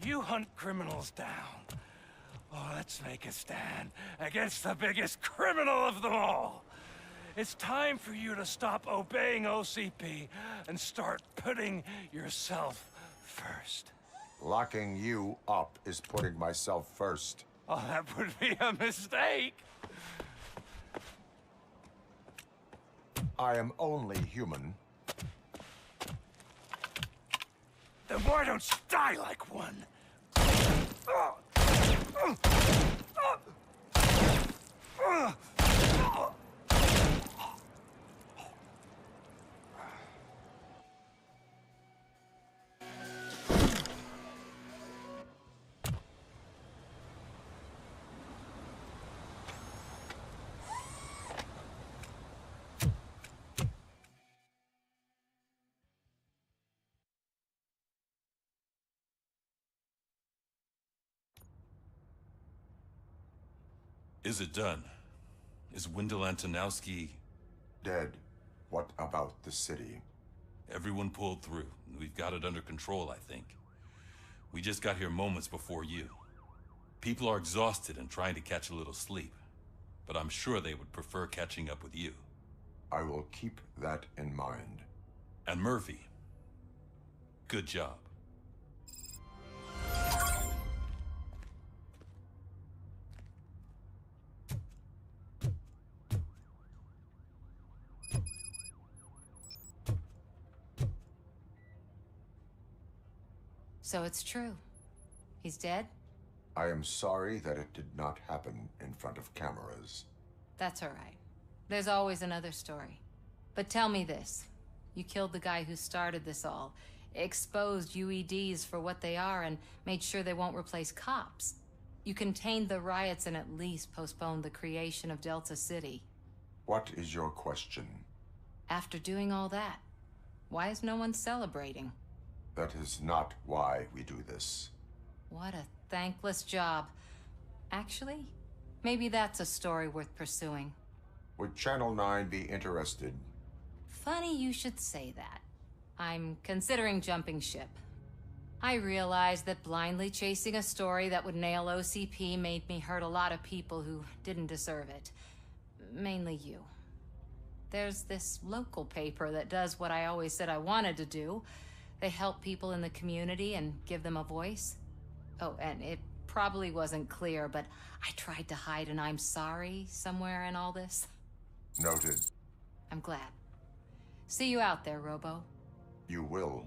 You hunt criminals down. Oh, let's make a stand against the biggest criminal of them all. It's time for you to stop obeying OCP and start putting yourself first. Locking you up is putting myself first. Oh, that would be a mistake. I am only human. Then why don't you die like one? Is it done? Is Wendell Antonowski... dead? What about the city? Everyone pulled through. We've got it under control, I think. We just got here moments before you. People are exhausted and trying to catch a little sleep. But I'm sure they would prefer catching up with you. I will keep that in mind. And Murphy, good job. So it's true. He's dead? I am sorry that it did not happen in front of cameras. That's all right. There's always another story. But tell me this. You killed the guy who started this all, exposed UEDs for what they are, and made sure they won't replace cops. You contained the riots and at least postponed the creation of Delta City. What is your question? After doing all that, why is no one celebrating? That is not why we do this. What a thankless job. Actually, maybe that's a story worth pursuing. Would Channel 9 be interested? Funny you should say that. I'm considering jumping ship. I realized that blindly chasing a story that would nail OCP made me hurt a lot of people who didn't deserve it. Mainly you. There's this local paper that does what I always said I wanted to do. They help people in the community and give them a voice. Oh, and it probably wasn't clear, but I tried to hide an I'm sorry somewhere in all this. Noted. I'm glad. See you out there, Robo. You will.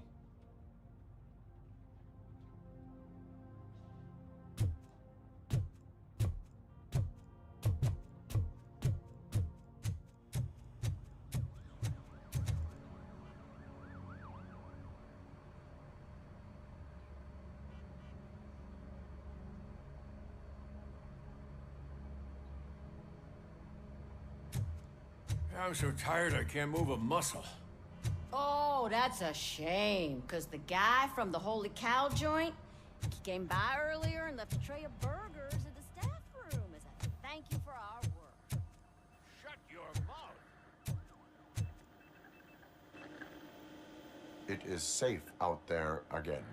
I'm so tired I can't move a muscle. Oh, that's a shame, because the guy from the Holy Cow joint, he came by earlier and left a tray of burgers in the staff room as a thank you for our work. Shut your mouth. It is safe out there again.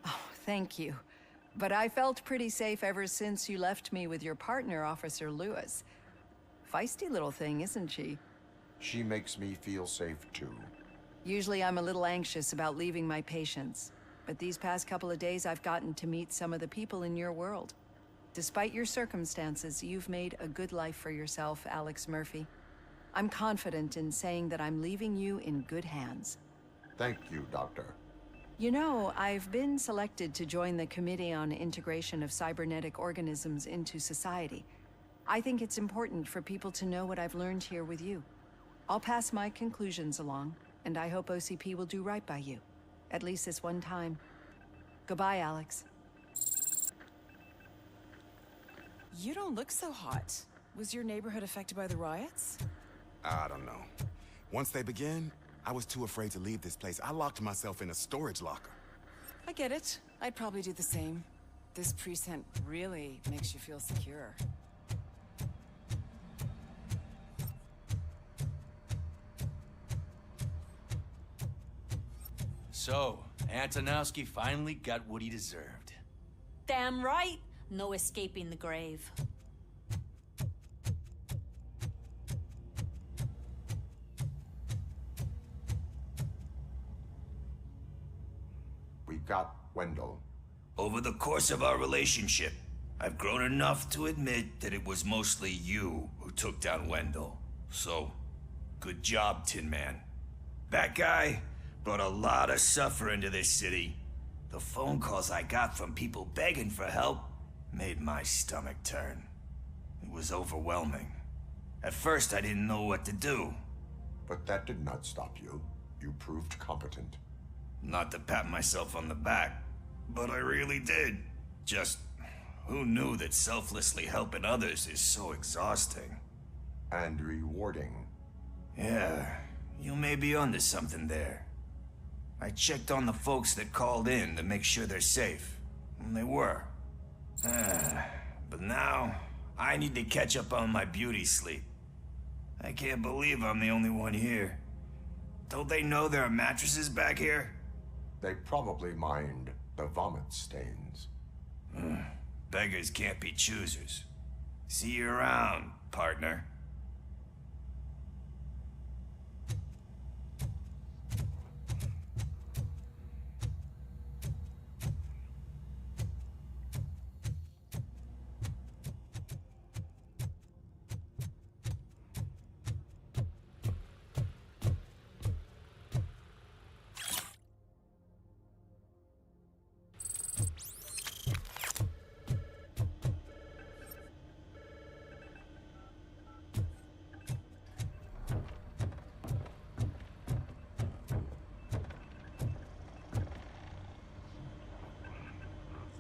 Oh, thank you. But I felt pretty safe ever since you left me with your partner, Officer Lewis. Feisty little thing, isn't she? She makes me feel safe too. Usually I'm a little anxious about leaving my patients, but these past couple of days I've gotten to meet some of the people in your world. Despite your circumstances, you've made a good life for yourself, Alex Murphy. I'm confident in saying that I'm leaving you in good hands. Thank you, Doctor. You know, I've been selected to join the Committee on Integration of Cybernetic Organisms into Society. I think it's important for people to know what I've learned here with you. I'll pass my conclusions along, and I hope OCP will do right by you. At least this one time. Goodbye, Alex. You don't look so hot. Was your neighborhood affected by the riots? I don't know. Once they began, I was too afraid to leave this place. I locked myself in a storage locker. I get it. I'd probably do the same. This precinct really makes you feel secure. So, Antonowski finally got what he deserved. Damn right. No escaping the grave. We got Wendell. Over the course of our relationship, I've grown enough to admit that it was mostly you who took down Wendell. So, good job, Tin Man. That guy brought a lot of suffering to this city. The phone calls I got from people begging for help made my stomach turn. It was overwhelming. At first, I didn't know what to do. But that did not stop you. You proved competent. Not to pat myself on the back, but I really did. Just, who knew that selflessly helping others is so exhausting? And rewarding. Yeah, you may be onto something there. I checked on the folks that called in to make sure they're safe, and they were. But now, I need to catch up on my beauty sleep. I can't believe I'm the only one here. Don't they know there are mattresses back here? They probably mind the vomit stains. Beggars can't be choosers. See you around, partner.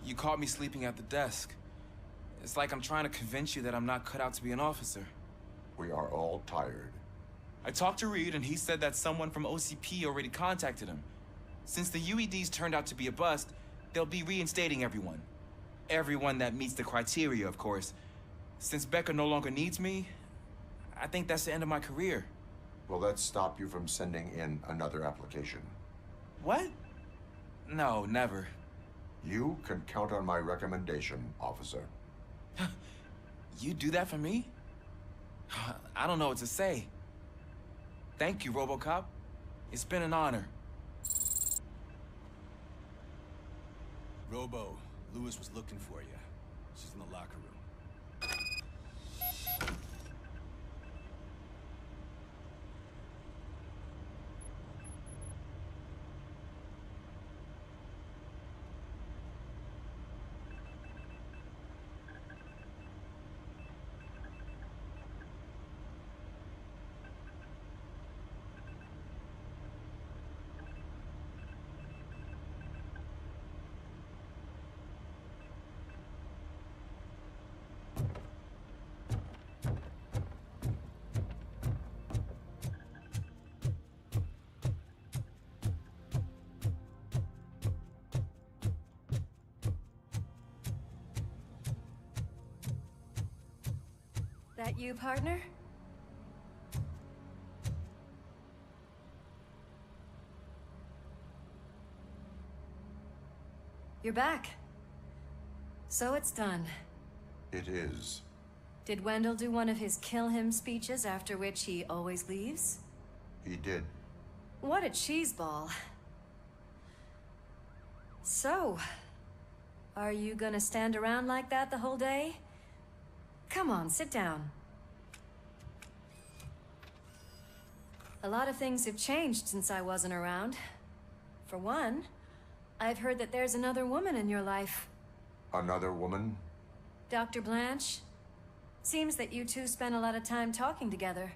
You caught me sleeping at the desk. It's like I'm trying to convince you that I'm not cut out to be an officer. We are all tired. I talked to Reed and he said that someone from OCP already contacted him. Since the UEDs turned out to be a bust, they'll be reinstating everyone. everyone that meets the criteria, of course. Since Becca no longer needs me, I think that's the end of my career. Will that stop you from sending in another application? What? No, never. You can count on my recommendation, officer. You do that for me? I don't know what to say. Thank you, RoboCop. It's been an honor. Robo, Lewis was looking for you. She's in the locker room. That you, partner? You're back. So it's done. It is. Did Wendell do one of his kill him speeches after which he always leaves? He did. What a cheeseball. So, are you gonna stand around like that the whole day? Come on, sit down. A lot of things have changed since I wasn't around. For one, I've heard that there's another woman in your life. Another woman? Dr. Blanche. Seems that you two spent a lot of time talking together.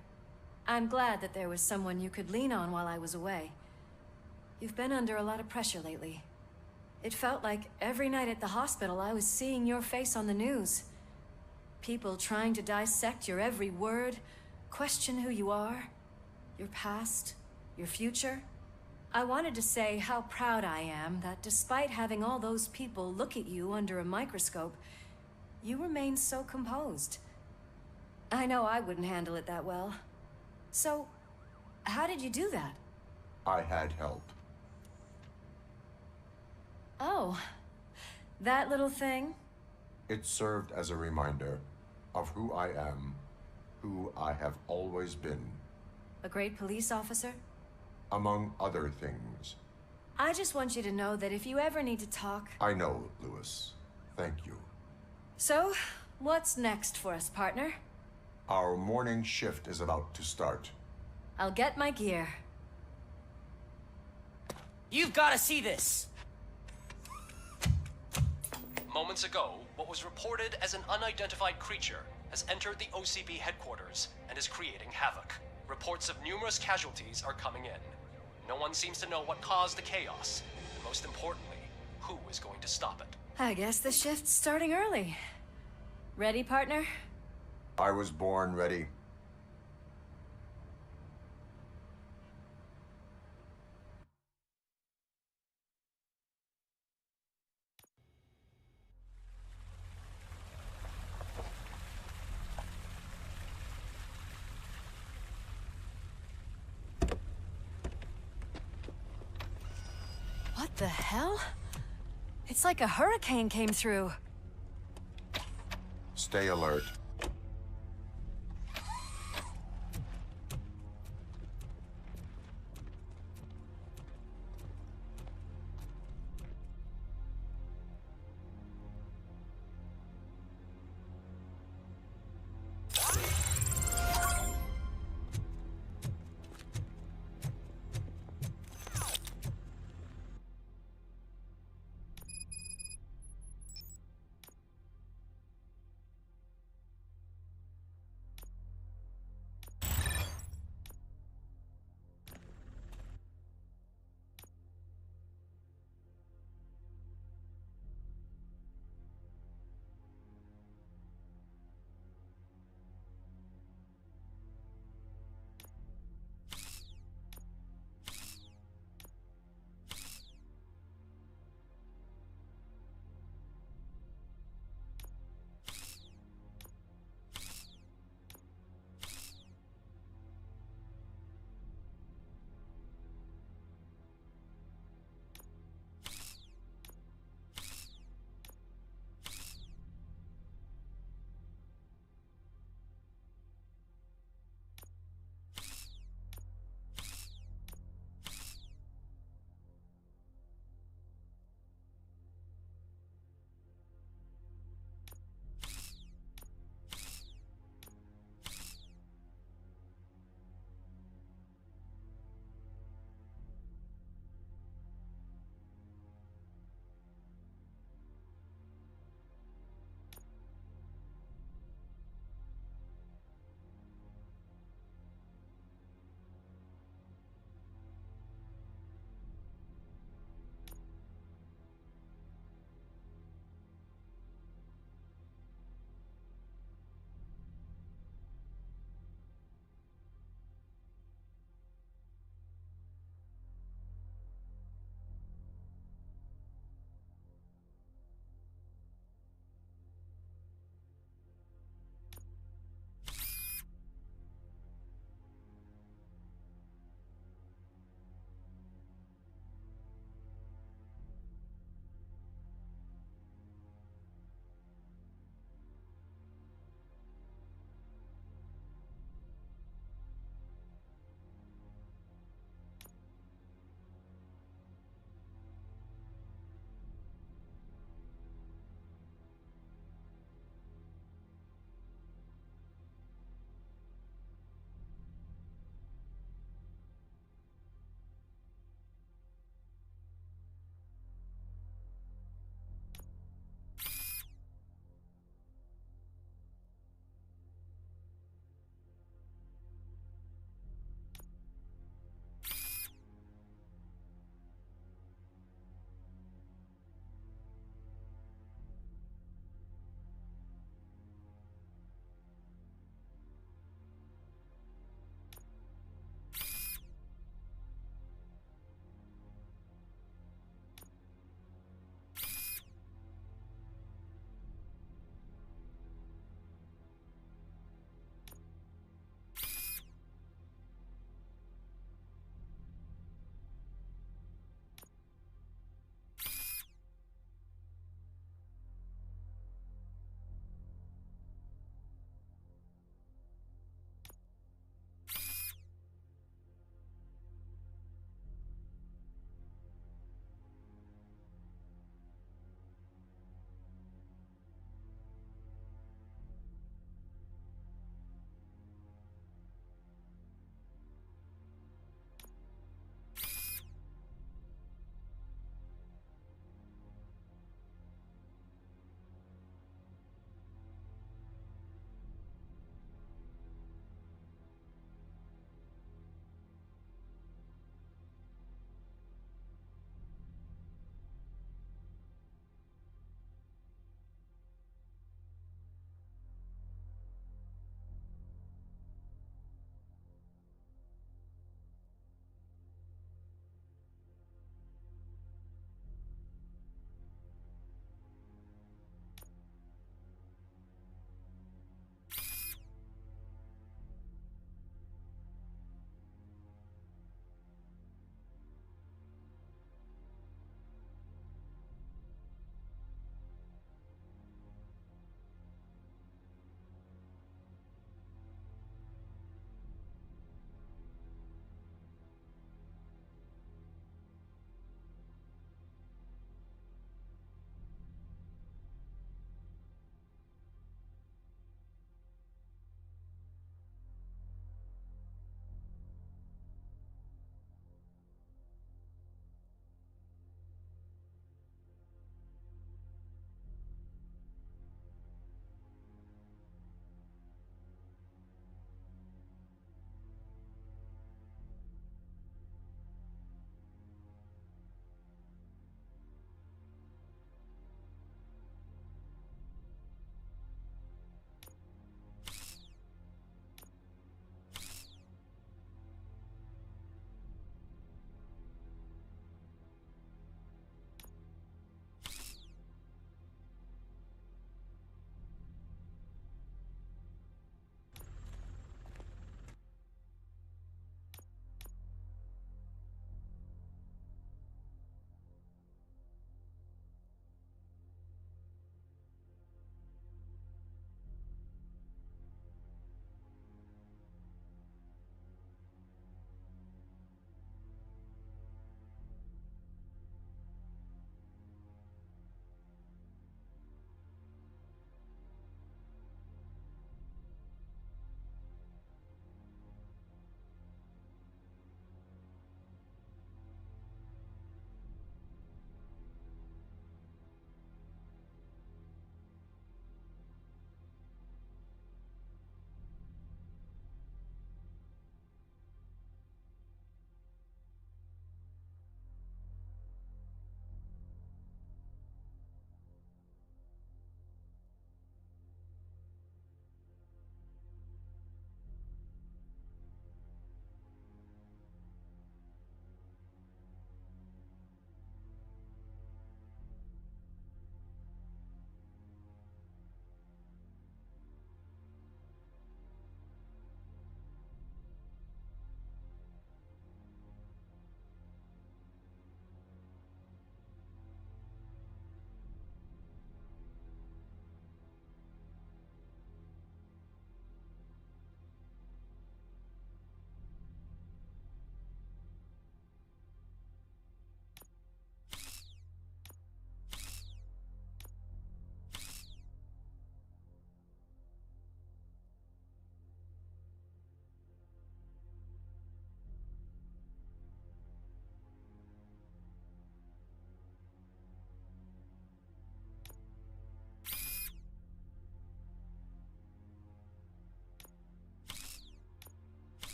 I'm glad that there was someone you could lean on while I was away. You've been under a lot of pressure lately. It felt like every night at the hospital I was seeing your face on the news. People trying to dissect your every word, question who you are, your past, your future. I wanted to say how proud I am that despite having all those people look at you under a microscope, you remain so composed. I know I wouldn't handle it that well. So, how did you do that? I had help. Oh, that little thing? It served as a reminder of who I am, who I have always been. A great police officer? Among other things. I just want you to know that if you ever need to talk... I know, Lewis. Thank you. So, what's next for us, partner? Our morning shift is about to start. I'll get my gear. You've got to see this! Moments ago, what was reported as an unidentified creature has entered the OCB headquarters and is creating havoc. Reports of numerous casualties are coming in. No one seems to know what caused the chaos, and most importantly, who is going to stop it. I guess the shift's starting early. Ready, partner? I was born ready. What the hell? It's like a hurricane came through. Stay alert.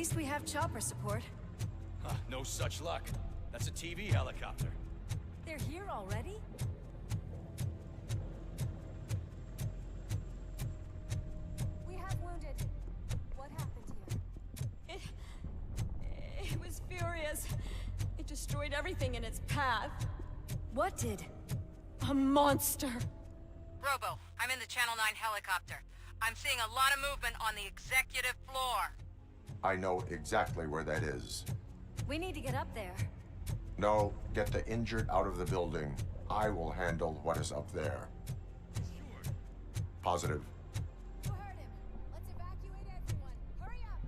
least we have chopper support. No such luck. That's a TV helicopter. They're here already? We have wounded. What happened here? It was furious. It destroyed everything in its path. What did? A monster. Robo, I'm in the Channel 9 helicopter. I'm seeing a lot of movement on the executive floor. I know exactly where that is. We need to get up there. No, get the injured out of the building. I will handle what is up there. Positive. You heard him. Let's evacuate everyone. Hurry up.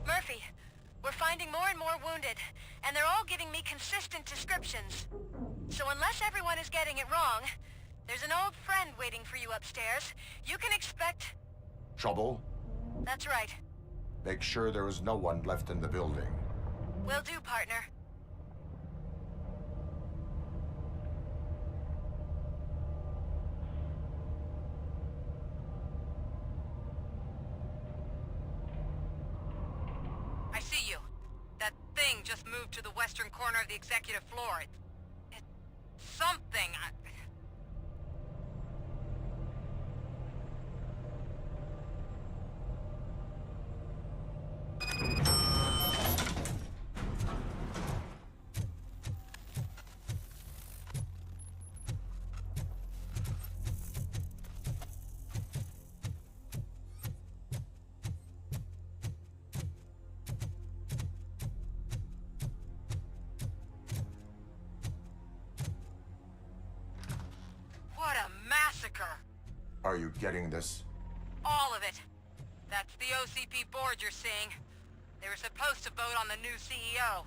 Murphy, we're finding more and more wounded, and they're all giving me consistent descriptions. So unless everyone is getting it wrong, there's an old friend waiting for you upstairs. You can expect... Trouble? That's right. Make sure there is no one left in the building. Will do, partner. I see you. That thing just moved to the western corner of the executive floor. It's something. What a massacre! Are you getting this? All of it. That's the OCP board you're seeing. They were supposed to vote on the new CEO.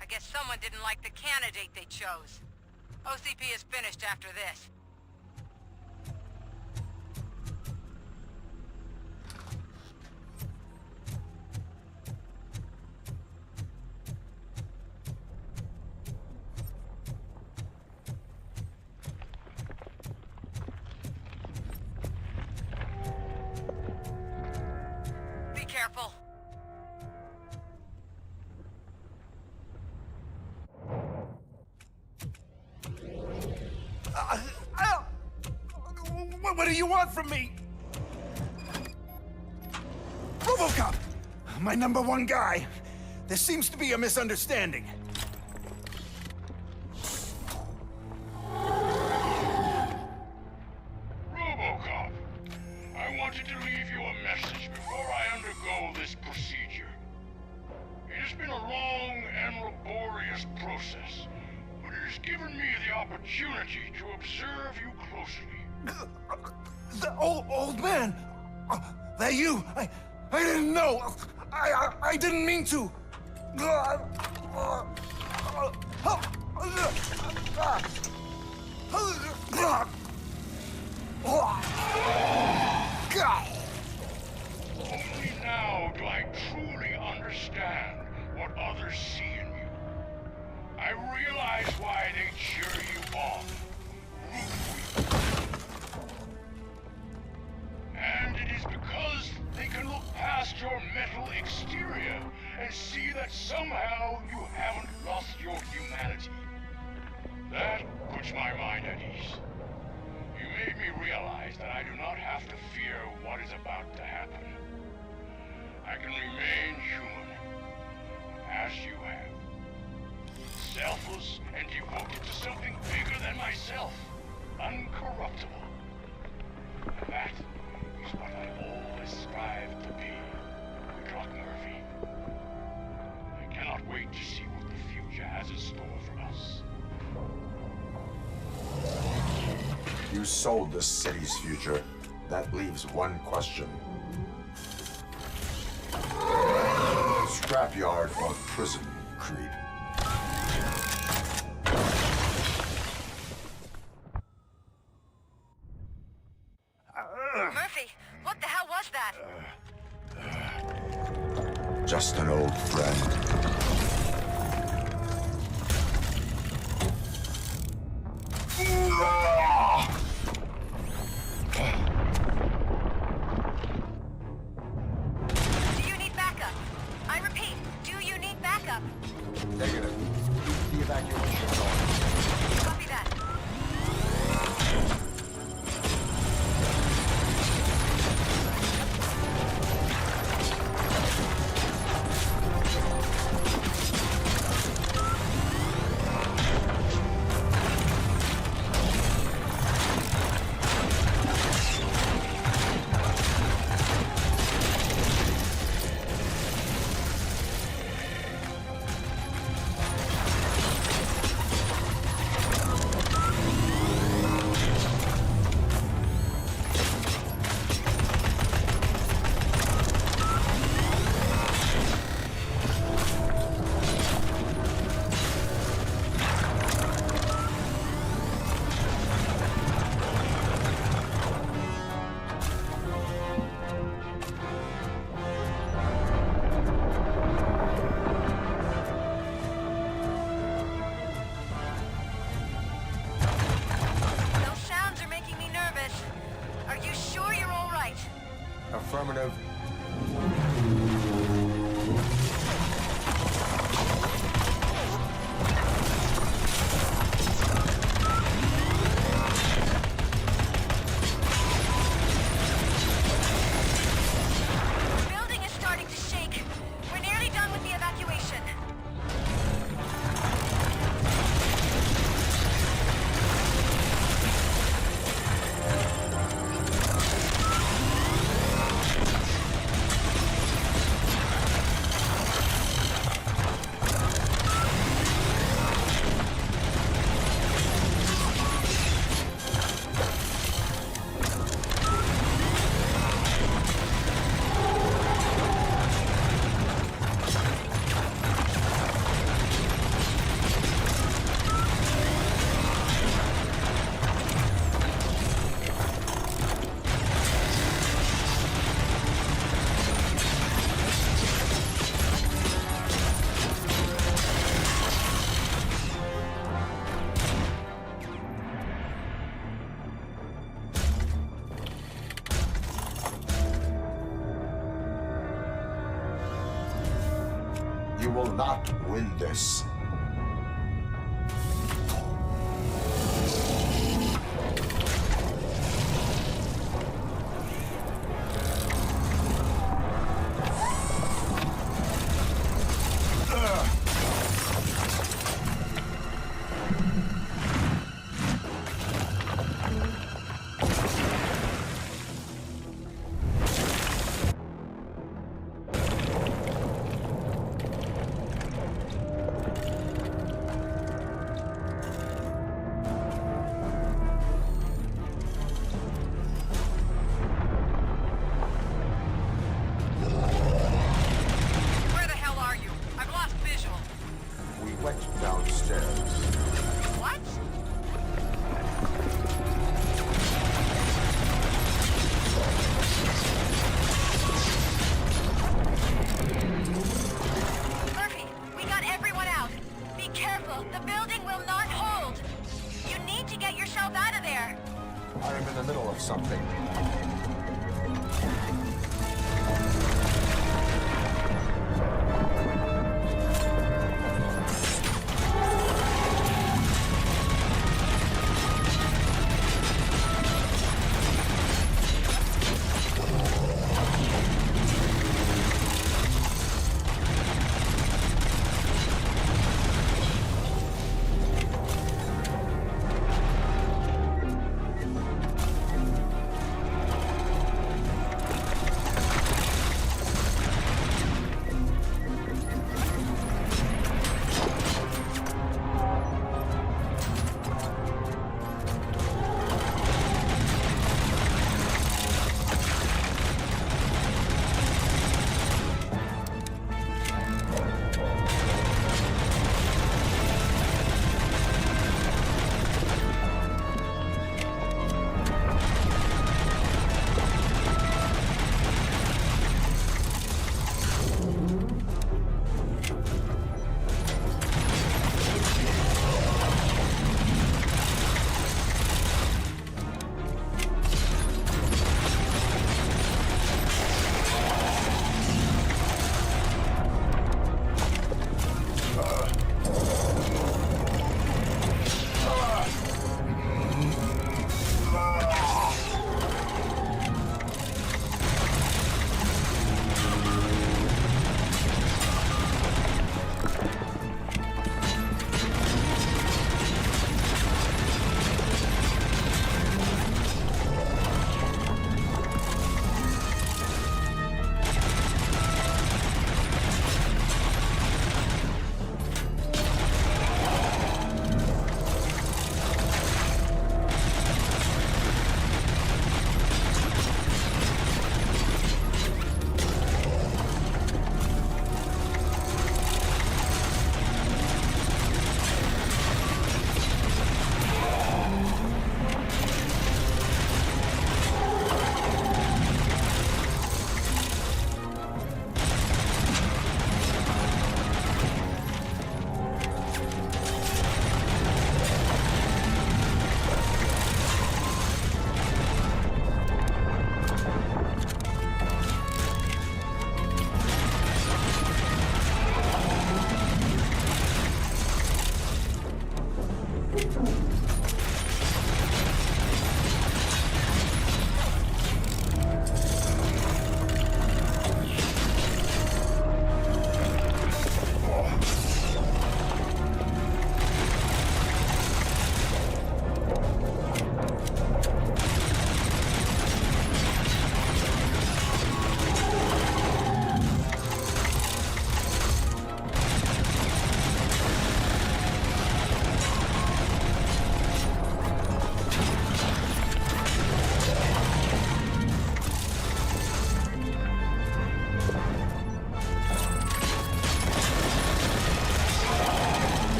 I guess someone didn't like the candidate they chose. OCP is finished after this. Be careful. What do you want from me? RoboCop! My #1 guy. There seems to be a misunderstanding. RoboCop, I wanted to leave you a message before I undergo this procedure. It has been a long and laborious process, but it has given me the opportunity to observe you closely. The old man! That you? I didn't know! I didn't mean to! Only now do I truly understand what others see in you. I realize why they cheer you on, root for you. And it is because they can look past your metal exterior and see that somehow you haven't lost your humanity. That puts my mind at ease. You made me realize that I do not have to fear what is about to happen. I can remain human, as you have. Selfless and devoted to something bigger than myself. Uncorruptible. And that is what I always strive to be, Doc Murphy. I cannot wait to see what the future has in store for us. You sold this city's future. That leaves one question. Scrapyard or prison, creep? Murphy, what the hell was that? Just an old friend. Do you need backup? I repeat, do you need backup? Negative. The evacuation zone. Copy that. Affirmative. The building is starting to shake. We're nearly done with the evacuation. You will not win this. Where the hell are you? I've lost visual. We went downstairs. What? Murphy, we got everyone out. Be careful. The building will not hold. You need to get yourself out of there. I am in the middle of something.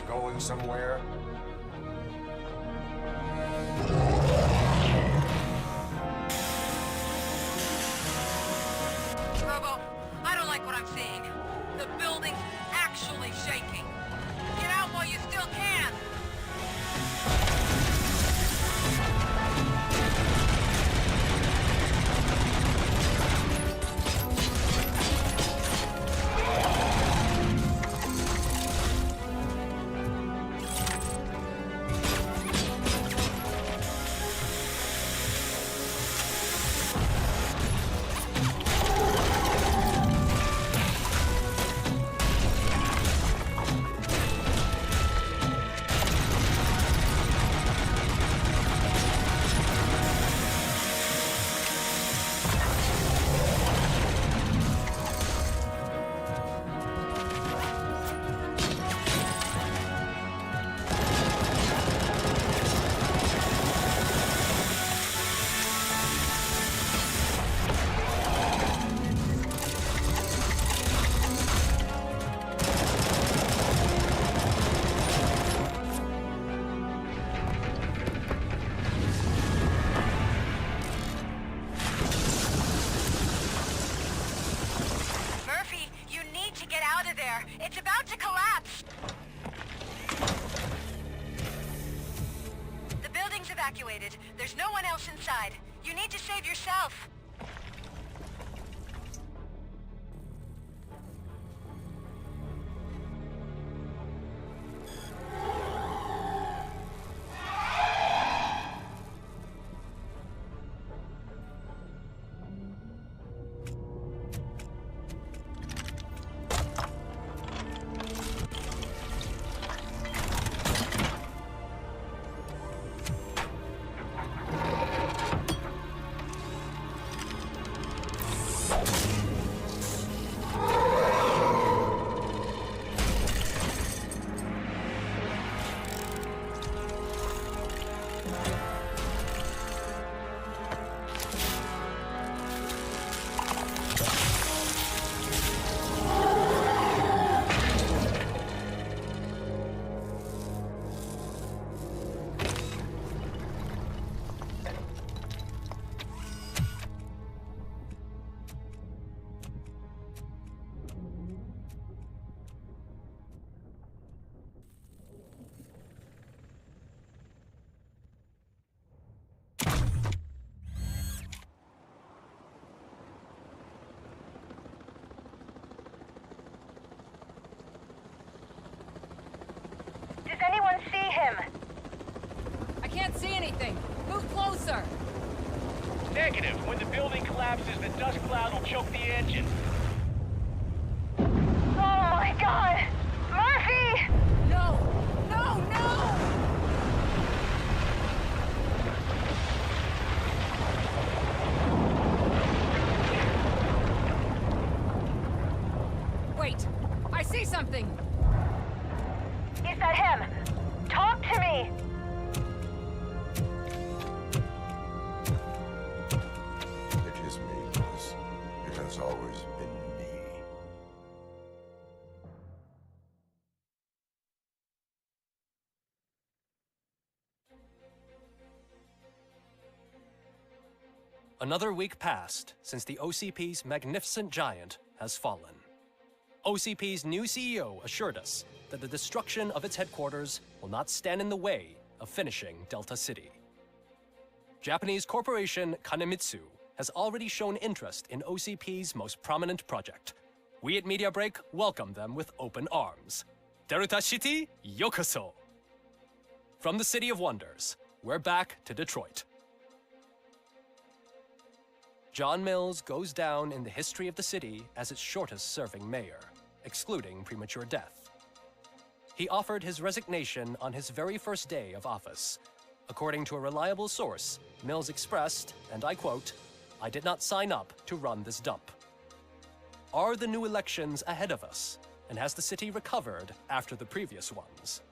Going somewhere? Robo, I don't like what I'm seeing. The building's actually shaking. Get out while you still can. It's about to collapse! The building's evacuated. There's no one else inside. You need to save yourself. Does anyone see him? I can't see anything. Move closer. Negative. When the building collapses, the dust cloud will choke the engine. Oh my God! Murphy! No! No, no! Wait! I see something! Is that him? Talk to me! It is me, Liz. It has always been me. Another week passed since the OCP's magnificent giant has fallen. OCP's new CEO assured us that the destruction of its headquarters will not stand in the way of finishing Delta City. Japanese corporation Kanemitsu has already shown interest in OCP's most prominent project. We at Media Break welcome them with open arms. Delta City, yokoso! From the City of Wonders, we're back to Detroit. John Mills goes down in the history of the city as its shortest-serving mayor, excluding premature death. He offered his resignation on his very first day of office. According to a reliable source, Mills expressed, and I quote, "I did not sign up to run this dump." Are the new elections ahead of us, and has the city recovered after the previous ones?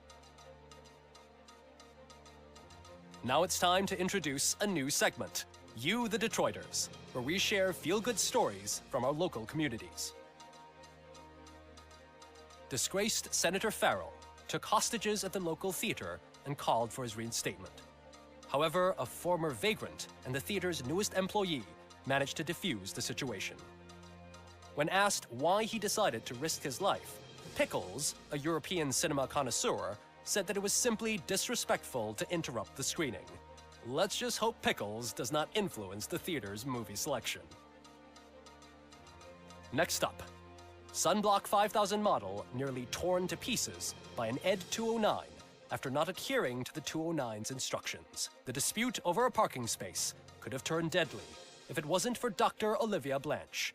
Now it's time to introduce a new segment, You the Detroiters, where we share feel-good stories from our local communities. Disgraced Senator Farrell took hostages at the local theater and called for his reinstatement. However, a former vagrant and the theater's newest employee managed to defuse the situation. When asked why he decided to risk his life, Pickles, a European cinema connoisseur, said that it was simply disrespectful to interrupt the screening. Let's just hope Pickles does not influence the theater's movie selection. Next up, Sunblock 5000 model nearly torn to pieces by an ED 209 after not adhering to the 209's instructions. The dispute over a parking space could have turned deadly if it wasn't for Dr. Olivia Blanche,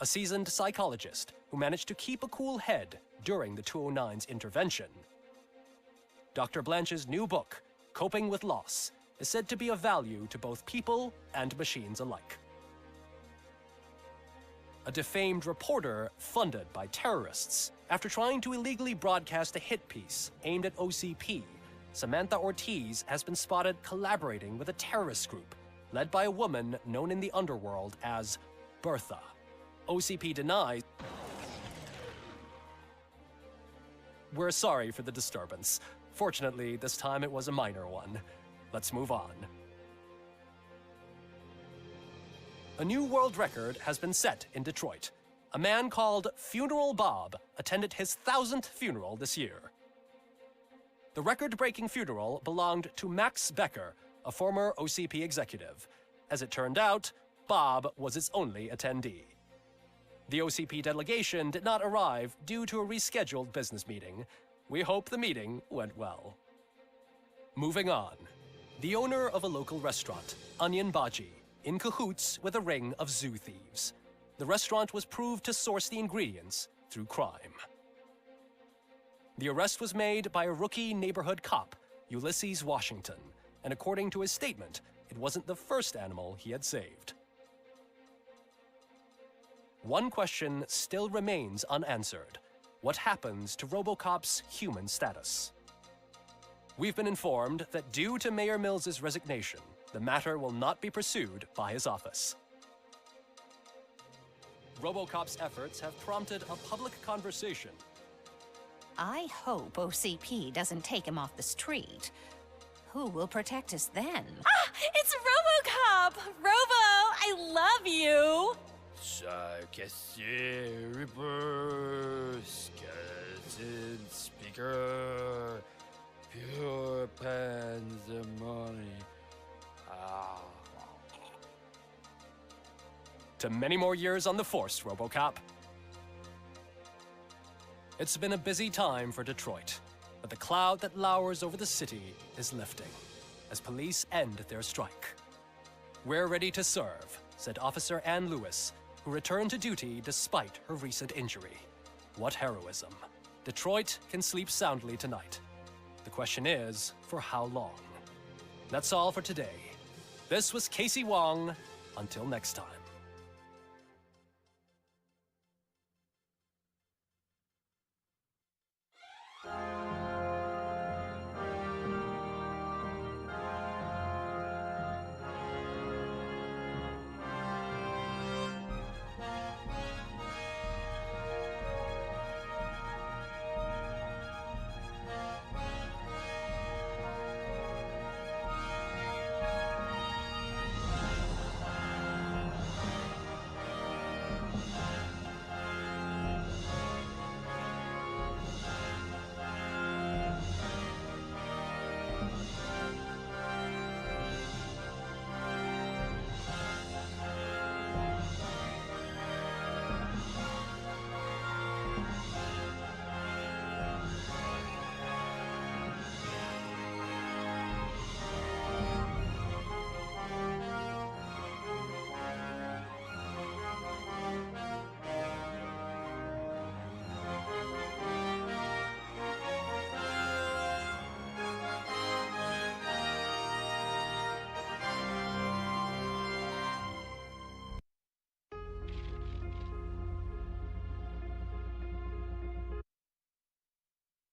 a seasoned psychologist who managed to keep a cool head during the 209's intervention. Dr. Blanche's new book, Coping with Loss, is said to be of value to both people and machines alike. A defamed reporter funded by terrorists after trying to illegally broadcast a hit piece aimed at OCP, Samantha Ortiz has been spotted collaborating with a terrorist group led by a woman known in the underworld as Bertha. OCP denies. We're sorry for the disturbance. Fortunately, this time it was a minor one. Let's move on. A new world record has been set in Detroit. A man called Funeral Bob attended his 1000th funeral this year. The record-breaking funeral belonged to Max Becker, a former OCP executive. As it turned out, Bob was its only attendee. The OCP delegation did not arrive due to a rescheduled business meeting. We hope the meeting went well. Moving on. The owner of a local restaurant, Onion Baji, in cahoots with a ring of zoo thieves. The restaurant was proved to source the ingredients through crime. The arrest was made by a rookie neighborhood cop, Ulysses Washington, and according to his statement, it wasn't the first animal he had saved. One question still remains unanswered. What happens to RoboCop's human status? We've been informed that due to Mayor Mills's resignation, the matter will not be pursued by his office. RoboCop's efforts have prompted a public conversation. I hope OCP doesn't take him off the street. Who will protect us then? Ah! It's RoboCop! Robo, I love you! Cassier, reverse, skeleton, speaker, pure pandemonium. To many more years on the force, RoboCop. It's been a busy time for Detroit, but the cloud that lowers over the city is lifting as police end their strike. We're ready to serve, said Officer Ann Lewis, who returned to duty despite her recent injury. What heroism. Detroit can sleep soundly tonight. The question is, for how long? That's all for today. This was Casey Wong. Until next time.